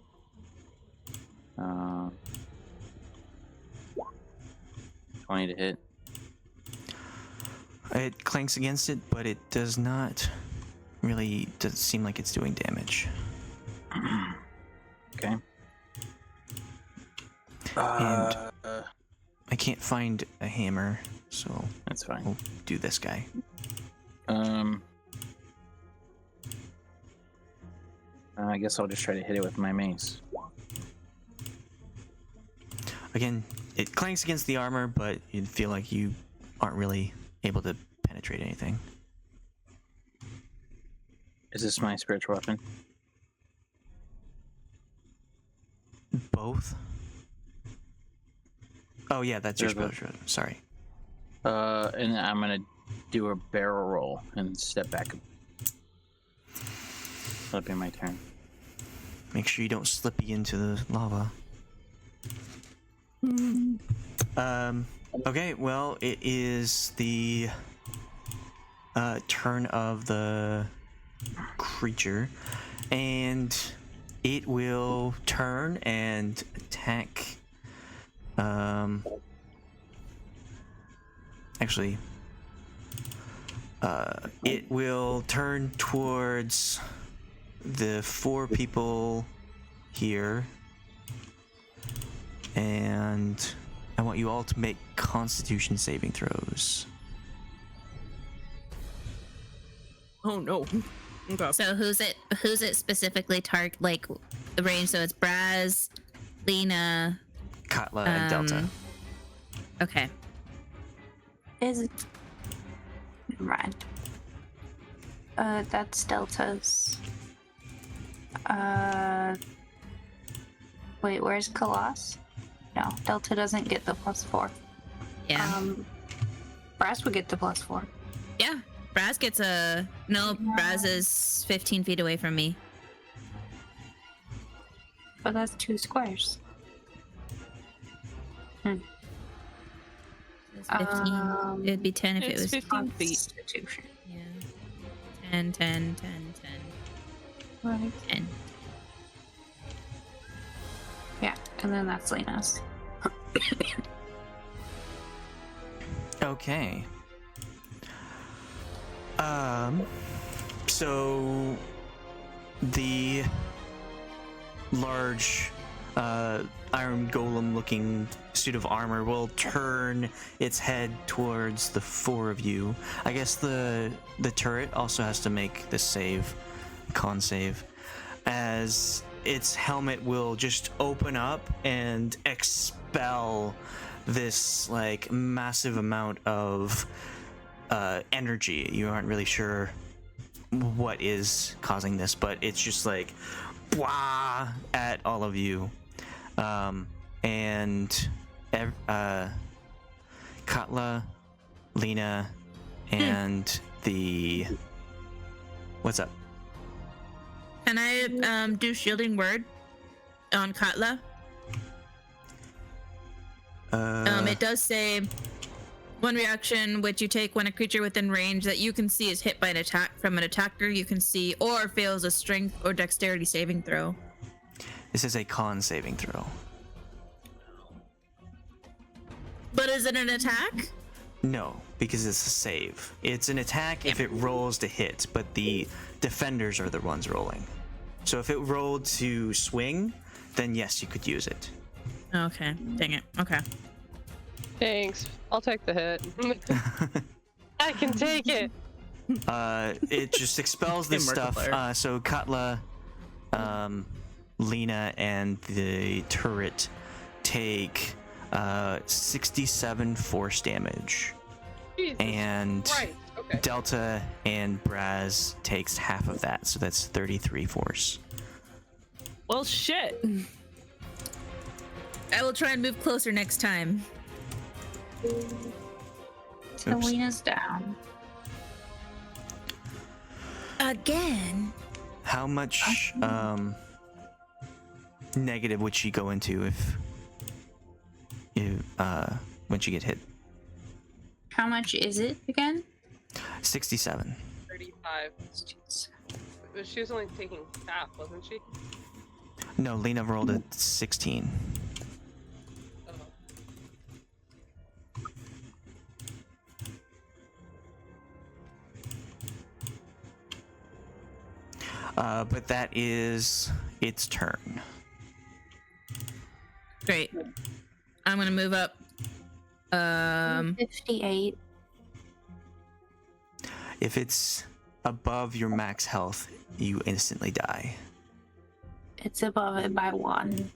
20 to hit. It clanks against it, but it does not really seem like it's doing damage. Okay. And I can't find a hammer, so That's fine. we'll do this guy. I guess I'll just try to hit it with my mace. Again, it clanks against the armor, but you feel like you aren't really able to penetrate anything. Is this my spiritual weapon? Both? Oh yeah, that's your Sure, but- spell. Sorry. And I'm gonna do a barrel roll and step back. That'll be my turn. Make sure you don't slippy into the lava. Okay, well, it is the turn of the creature, and it will turn and attack. Actually, it will turn towards the 4 people here, and I want you all to make Constitution saving throws. Oh no. Okay. So who's it specifically target like the range? So it's Brasz, Lena. Katla and Delta. Okay. Is it? Right. That's Delta's. Wait, where's Khalas? No, Delta doesn't get the +4. Yeah. Brass would get the +4. Yeah. Brasz gets a no. Brasz is 15 feet away from me. But that's 2 squares. It's 15. It'd be 10 if it It's was 15 feet. Constitution. Yeah. 10, 10, 10, 10, Right. 10. Yeah, and then that's Lena's. Okay. So the large iron golem looking suit of armor will turn its head towards the 4 of you. I guess the turret also has to make this save, con save, as its helmet will just open up and expel this like massive amount of energy. You aren't really sure what is causing this, but it's just like blah at all of you. And Katla, Lena, and the what's up? Can I do shielding word on Katla? It does say one reaction which you take when a creature within range that you can see is hit by an attack from an attacker you can see or fails a strength or dexterity saving throw. This is a con saving throw. But is it an attack? No, because it's a save. It's an attack if it rolls to hit, but the defenders are the ones rolling. So if it rolled to swing, then yes, you could use it. Okay, dang it. Okay. Thanks. I'll take the hit. I can take it. It just expels this Hey, stuff. Markiplier. So Katla, Lena, and the turret take 67 force damage. Jesus And Christ. Okay. Delta and Brasz takes half of that, so that's 33 force. Well, shit. I will try and move closer next time. Selena's down. Again. How much negative would she go into if you when she get hit? How much is it again? 67. 35. But she was only taking half, wasn't she? No, Lena rolled a 16. But that is its turn. Great. I'm gonna move up. 58. If it's above your max health, you instantly die. It's above it by 1.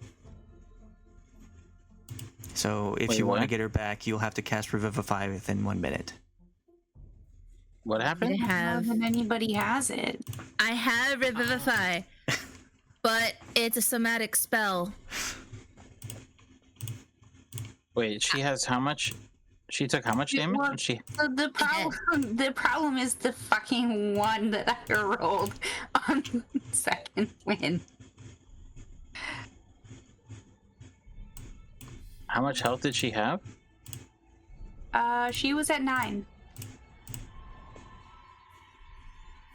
So if Wait, you want to what? get her back, you'll have to cast Revivify within 1 minute. What happened? I have More than anybody has it. Revivify, but it's a somatic spell. Wait, she has how much? She took how much damage? Well, when she So the problem is the fucking 1 that I rolled on the second win. how much health did she have? She was at 9.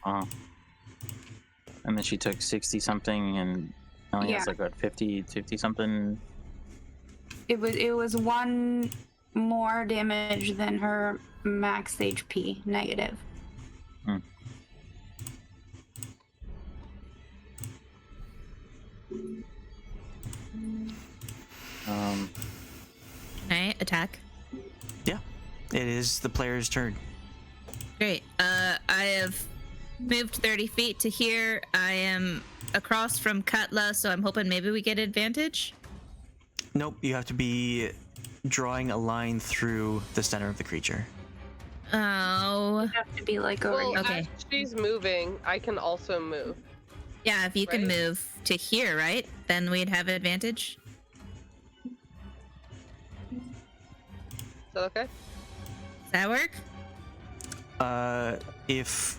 Oh. And then she took 60 something and only has Yeah. like what 50 something. It was 1 more damage than her max HP negative. Can I attack? Yeah, it is the player's turn. Great. I have moved 30 feet to here. I am across from Katla, so I'm hoping maybe we get advantage. Nope, you have to be drawing a line through the center of the creature. Oh. You have to be like over Well, here. Okay. as she's moving, I can also move. Yeah, if you can Right. move to here, right? Then we'd have advantage. Is that okay? Does that work? If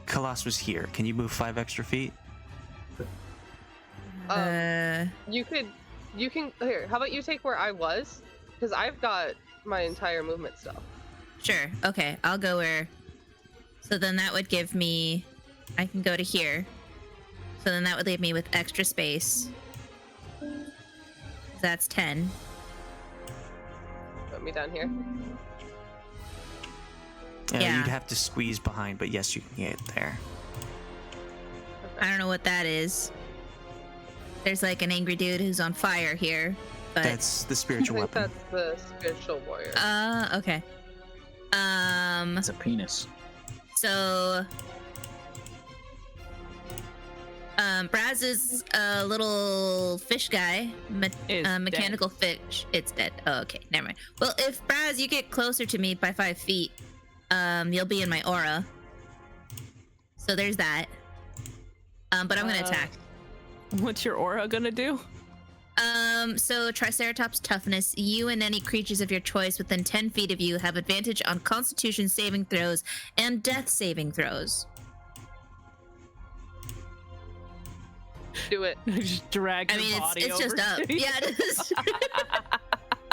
Khalas was here, can you move 5 extra feet? You can here. How about you take where I was? Because I've got my entire movement still. Sure. Okay, I'll go where. So then that would give me. I can go to here. So then that would leave me with extra space. That's 10. Put me down here. Yeah. You'd have to squeeze behind, but yes, you can get there. I don't know what that is. There's like an angry dude who's on fire here. But That's the I spiritual think weapon. that's the spiritual warrior. okay. It's a penis. So Brasz is a little fish guy, Is mechanical fish. It's dead. Oh, okay, never mind. Well, if Brasz, you get closer to me by 5 feet, you'll be in my aura. So there's that. But I'm gonna attack. What's your aura gonna do? So Triceratops toughness. You and any creatures of your choice within 10 feet of you have advantage on Constitution saving throws and Death saving throws. Do it. Just drag I your mean, body it's just over up. to you. Yeah, it is.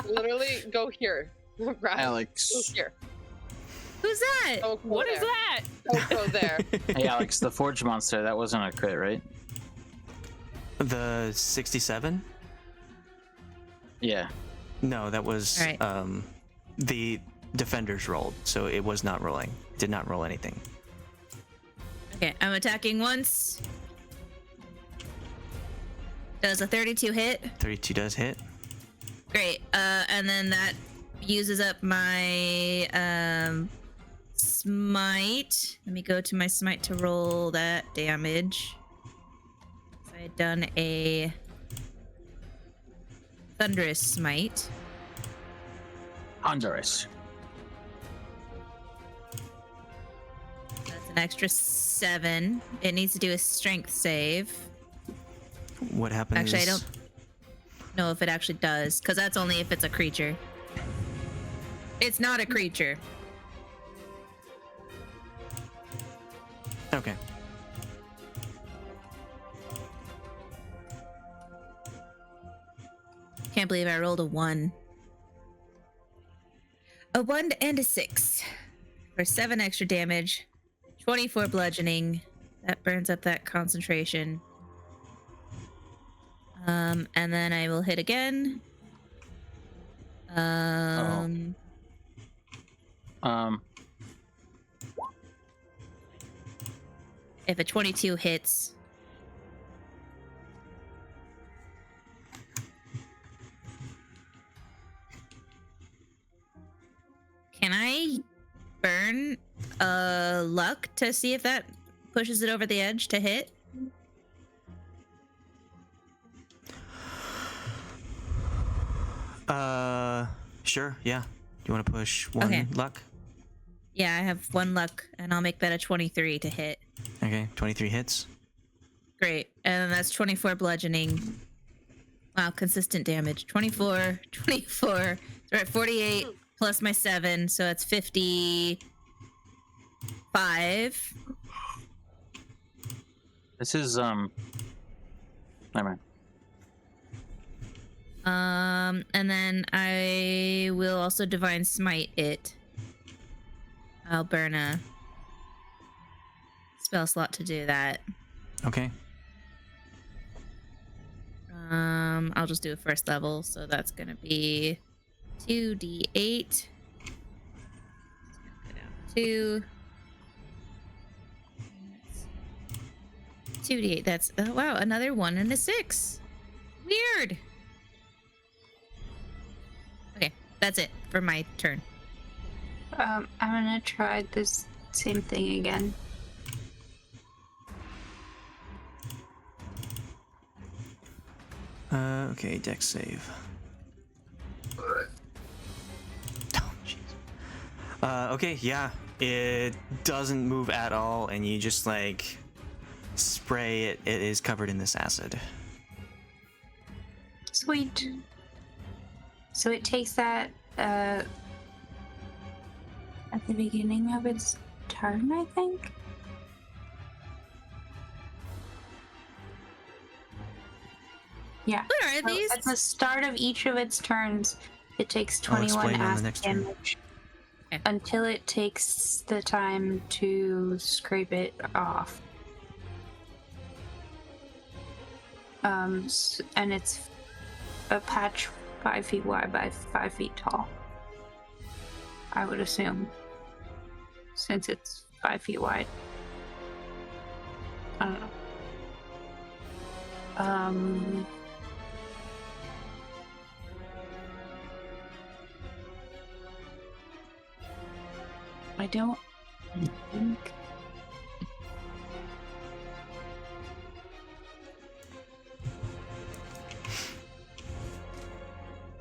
Literally, go here. Brad, Alex. Go here. Who's that? Don't go What there. is that? Don't go there. Hey Alex, the forge monster, that wasn't a crit, right? The 67? Yeah. No, that was Right. the defenders rolled, so it was not rolling. Did not roll anything. Okay, I'm attacking once. Does a 32 hit? 32 does hit. Great. And then that uses up my smite. Let me go to my smite to roll that damage. So I had done a Thunderous Smite. Honduras. That's an extra 7. It needs to do a strength save. What happens? Actually, I don't know if it actually does, because that's only if it's a creature. It's not a creature. Okay. Can't believe I rolled a 1. A 1 and a 6 for 7 extra damage, 24 bludgeoning. That burns up that concentration. And then I will hit again. If a 22 hits. Can I burn luck to see if that pushes it over the edge to hit? Sure, yeah. You want to push 1 Okay. luck? Yeah, I have 1 luck, and I'll make that a 23 to hit. Okay, 23 hits. Great. And then that's 24 bludgeoning. Wow, consistent damage. 24, 24. Sorry, 48 plus my 7, so that's 55. This is never mind. And then I will also divine smite it. I'll burn a spell slot to do that. Okay. I'll just do a first level, so that's gonna be 2d8. 2. 2d8. That's oh wow, another 1 and a 6. Weird. Okay, that's it for my turn. I'm gonna try this same thing again. Okay, dex save. Oh, jeez. Okay, yeah. It doesn't move at all, and you just, like, spray it. It is covered in this acid. Sweet. So it takes that at the beginning of its turn, I think. Yeah. What are So these? at the start of each of its turns, it takes I'll 21 explain on the acid next turn. damage Okay. until it takes the time to scrape it off. And it's a patch 5 feet wide by 5 feet tall. I would assume, since it's 5 feet wide. I don't know. I don't think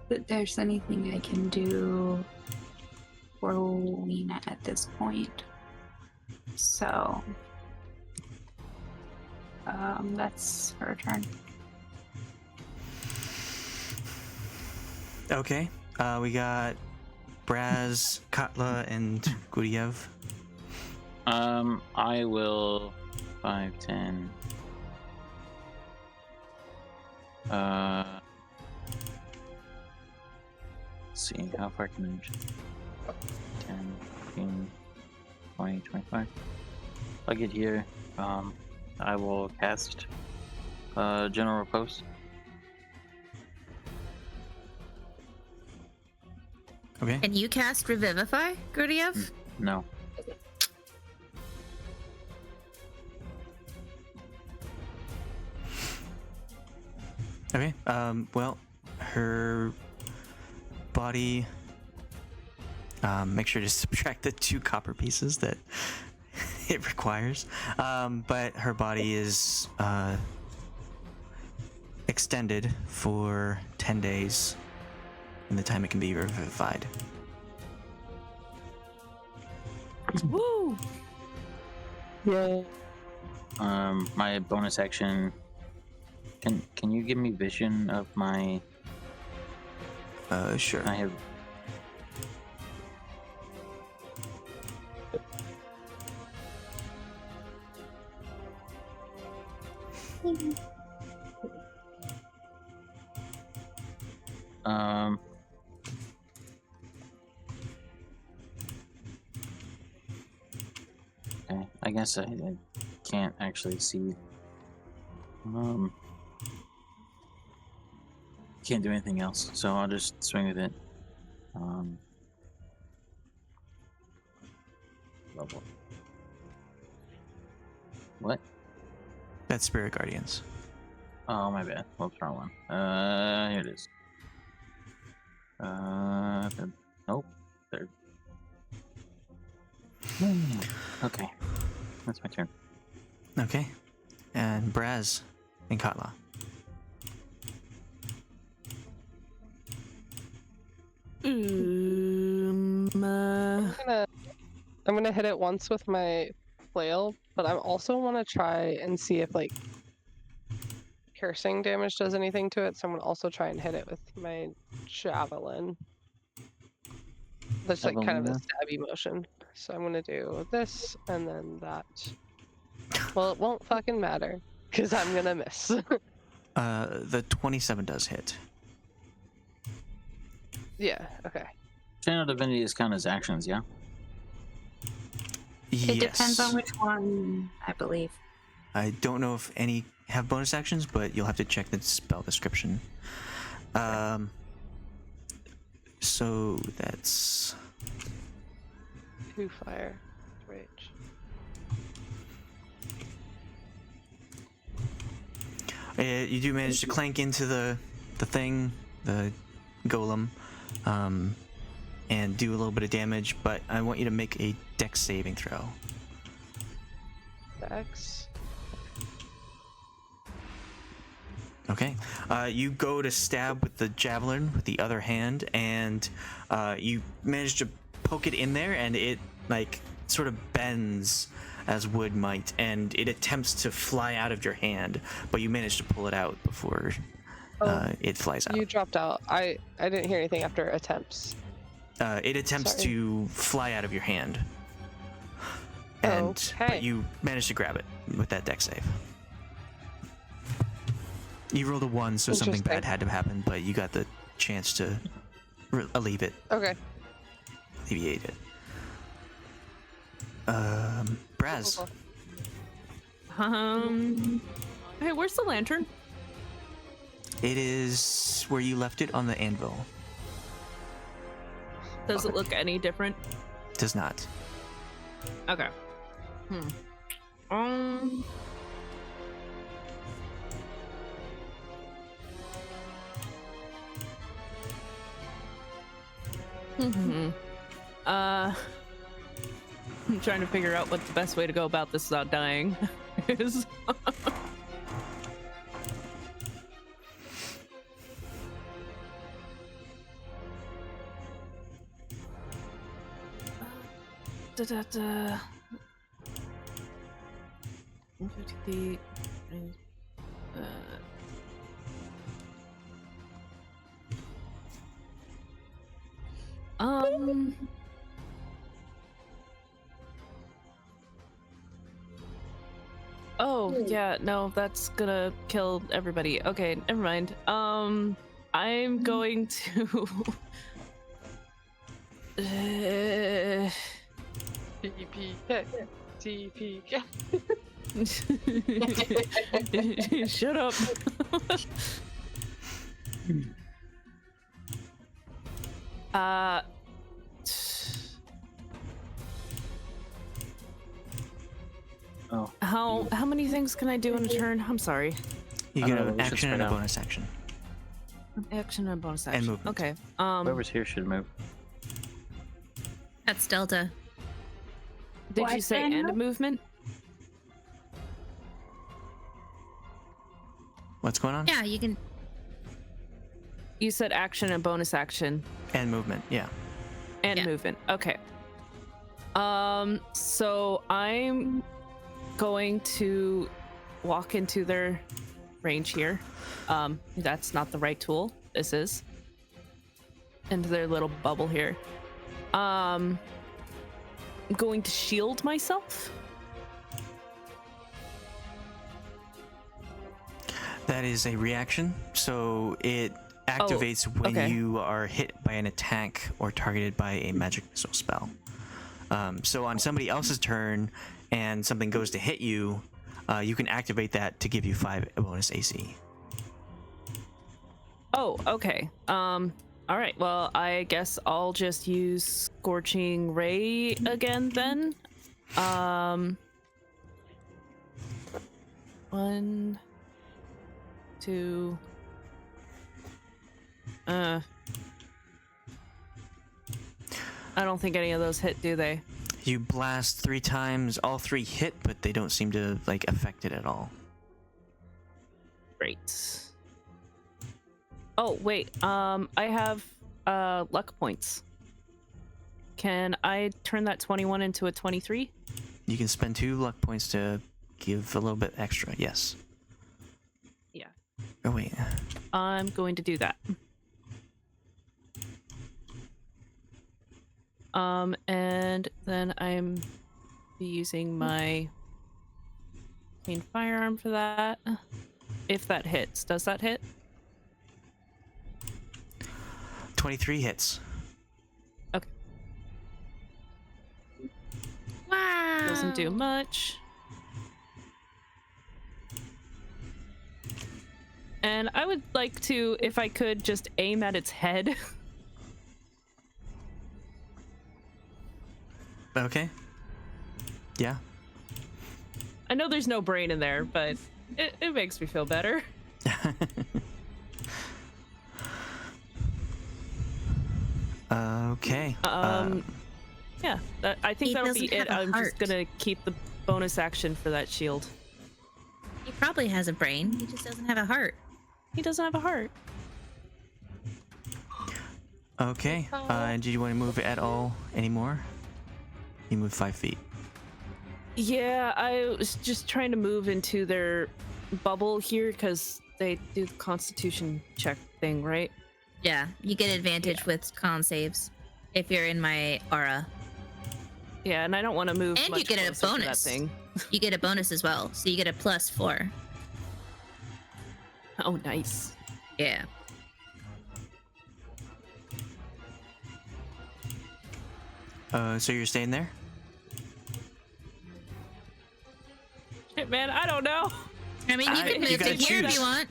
that there's anything I can do for Lena at this point. So that's her turn. Okay, we got Brasz, Katla, and Guryev. I will 5, 10. Let's see, how far can I reach? 10, 15, 20, 25. I'll get here. I will cast General Riposte. Okay. Can you cast Revivify, Guryev? No. Okay. Well, her body. Make sure to subtract the 2 copper pieces that it requires. But her body is extended for 10 days in the time it can be revivified. Woo! Yay. My bonus action. Can you give me vision of my? Sure. I have. Okay, I guess I can't actually see. Can't do anything else, so I'll just swing with it. Level. What? That's Spirit Guardians. Oh, my bad. Whoops, wrong one. Here it is. Nope. Third. Okay. That's my turn. Okay. And Brasz and Katla. I'm gonna hit it once with my flail, but I also want to try and see if like piercing damage does anything to it. So I'm gonna also try and hit it with my javelin. That's like kind of a stabby motion. So I'm gonna do this and then that. Well, it won't fucking matter because I'm gonna miss. The 27 does hit. Yeah. Okay. Channel Divinity is count as actions, yeah? It Yes. depends on which one, I believe. I don't know if any have bonus actions, but you'll have to check the spell description. So that's 2 fire, rage. You do manage to clank into the thing, the golem, and do a little bit of damage, but I want you to make a dex saving throw. Dex. Okay. You go to stab with the javelin with the other hand, and you manage to poke it in there, and it like sort of bends as wood might, and it attempts to fly out of your hand, but you manage to pull it out before it flies out. You dropped out. I didn't hear anything after attempts. It attempts Sorry. to fly out of your hand, and but Okay. you manage to grab it with that dex save. You rolled a 1, so something bad Interesting. had to happen, but you got the chance to alleviate Okay. it. Brasz. Hey, where's the lantern? It is where you left it on the anvil. Does it look any different? Does not. Okay. I'm trying to figure out what the best way to go about this without dying is. Da-da-da. 150 feet. Oh, yeah, no, that's gonna kill everybody. Okay, never mind. I'm going to... TPK. TPK. Shut up. Oh. How many things can I do in a turn? I'm sorry. You I get don't know, an we should action spread and a out. bonus action. Action and bonus And action. movement. Okay. Whoever's here should move. That's Delta. Did Why you say then? and a movement? What's going on? Yeah, you can. You said action and bonus action. And movement, yeah. And Yeah. movement. Okay. So I'm going to walk into their range here. That's not the right tool. This is. Into their little bubble here. I'm going to shield myself. That is a reaction, so it activates when okay. you are hit by an attack or targeted by a magic missile spell. So on somebody else's turn and something goes to hit you, you can activate that to give you 5 bonus AC. Oh, okay. All right. Well, I guess I'll just use Scorching Ray again then. 1, 2. I don't think any of those hit, do they? You blast 3 times, all 3 hit, but they don't seem to like affect it at all. Great. Oh, wait. I have luck points. Can I turn that 21 into a 23? You can spend 2 luck points to give a little bit extra, yes. Yeah. Oh, wait. I'm going to do that. And then I'm using my main firearm for that. If that hits. Does that hit? 23 hits. Okay. Wow. Doesn't do much. And I would like to, if I could, just aim at its head. Okay. Yeah. I know there's no brain in there, but it makes me feel better. Okay. Yeah, I think He that'll be doesn't it. have a I'm just heart. gonna keep the bonus action for that shield. He probably has a brain. He just doesn't have a heart. He doesn't have a heart. Okay. And did you want to move at all anymore? You move 5 feet. Yeah, I was just trying to move into their bubble here because they do the Constitution check thing, right? Yeah, you get advantage with con saves if you're in my aura. Yeah, and I don't want to move. And much you get a closer to that bonus. thing. You get a bonus as well, so you get a +4. Oh, nice. Yeah. So you're staying there? Shit, man, I don't know. I mean, you can you move to gotta here if choose. you want.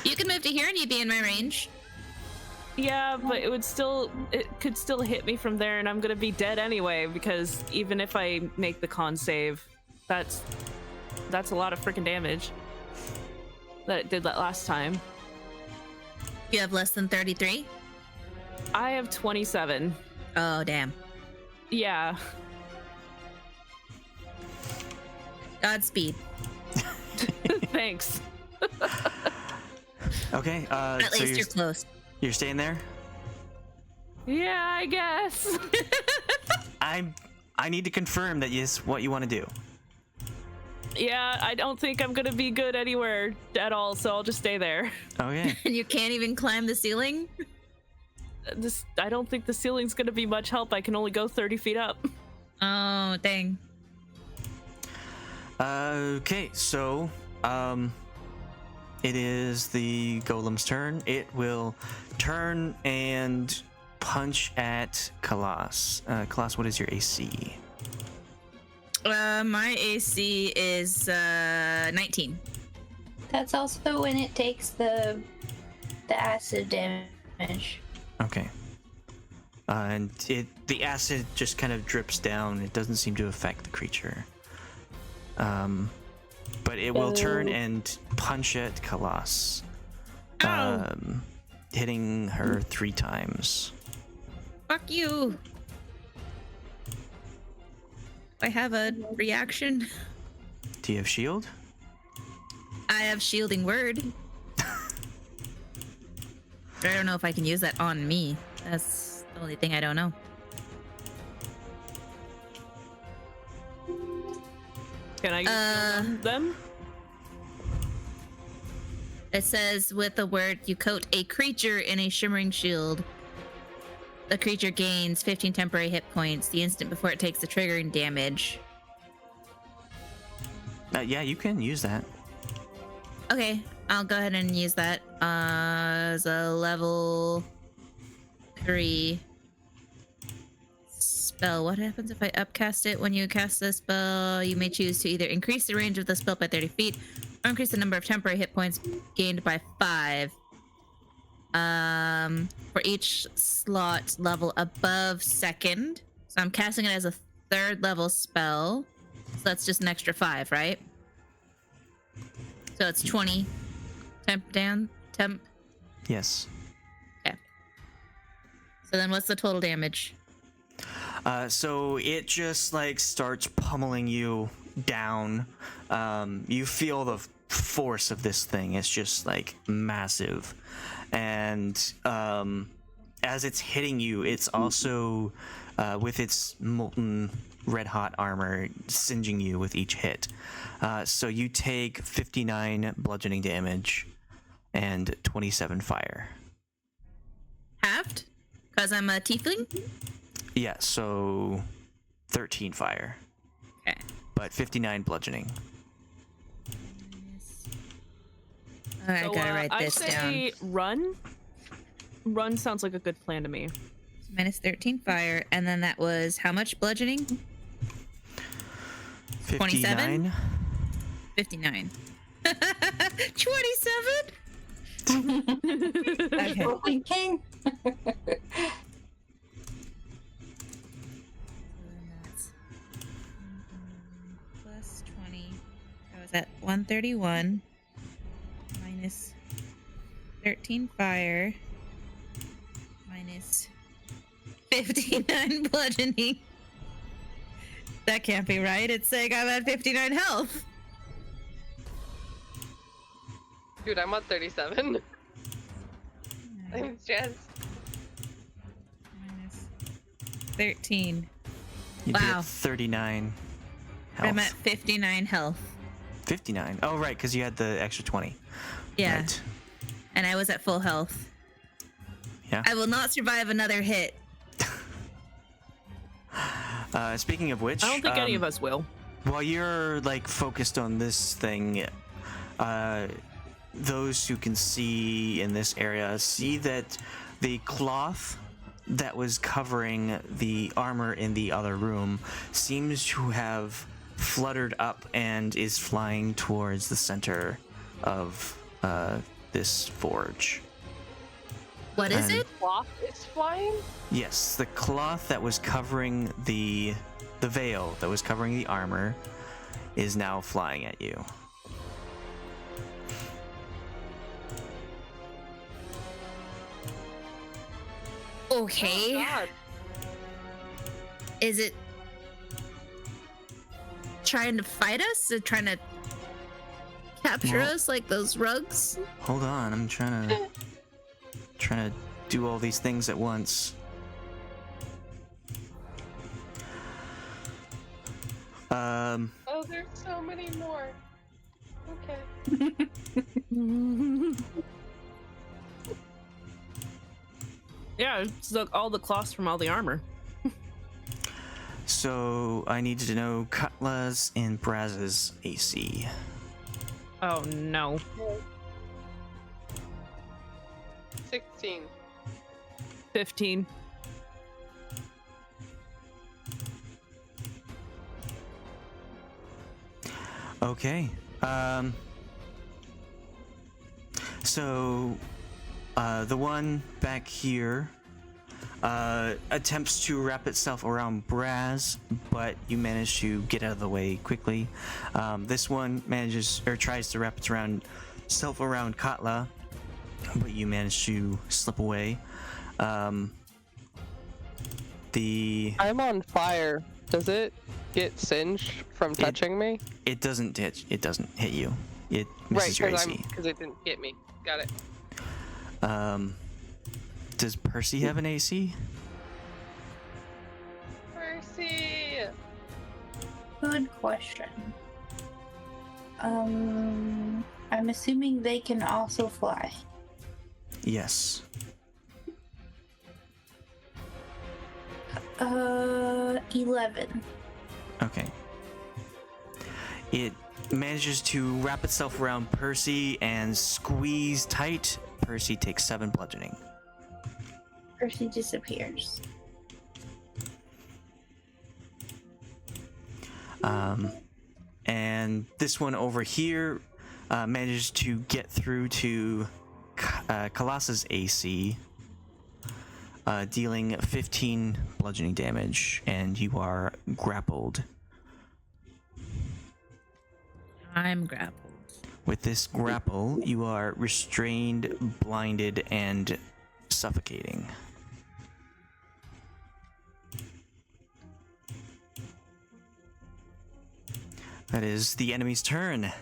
You can move to here and you'd be in my range. Yeah, but it could still hit me from there, and I'm gonna be dead anyway. Because even if I make the con save, that's a lot of freaking damage that it did that last time. You have less than 33? I have 27. Oh, damn. Yeah. Godspeed. Thanks. Okay. At So least you're close. you're staying there? Yeah, I guess. I need to confirm that is what you want to do. Yeah, I don't think I'm gonna be good anywhere at all, so I'll just stay there. Okay. And you can't even climb the ceiling? I don't think the ceiling's gonna be much help. I can only go 30 feet up. Oh, dang. Okay, so it is the golem's turn. It will turn and punch at Khalas. Khalas, what is your AC? My AC is 19. That's also when it takes the acid damage. Okay. And the acid just kind of drips down. It doesn't seem to affect the creature. But it will turn and punch at Khalas. Hitting her 3 times. Fuck you. I have a reaction. Do you have shield? I have shielding word. I don't know if I can use that on me. That's the only thing I don't know. Can I use it on them? It says with the word, you coat a creature in a shimmering shield. The creature gains 15 temporary hit points the instant before it takes the triggering damage. Yeah, you can use that. Okay, I'll go ahead and use that as a level 3 spell. What happens if I upcast it? When you cast the spell, you may choose to either increase the range of the spell by 30 feet or increase the number of temporary hit points gained by 5. For each slot level above 2nd. So I'm casting it as a 3rd level spell. So that's just an extra 5, right? So it's 20 temp. Yes. Okay. So then what's the total damage? So it just like starts pummeling you down. You feel the force of this thing. It's just like massive. And as it's hitting you, it's also with its molten red hot armor singeing you with each hit. So you take 59 bludgeoning damage and 27 fire. Halved? Because I'm a tiefling? Yeah, so 13 fire. Okay. But 59 bludgeoning. Alright, I gotta write this I'd say down. run. Run sounds like a good plan to me. Minus 13 fire, and then that was how much bludgeoning? 59. 59. 27? Okay. Rolling King. Plus 20. I was at 131. Minus 13 fire. Minus 59 bludgeoning. That can't be right. It's saying I'm at 59 health. Dude, I'm on 37. Thanks, Jess. Minus 13. You'd be Wow. at 39 health. I'm at 59 health. 59. Oh, right, because you had the extra 20. Yeah. Right. And I was at full health. Yeah. I will not survive another hit. Speaking of which, I don't think any of us will. while you're like focused on this thing, those who can see in this area see that the cloth that was covering the armor in the other room seems to have fluttered up and is flying towards the center of this forge. What is And- it? Cloth is flying? Yes, the cloth that was covering the veil that was covering the armor is now flying at you. Okay. Oh, God. Is it trying to fight us? Is it trying to capture Well- us like those rugs? Hold on, I'm trying to do all these things at once. Oh, there's so many more. Okay. Yeah, it's all the cloths from all the armor. So I need to know Katla's and Braz's AC. Oh no. 16. 15. Okay. So the one back here attempts to wrap itself around Braz, but you manage to get out of the way quickly. This one tries to wrap itself around Katla, but you manage to slip away. I'm on fire. Does it get singed from touching me? It doesn't hit you. It Right, misses your AC. because it didn't get me. Got it. Does Percy have an AC? Mercy. Good question. I'm assuming they can also fly. Yes. 11. Okay. It manages to wrap itself around Percy and squeeze tight. Percy takes 7 bludgeoning. Percy disappears. And this one over here manages to get through to Khalas's AC, dealing 15 bludgeoning damage, and you are grappled. I'm grappled. With this grapple, you are restrained, blinded, and suffocating. That is the enemy's turn.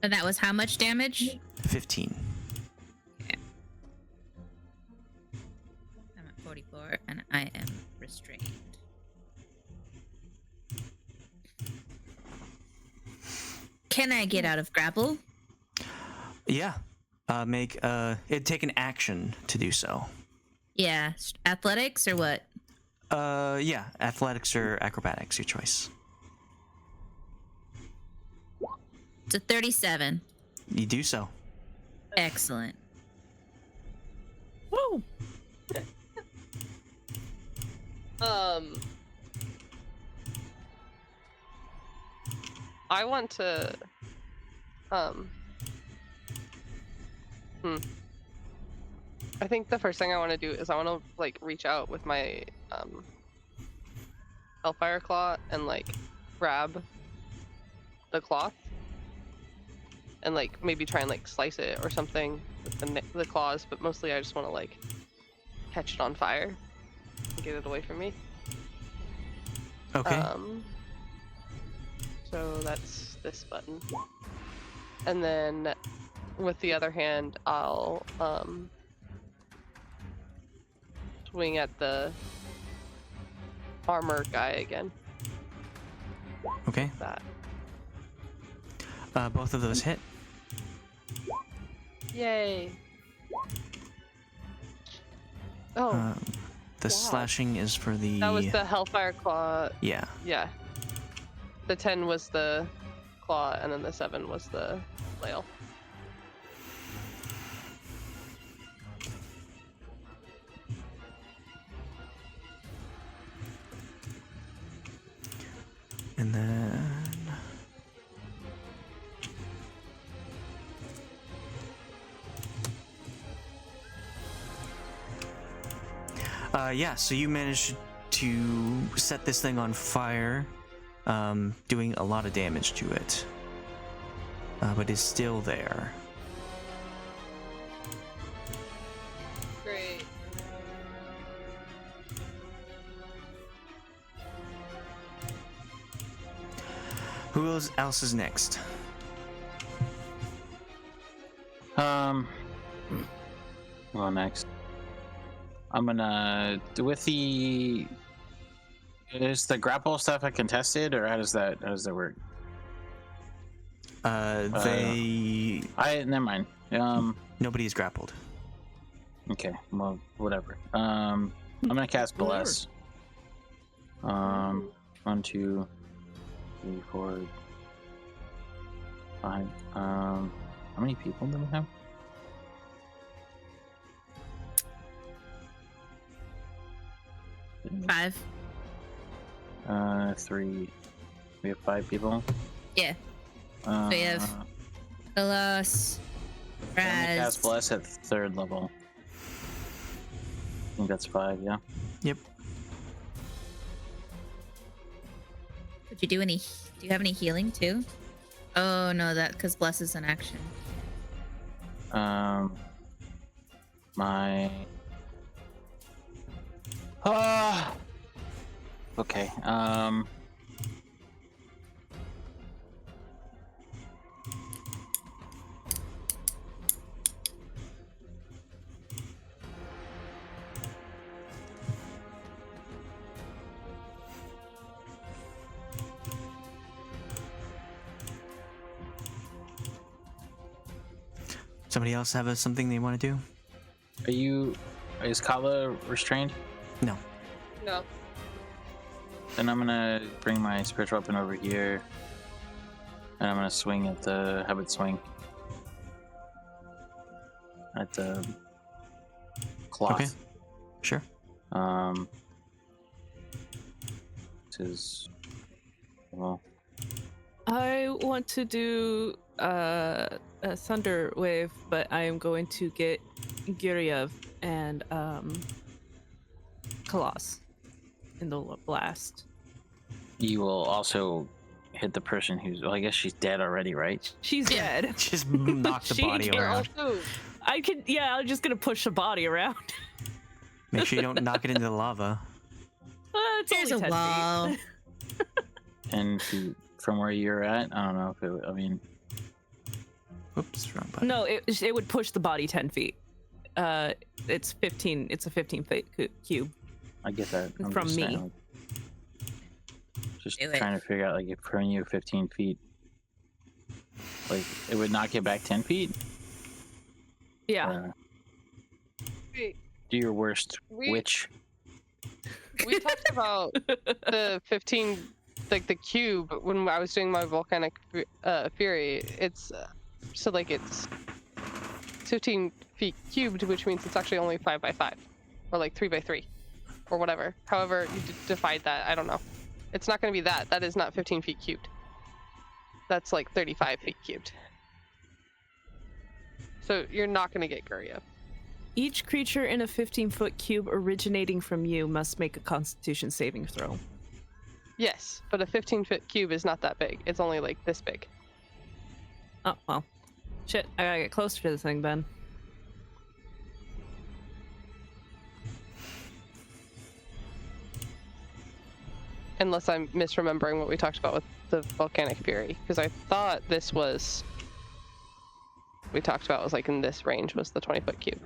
And that was how much damage? 15. I'm at 44 and I am restrained. Can I get out of grapple? Yeah. It'd take an action to do so. Yeah. Athletics or what? Yeah. Athletics or acrobatics, your choice. It's a 37. You do so. Excellent. Woo! I want to I think the first thing I want to do is I want to like reach out with my Hellfire Claw and like grab the cloth and like maybe try and like slice it or something with the claws, but mostly I just want to like catch it on fire and get it away from me. Okay. So that's this button. And then with the other hand, I'll swing at the armor guy again. Okay. That. Both of those hit. Yay. Oh, The slashing is for the... that was the Hellfire Claw. Yeah. Yeah. The 10 was the claw, and then the 7 was the flail. And then... yeah, so you managed to set this thing on fire, doing a lot of damage to it. But it's still there. Great. Who else is next? Well, next. I'm gonna with the. Is the grapple stuff a contested, or how does that work? Never mind. Nobody is grappled. Okay, well, whatever. I'm gonna cast Bless. 1, 2, 3, 4, 5. How many people do we have? Five. 3. We have 5 people. Yeah. So we have Khalas, I'm gonna cast Brasz. Bless at 3rd level. I think that's 5, yeah. Yep. Would you do any? Do you have any healing too? Oh no, that because Bless is an action. My. Okay. Somebody else have something they want to do? Is Katla restrained? No. No. Then I'm gonna bring my spiritual weapon over here, and I'm gonna swing at have it swing at the cloth. Okay. Sure. This is well. I want to do a thunder wave, but I am going to get Guryev and Khalas in the blast. You will also hit the person who's. Well, I guess she's dead already, right? She's dead. Just knock the She body can't- around. Also, I could. Yeah, I'm just gonna push the body around. Make sure you don't knock it into the lava. It's There's a only 10 wall. feet. 10 feet from where you're at. I don't know if it. I mean, Oops, wrong button. No, it would push the body 10 feet. It's 15. It's a 15-foot cube. I get that. I'm From just me. saying, like, just Do it. trying to figure out, like, if from you 15 feet, like, it would knock it back 10 feet. Yeah. wait, Do your worst, We- witch. we talked about the 15, like the cube, when I was doing my volcanic fury. It's so like it's 15 feet cubed, which means it's actually only 5 by 5, or like 3 by 3, or whatever. However you divide that, I don't know. It's not going to be that. That is not 15 feet cubed. That's like 35 feet cubed. So you're not going to get Guryev. Each creature in a 15-foot cube originating from you must make a Constitution saving throw. Yes, but a 15-foot cube is not that big. It's only like this big. Oh well. Shit, I gotta get closer to the thing then. Unless I'm misremembering what we talked about with the volcanic fury, because I thought this was we talked about was like in this range was the 20-foot cube.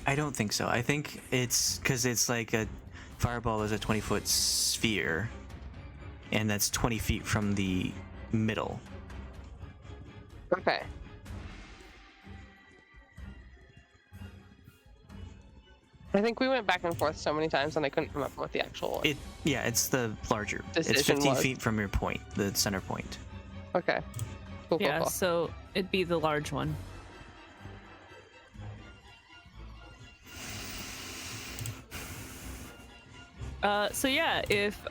I don't think so. I think it's because it's like a fireball is a 20-foot sphere, and that's 20 feet from the middle. Okay. I think we went back and forth so many times and I couldn't remember what the actual It's the larger. It's Decision 15 was. feet from your point, the center point. Okay. Cool, Yeah, cool. so it'd be the large one. So yeah, if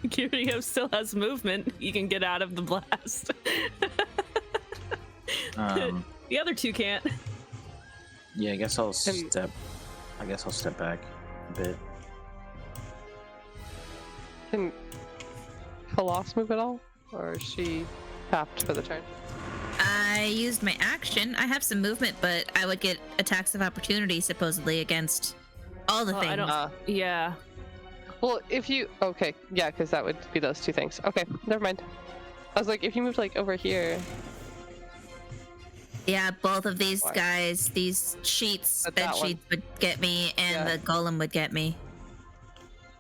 Guryev still has movement, he can get out of the blast. The other two can't. Yeah, I guess I'll step back a bit. Can Khalas move at all? Or is she tapped for the turn? I used my action. I have some movement, but I would get attacks of opportunity supposedly against all the Oh, things. I don't. Yeah. Well, if you... Okay, yeah, because that would be those two things. Okay, never mind. I was like, if you moved, like, over here... Yeah, both of these Why? guys, these sheets, But bed that one- sheets would get me, and Yeah. the golem would get me.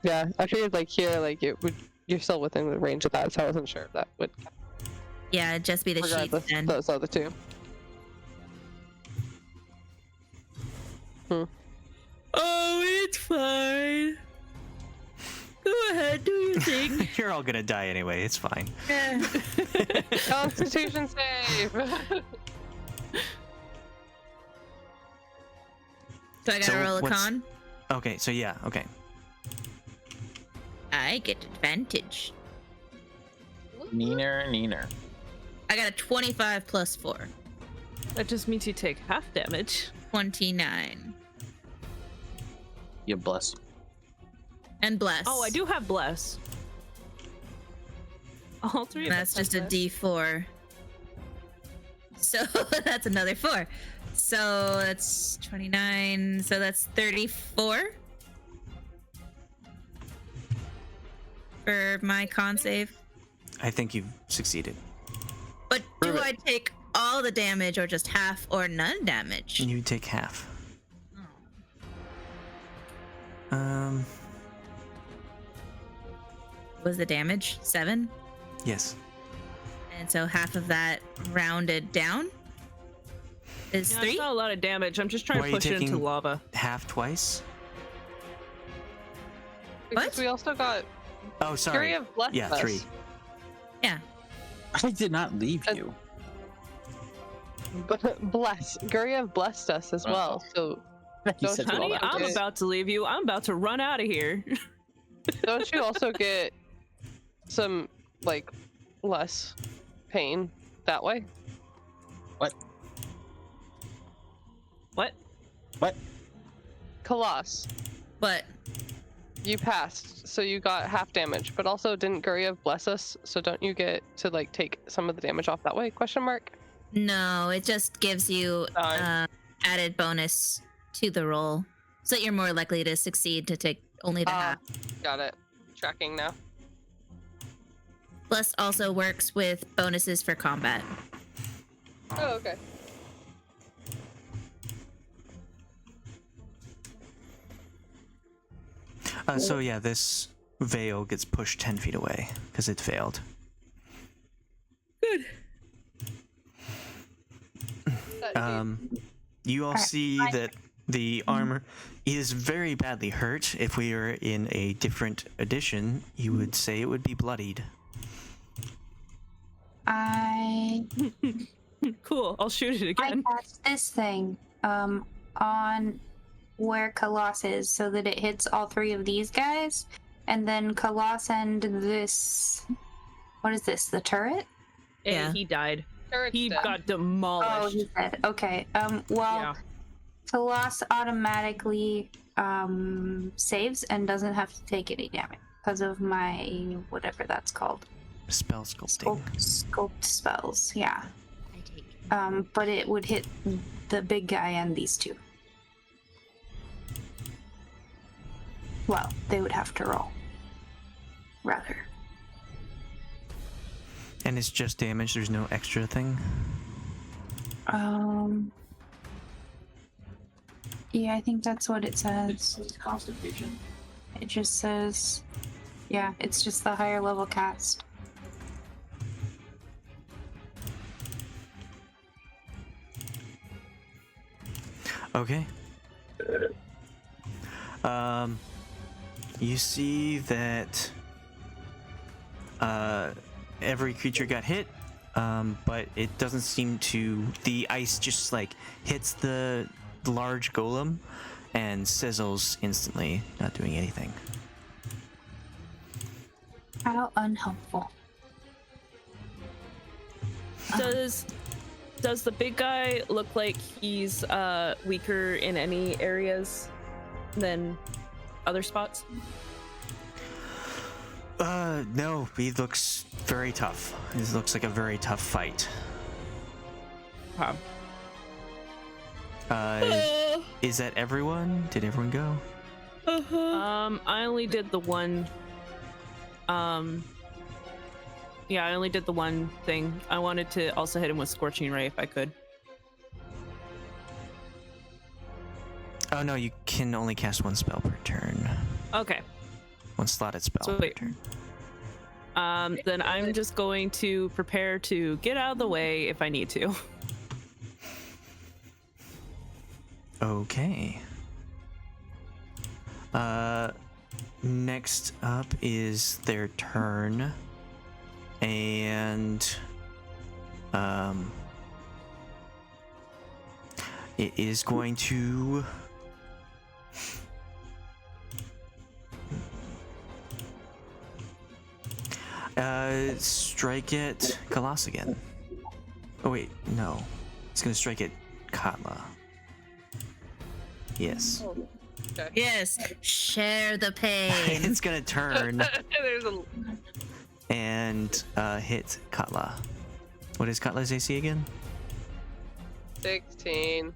Yeah, I figured, like, here, like, it would... You're still within the range of that, so I wasn't sure if that would... Yeah, it'd just be the sheets Regardless, then. those other two. Oh, it's fine. Go ahead, do your thing. You're all gonna die anyway. It's fine. Constitution save! So I gotta So roll a what's- con. Okay, so yeah, okay. I get advantage. Neener. I got a 25 plus 4. That just means you take half damage. 29. You bless. And bless. Oh, I do have bless. All three of And us that's have just a bless. D4. So that's another 4. So that's 29. So that's 34 for my con save. I think you've succeeded. But do Prove it. I take all the damage or just half or none damage? You take half. Was the damage 7? Yes. And so half of that rounded down? is Yeah, 3. it's not a lot of damage. I'm just trying Why are to you push it into taking- lava. Half twice? Because What? we also got Oh, sorry. Guryev blessed Yeah, us. 3. Yeah. I did not leave And- you. Guryev blessed us as well. So You Don't said you- all Honey, that. I'm Okay. about to leave you. I'm about to run out of here. don't you also get some like less pain that way? What? What? Khalas, But you passed, so you got half damage. But also, didn't Guryev bless us? So don't you get to like take some of the damage off that way? Question mark. no, it just gives you Fine. added bonus to the roll, so that you're more likely to succeed to take only the half. Got it. Tracking now. Bless also works with bonuses for combat. Oh, okay. So yeah, this veil gets pushed 10 feet away because it failed. You all see that the armor is very badly hurt. If we were in a different edition, you would say it would be bloodied. I Cool. I'll shoot it again. cast this thing on where Khalas is so that it hits all 3 of these guys, and then Khalas and this. What is this? The turret? And Yeah. he died. Turret's He dead. got Oh, demolished. he said. Okay. Well, Yeah. Khalas automatically saves and doesn't have to take any damage because of my whatever that's called. Spell sculpting. Scoped spells. Yeah. I take. But it would hit the big guy and these 2. Well, they would have to roll. Rather. And it's just damage, there's no extra thing. Yeah, I think that's what it says. It's Constitution. It just says, yeah, it's just the higher level cast. Okay. You see that every creature got hit, but it doesn't seem to. The ice just like hits the large golem and sizzles instantly, not doing anything. How unhelpful. Does the big guy look like he's weaker in any areas than other spots? No, he looks very tough. It looks like a very tough fight. Wow. Is that everyone? Did everyone go? I only did the one. Yeah, I only did the one thing. I wanted to also hit him with Scorching Ray if I could. Oh no, you can only cast one spell per turn. Okay. One slotted spell per Sweet. turn. Then I'm just going to prepare to get out of the way if I need to. Okay. Next up is their turn. And it is going to strike at Khalas again. Oh wait, no. It's gonna strike at Katla. Yes. Yes, share the pain. It's gonna turn There's a and hit Katla. What is Katla's AC again? 16.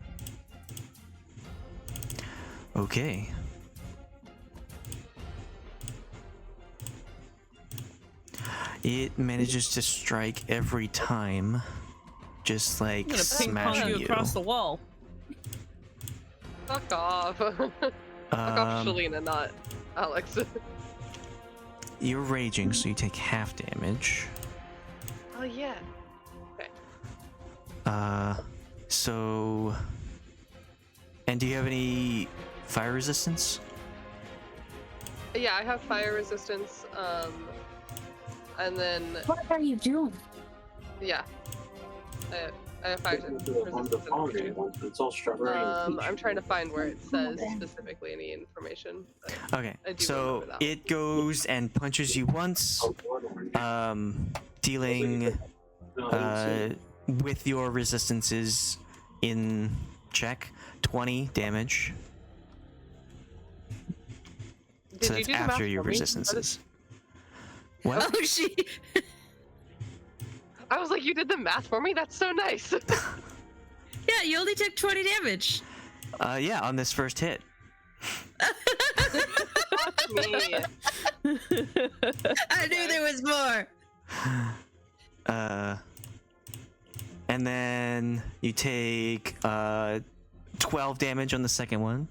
Okay. It manages to strike every time, just like I'm gonna ping pong smashing you you. across the wall. Fuck off. Fuck off, Shalina, not Alex. You're raging, so you take half damage. Oh yeah. So, and do you have any fire resistance? Yeah, I have fire resistance. And then What are you doing? yeah, I have fire resistance. It's all strawberry. I'm trying to find where it says specifically any information. but Okay, I do so remember that it goes and punches you once, dealing with your resistances in check 20 damage. Did So you that's do the math after your for me? resistances. What? Oh, she. I was like, you did the math for me? That's so nice. Yeah, you only took 20 damage. Yeah, on this first hit. Me. I knew there was more. And then you take 12 damage on the second one.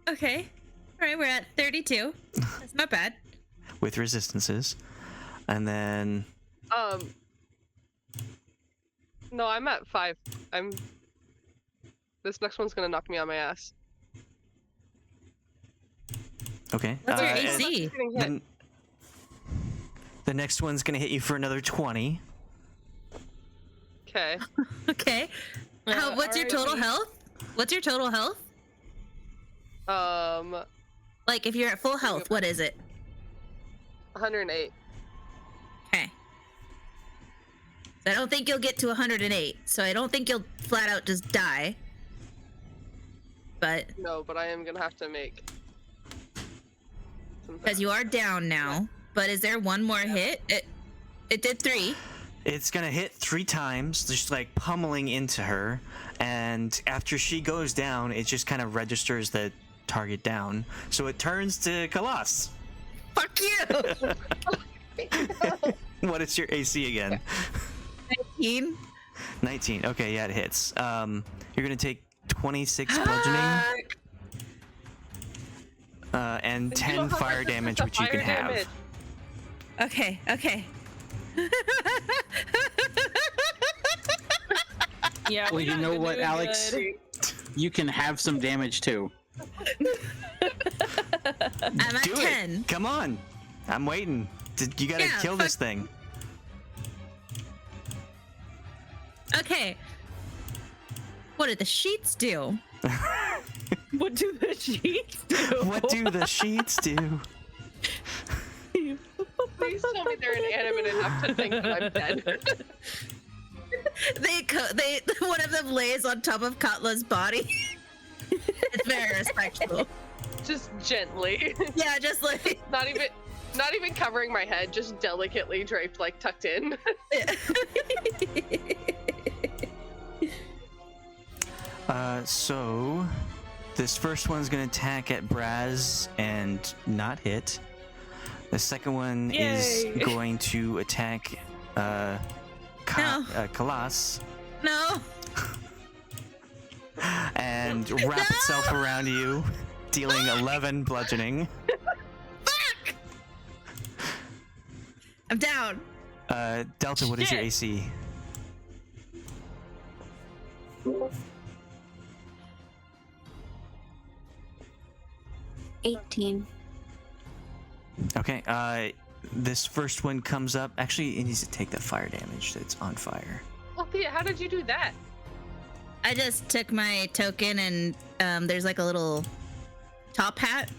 Okay. All right, we're at 32. That's not bad. With resistances. And then No, I'm at 5. This next one's gonna knock me on my ass. okay. What's your and AC? Getting hit. then the next one's gonna hit you for another 20. Okay. Okay. What's your total alrighty. health? What's your total health? Like, if you're at full health, what is it? 108. Okay. So I don't think you'll get to 108. So I don't think you'll flat out just die. But No, but I am gonna have to make. because you are down now. But is there one more hit? It did 3. It's gonna hit 3 times, just like pummeling into her. And after she goes down, it just kind of registers the target down. So it turns to Khalas. Fuck you! What is your AC again? 19. 19. Okay, yeah, it hits. You're gonna take 26 bludgeoning and 10 fire damage, which you can have. Okay, okay. Yeah. Well, we you don't know even what, do Alex? good. You can have some damage too. I'm at Do 10. it. Come on. I'm waiting. You gotta Yeah, kill this thing. Okay. What did the sheets do? What do the sheets do? What do the sheets do? Please tell me they're inanimate enough to think that I'm dead. They one of them lays on top of Katla's body. It's very respectful. Just gently. Yeah, just like Not even covering my head, just delicately draped, like tucked in. So this first one's gonna attack at Brasz and not hit. The second one is Yay. going to attack Khalas no. and wrap itself around you, dealing 11 bludgeoning. Fuck! I'm down. Delta, what is your Shit. AC? $18. Okay, this first one comes up. Actually, it needs to take that fire damage that's on fire. Well, Thea, how did you do that? I just took my token and there's like a little top hat,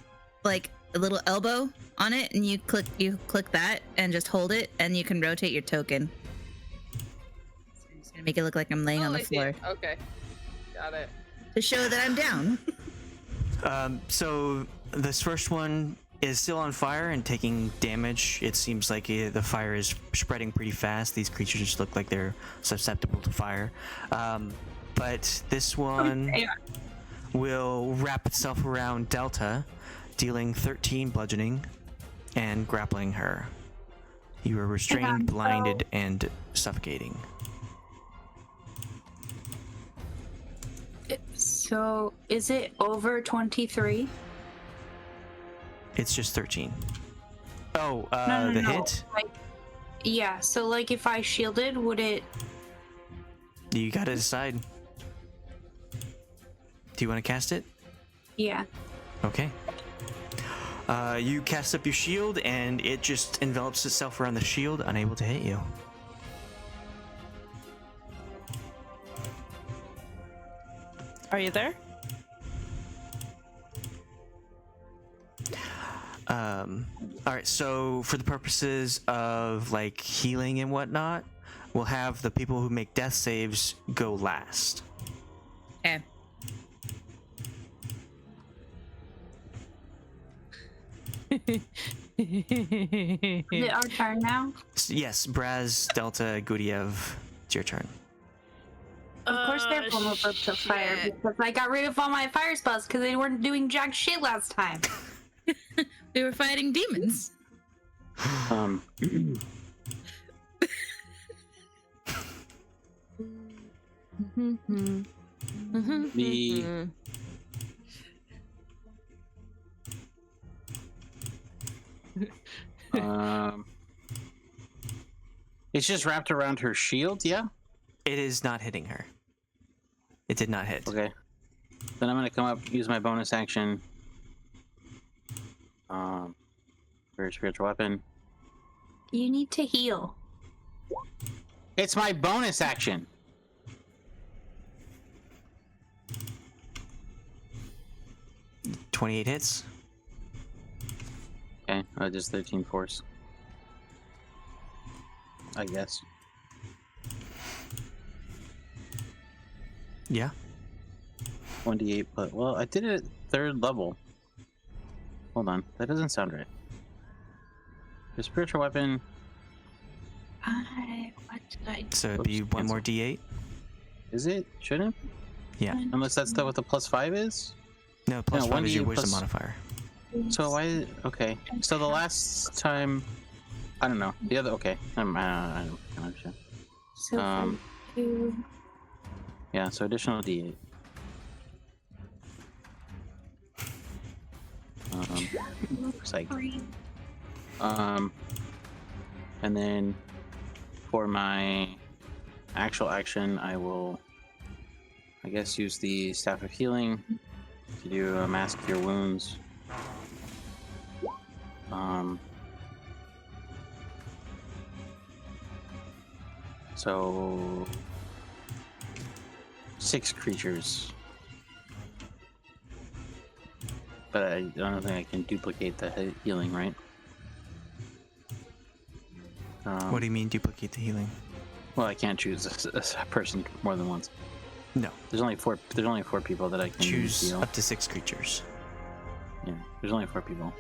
like a little elbow on it, and you click that and just hold it, and you can rotate your token. So I'm just gonna make it look like I'm laying on the I see floor it. Okay. Got it. to show that I'm down. So this first one is still on fire and taking damage. It seems like the fire is spreading pretty fast. These creatures just look like they're susceptible to fire. But this one will wrap itself around Delta, dealing 13 bludgeoning and grappling her. You are restrained, blinded, and suffocating. So, is it over 23? It's just 13. Oh, No, the no. hit? Like, yeah, so like if I shielded, would it... You gotta decide. Do you want to cast it? Yeah. Okay. You cast up your shield, and it just envelops itself around the shield, unable to hit you. Are you there? All right. So for the purposes of like healing and whatnot, we'll have the people who make death saves go last. Okay. Is it our turn now? Yes, Brasz, Delta, Guryev, it's your turn. Of course they're vulnerable to fire shit. because I got rid of all my fire spells because they weren't doing jack shit last time. We were fighting demons. The it's just wrapped around her shield, yeah? It is not hitting her. It did not hit. Okay. Then I'm gonna come up, use my bonus action. For spiritual weapon. You need to heal. It's my bonus action. $28 hits. Okay, just 13 force. I guess. Yeah. 1d8, but well, I did it at 3rd level. Hold on, that doesn't sound right. The spiritual weapon. What did I do? So it'd be Oops, one more D8. Is it? Shouldn't it? Yeah. Unless that's what the +5 is? No, plus No, 5 is your 1d8 wisdom plus- modifier. So why? Okay. So the last time, I don't know. The other. Okay. I don't understand. So Um, 2. Yeah. So additional d8. Psych. 3. And then for my actual action, I will, I guess, use the Staff of Healing to do a Mask Cure Wounds. So 6 creatures. But I don't think I can duplicate the healing, right? What do you mean duplicate the healing? Well, I can't choose a person more than once. No. There's only 4. There's only 4 people that I can Choose heal. up to 6 creatures. Yeah, there's only 4 people.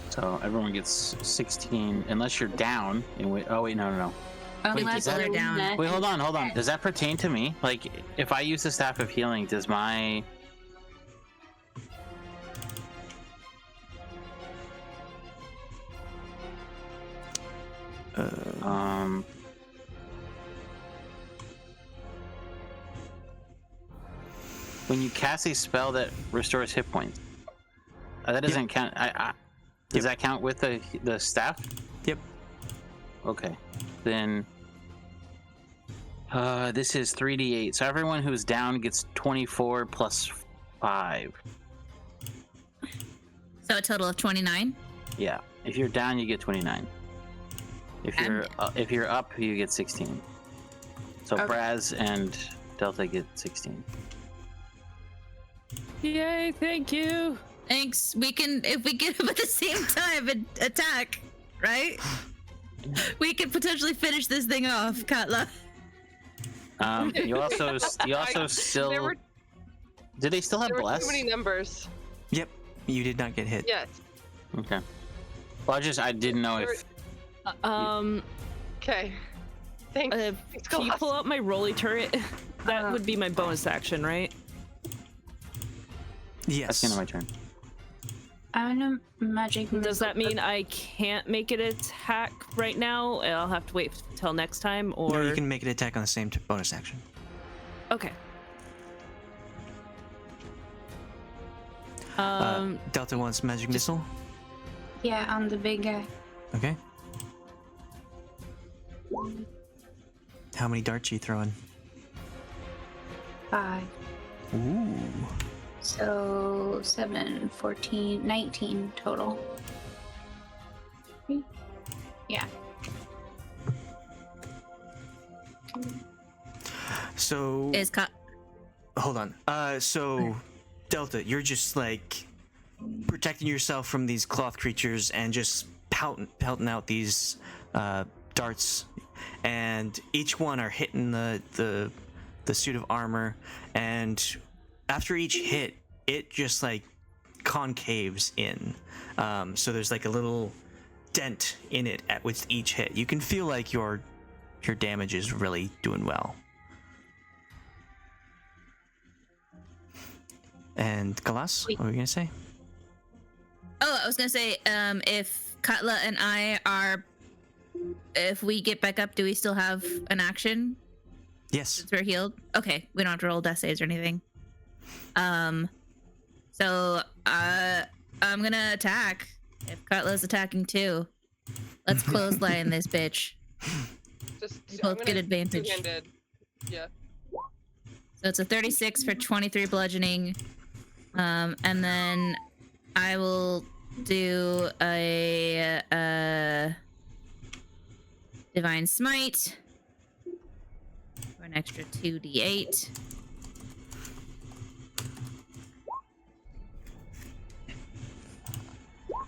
So everyone gets 16, unless you're down. Oh wait, no. Unless does they're that- down. Wait, hold on. Does that pertain to me? Like, if I use the Staff of Healing, does my when you cast a spell that restores hit points, that doesn't count. Does that count with the staff? Yep. Okay, then this is 3d8. So everyone who's down gets 24 plus 5. So a total of 29. Yeah. If you're down, you get 29. If you're up, you get 16. So Okay. Brasz and Delta get 16. Yay, thank you. Thanks. We can, if we get them at the same time and attack, right? We could potentially finish this thing off, Katla. You also There still. were, Do they still have there were bless? too many numbers. Yep. You did not get hit. Yes. Okay. Well, I didn't know if. Okay. Thanks. Thanks, Can you Khalas. pull out my rolly turret? That would be my bonus action, right? Yes. That's the end of my turn. I'm gonna magic. Does missile. that mean I can't make it attack right now? I'll have to wait till next time, or No, you can make an attack on the same bonus action. okay. Delta wants magic missile. Yeah, on the big guy. Okay. How many darts are you throwing? 5. Ooh. So 7, 14, 19 total. Yeah. So Is hold on. So Delta, you're just like protecting yourself from these cloth creatures and just pelting out these darts, and each one are hitting the suit of armor, and after each hit, it just like concaves in. So there's like a little dent in it with each hit. You can feel like your damage is really doing well. And Khalas, what were you gonna say? Oh, I was gonna say, if Katla and I are, if we get back up, do we still have an action Yes. since we're healed? Okay, we don't have to roll death saves or anything. So I'm gonna attack. If Katla's attacking too, let's clothesline this bitch. Just We I'm both get gonna advantage. two-handed. Yeah. So it's a 36 for 23 bludgeoning. And then I will do a divine smite for an extra 2d8. Well,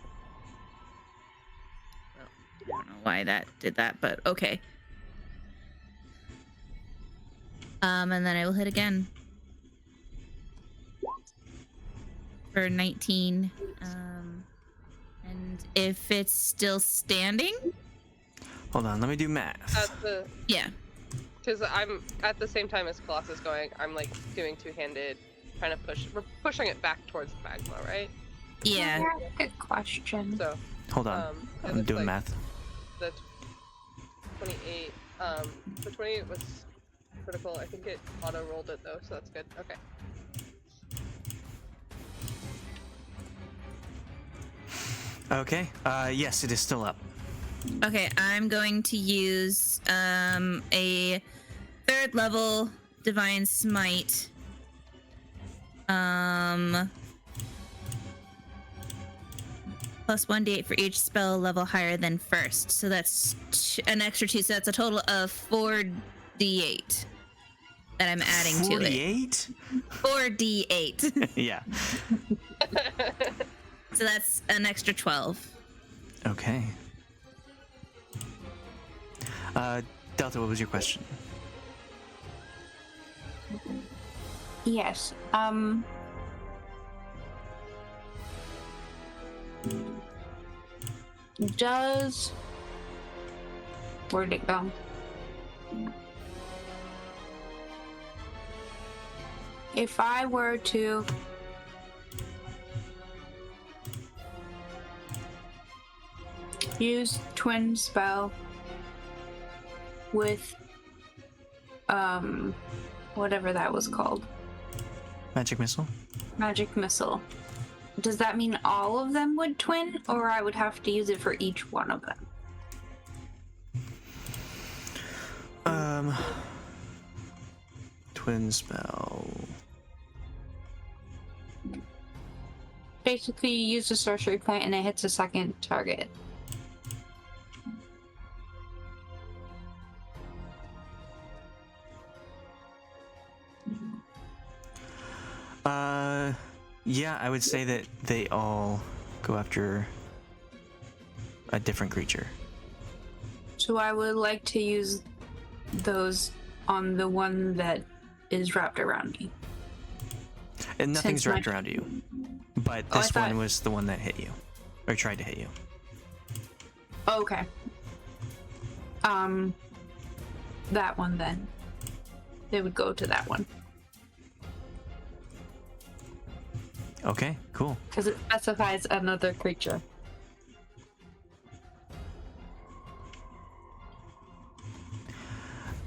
I don't know why that did that, but okay. And then I will hit again. For 19. And if it's still standing? Hold on, let me do math. Yeah. Because I'm at the same time as Colossus going, I'm like doing two-handed, trying to push. We're pushing it back towards the magma, right? Yeah. Good question. So. Hold on, it I'm looks doing like math. The 28. The 28 was critical. I think it auto rolled it though, so that's good. Okay. Okay, yes, it is still up. Okay, I'm going to use a 3rd level divine smite. Plus 1d8 for each spell level higher than first. So that's an extra 2, so that's a total of 4d8 that I'm adding to it. 48? 4d8. Yeah. So that's an extra 12. Okay. Delta, what was your question? Yes. Where'd it go? If I were to use twin spell with whatever that was called, Magic missile? magic missile, does that mean all of them would twin, or I would have to use it for each one of them? Twin spell. Basically, you use a sorcery point and it hits a second target. Yeah, I would say that they all go after a different creature. So I would like to use those on the one that is wrapped around me. And nothing's Since wrapped my- around you. But Oh, I this thought- one was the one that hit you. Or tried to hit you. Oh, okay. That one then. They would go to that one. Okay, cool. Because it specifies another creature.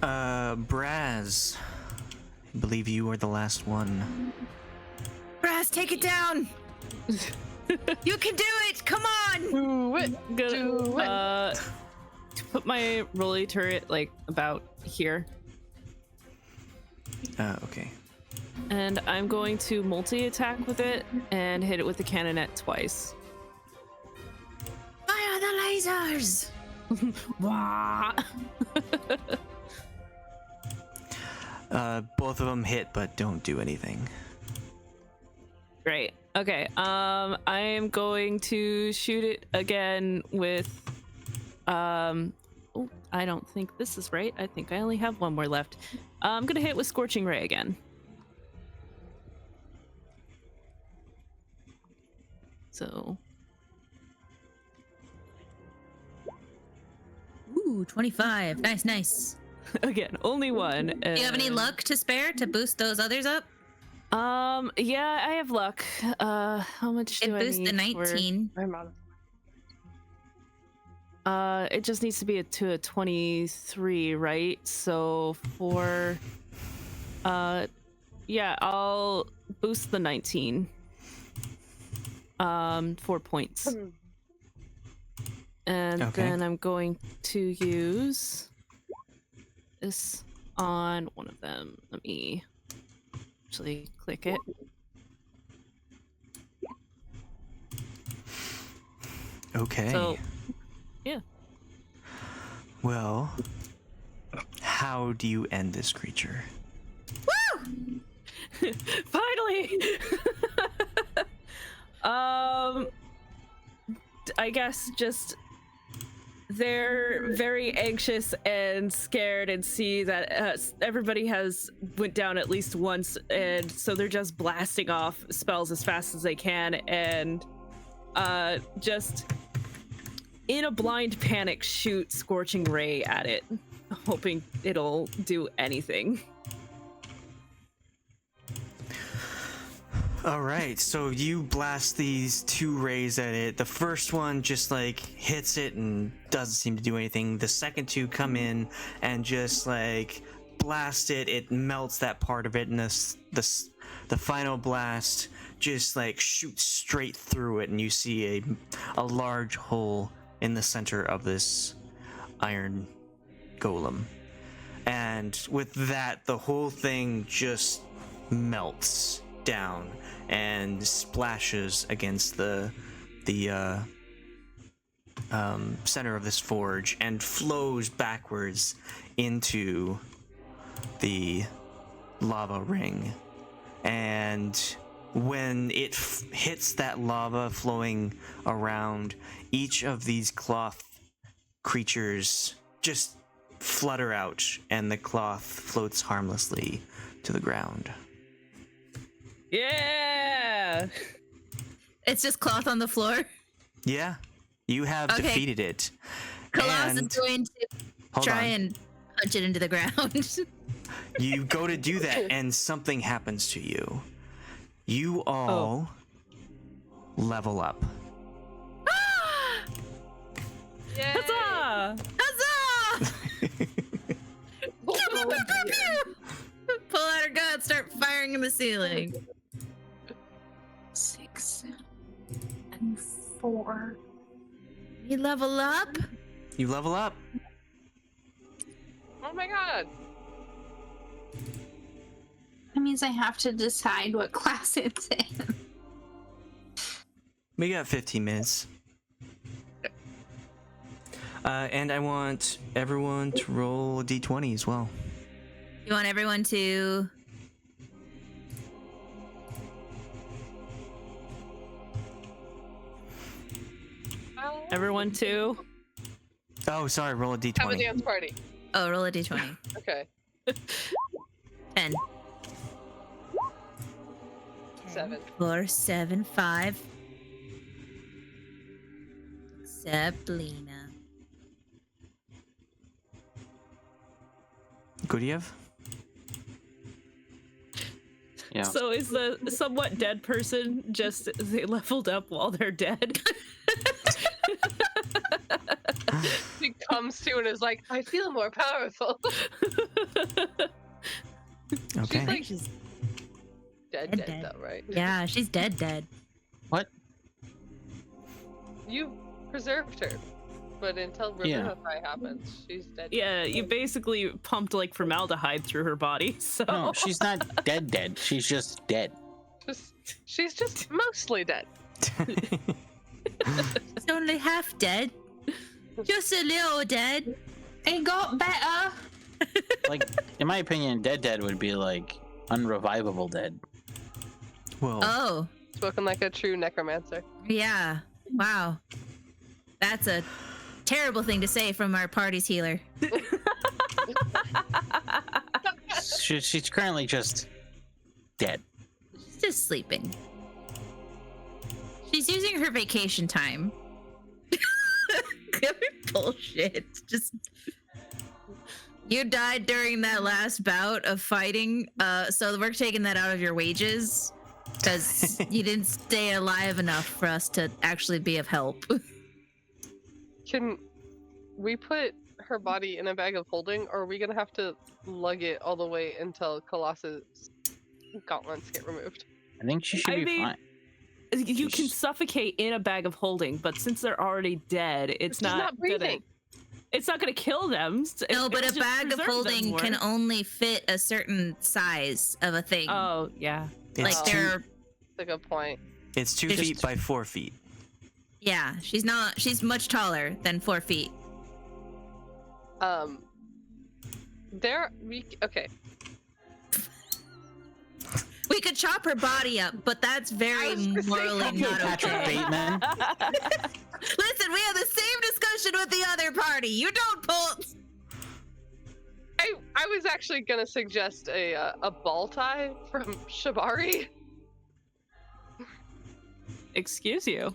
Brasz. I believe you are the last one. Brasz, take it down! You can do it! Come on! Do it. Good. Do it. put my rolly turret like about here. Okay. And I'm going to multi-attack with it and hit it with the cannonette twice. Fire the lasers! Wah! Both of them hit, but don't do anything. Great. Okay. I am going to shoot it again with. Oh, I don't think this is right. I think I only have one more left. I'm gonna hit it with Scorching Ray again. So. Ooh, 25. Nice, nice. Again, only one. Do you have any luck to spare to boost those others up? Yeah, I have luck. How much do I It boosts need the 19. I'm out of It just needs to be to a 23, right? So for, yeah, I'll boost the 19. 4 points. And Okay. then I'm going to use this on one of them. Let me actually click it. Okay. So, yeah. Well, how do you end this creature? Finally! I guess just they're very anxious and scared and see that everybody has went down at least once, and so they're just blasting off spells as fast as they can and just in a blind panic shoot Scorching Ray at it, hoping it'll do anything. All right, so you blast these 2 rays at it. The first one just like hits it and doesn't seem to do anything. The second 2 come in and just like blast it. It melts that part of it, and the final blast just like shoots straight through it, and you see a large hole in the center of this iron golem. And with that, the whole thing just melts down and splashes against the center of this forge and flows backwards into the lava ring. And when it hits that lava flowing around, each of these cloth creatures just flutter out, and the cloth floats harmlessly to the ground. Yeah! It's just cloth on the floor. Yeah, you have Okay. defeated it. Khalas And- is going to Hold try on. and punch it into the ground. You go to do that, and something happens to you. You all level up. Yay! Huzzah! Huzzah! Pull out her gun, start firing in the ceiling. 6 and 4. You level up? You level up. Oh my god! That means I have to decide what class it's in. We got 15 minutes. And I want everyone to roll a d20 as well. You want everyone to... Everyone too? Oh, sorry, roll a Have a d20. dance party. Oh, roll a d20. Okay. 10. 7. 4, 7, 5. Except Lena. Guryev? Yeah. So is the somewhat dead person just they leveled up while they're dead? He comes to and is like, I feel more powerful. Okay. She's like She's dead, dead. though, right? Yeah, she's dead. What? You preserved her. But until Revivify happens, she's dead. Yeah, you basically pumped like formaldehyde through her body. So No, she's not dead. She's just dead. She's just mostly dead. It's only half dead. Just a little dead. It got better. Like, in my opinion, dead would be like unrevivable dead. Well, Oh, Spoken like a true necromancer. yeah. Wow. That's a terrible thing to say from our party's healer. She's currently just dead. She's just sleeping. She's using her vacation time. Bullshit. Just you died during that last bout of fighting, so we're taking that out of your wages because you didn't stay alive enough for us to actually be of help. Can we put her body in a bag of holding, or are we gonna have to lug it all the way until Khalas's gauntlets get removed? I think she should I be mean, fine. you can suffocate in a bag of holding, but since they're already dead, it's She's not breathing. It's not gonna kill them. No, but a It'll just bag of preserve them holding more. can only fit a certain size of a thing. Oh yeah. like it's they're That's a good point. it's 2 Just- feet by 4 feet. yeah, she's much taller than 4 feet. Okay. We could chop her body up, but that's very I was gonna say, morally okay, not Patrick okay. Bateman. Listen, we have the same discussion with the other party. You don't pull. I was actually gonna suggest a ball tie from Shibari, Excuse you.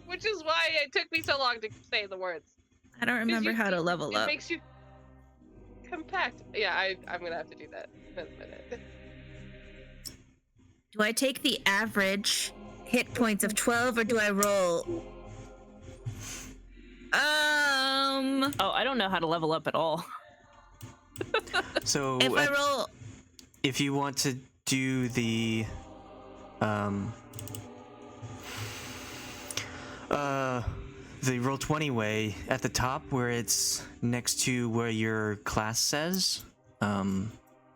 which is why it took me so long to say the words. I don't remember how to level It up. makes you compact. Yeah, I'm gonna have to do that in a minute. Do I take the average hit points of 12 or do I roll? Oh, I don't know how to level up at all. So If I roll, if you want to do the roll 20 way at the top where it's next to where your class says,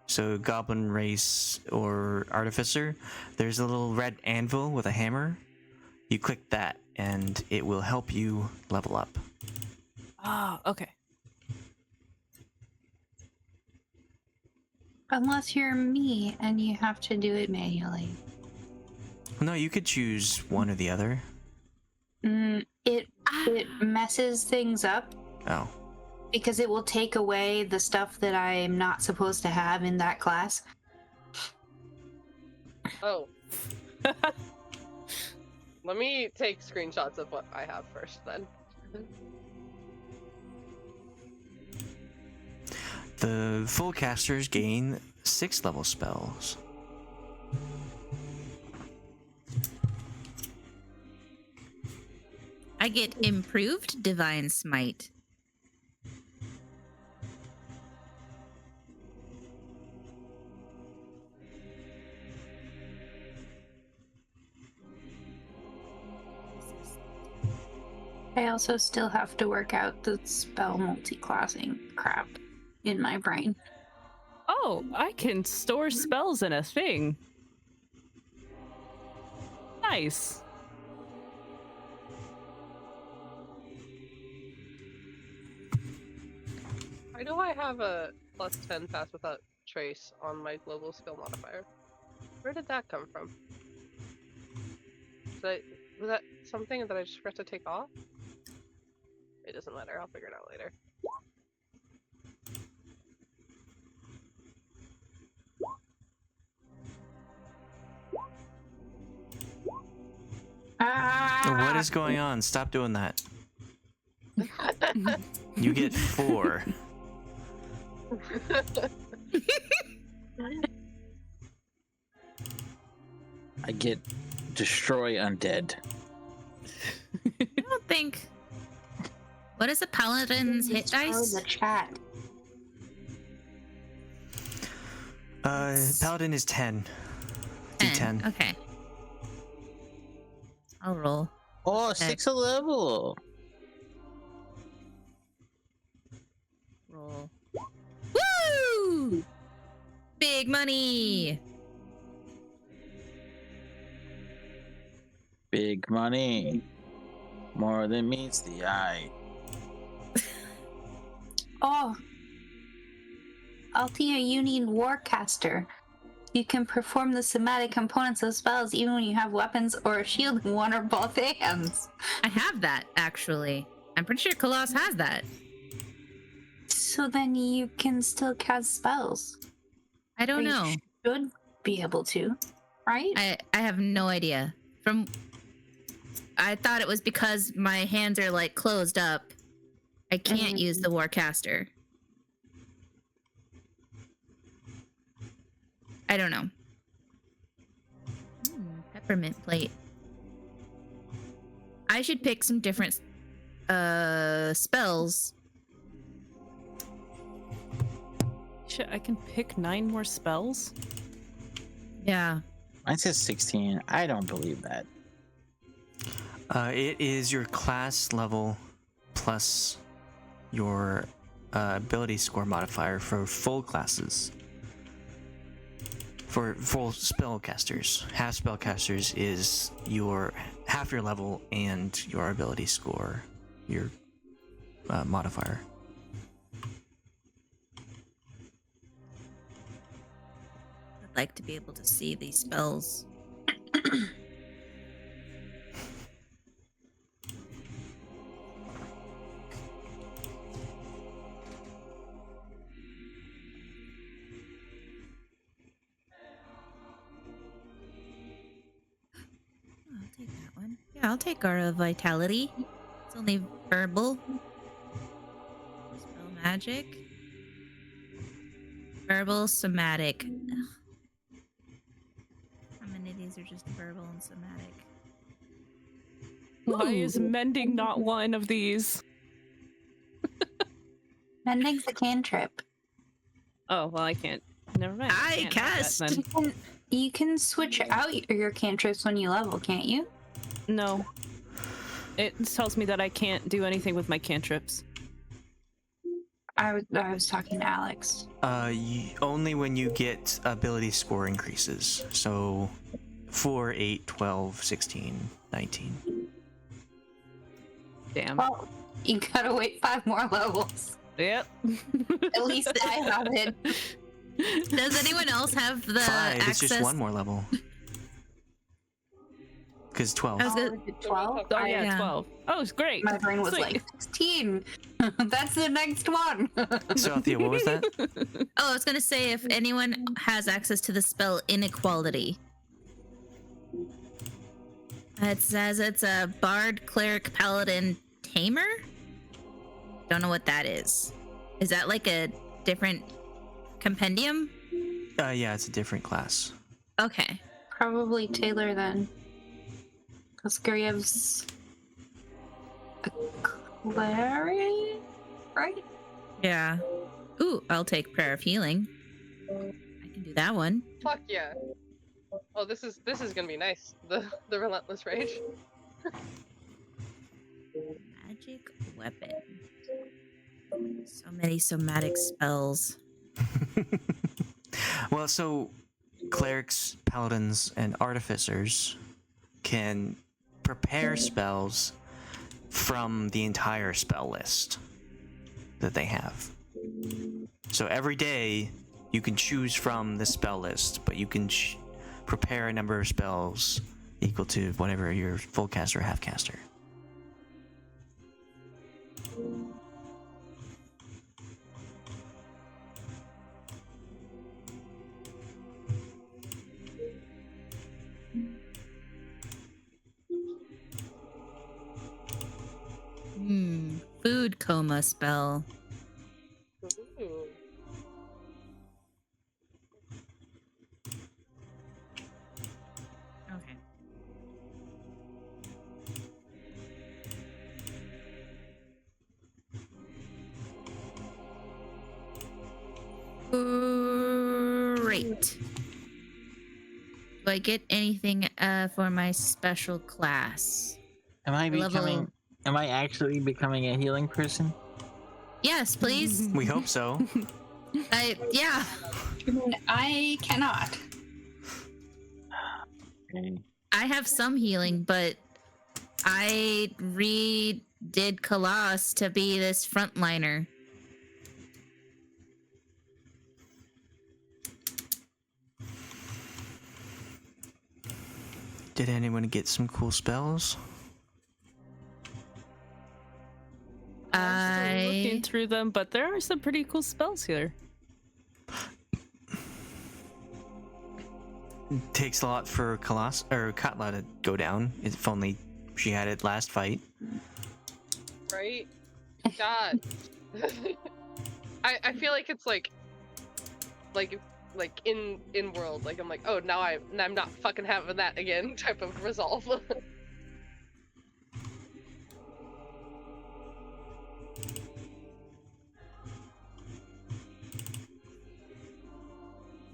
so goblin race or artificer, there's a little red anvil with a hammer. You click that and it will help you level up. Oh, okay. Unless you're me and you have to do it manually. No, you could choose one or the other. It messes things up Oh. because it will take away the stuff that I'm not supposed to have in that class. Oh. Let me take screenshots of what I have first, then. The full casters gain 6 level spells. I get improved divine smite. I also still have to work out the spell multi-classing crap in my brain. Oh, I can store spells in a thing. Nice. I know I have a plus 10 pass without trace on my global skill modifier. Where did that come from? Was that something that I just forgot to take off? It doesn't matter, I'll figure it out later. What is going on? Stop doing that. You get 4. I get destroy undead. I don't think. What is a paladin's hit dice? The chat. Paladin is 10. D10. Okay. I'll roll. Oh, 6 a level. roll. Woo! Big money. Big money. More than meets the eye. Oh. Althea, you need Warcaster. You can perform the somatic components of spells even when you have weapons or a shield in one or both hands. I have that, actually. I'm pretty sure Khalas has that. So then you can still cast spells. I don't know. You should be able to, right? I have no idea. I thought it was because my hands are like closed up. I can't use the Warcaster. I don't know. Peppermint plate. I should pick some different spells. Shit, I can pick 9 more spells? Yeah. Mine says 16. I don't believe that. It is your class level plus your ability score modifier for full classes. For full spellcasters, half spellcasters is your half your level and your ability score, your modifier. I'd like to be able to see these spells. I'll take that one. Yeah, I'll take Aura Vitality. It's only verbal. Spell magic. Verbal, somatic. Ugh. How many of these are just verbal and somatic? Why Ooh. is mending not one of these? Mending's a cantrip. Oh, well, I can't. Never mind. I can't have that cast. then. You can switch out your cantrips when you level, can't you? No. It tells me that I can't do anything with my cantrips. I was talking to Alex. Only when you get ability score increases. So 4, 8, 12, 16, 19. Damn. Well, you gotta wait 5 more levels. Yep. At least I have it. Does anyone else have the 5, access? it's just 1 more level. Because 12. I was gonna- Oh, is it 12? Oh, yeah, Yeah. 12. Oh, it's great. My brain was Sweet. like 16. That's the next one. So Althea, what was that? Oh, I was gonna say if anyone has access to the spell Inequality. It says it's a Bard, Cleric, Paladin, Tamer? Don't know what that is. Is that like a different compendium? Yeah, it's a different class. Okay. Probably Taylor then. Because Guryev's a cleric, right? Yeah. Ooh, I'll take Prayer of Healing. I can do that one. Fuck yeah. Oh, this is gonna be nice. The relentless rage. Magic weapon. So many somatic spells. Well, so clerics, paladins, and artificers can prepare spells from the entire spell list that they have. So every day you can choose from the spell list, but you can prepare a number of spells equal to whatever your full caster or half caster. Food coma spell. Ooh. Okay. Great. Do I get anything for my special class? Am I Level- becoming? Am I actually becoming a healing person? Yes, please. We hope so. Yeah. I cannot. Okay. I have some healing, but I redid Khalas to be this frontliner. Did anyone get some cool spells? I'm still looking I through them, but there are some pretty cool spells here. Takes a lot for Katla to go down. If only she had it last fight. Right? God. I feel like it's like in world, like I'm like, oh, now I'm not fucking having that again type of resolve.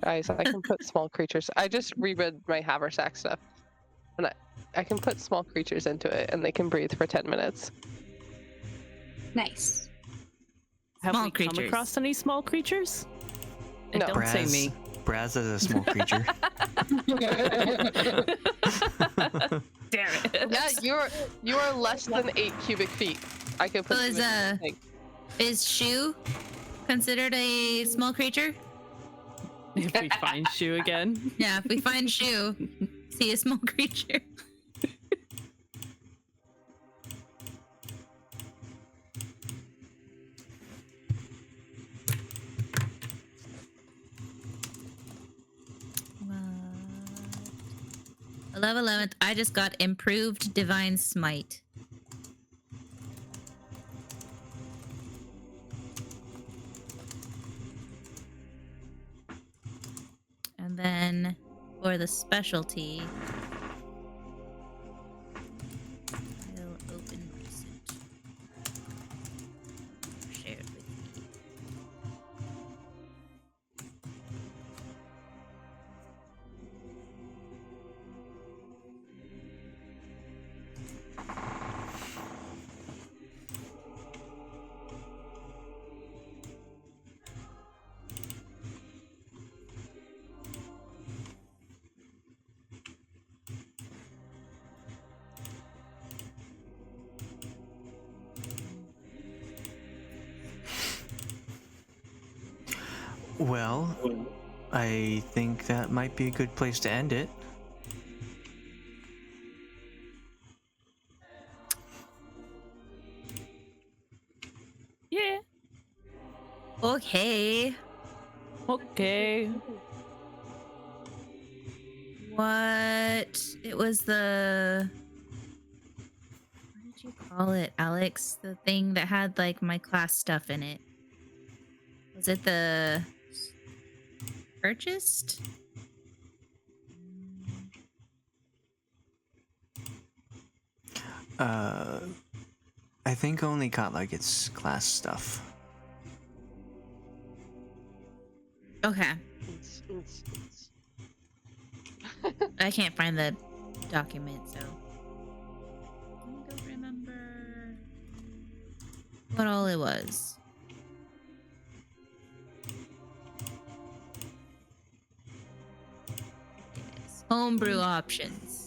Guys, I can put small creatures. I just reread my haversack stuff, and I can put small creatures into it, and they can breathe for 10 minutes. Nice. Have Small we come creatures. across any small creatures? And No. don't say me. Brasz is a small creature. Damn it. Yeah, you are less than 8 cubic feet. I could put So you is, in the thing. is Shu considered a small creature? If we find Shu again. Yeah, if we find Shu, see a small creature. Level 11th, I just got improved divine smite. And then for the specialty, I'll open recent. Shared with me. Well, I think that might be a good place to end it. Yeah. Okay. Okay. What? It was the. What did you call it, Alex? The thing that had like my class stuff in it. Was it the purchased? I think only Katla gets class stuff. Okay. I can't find the document, so I don't remember what all it was. Yes. Homebrew options.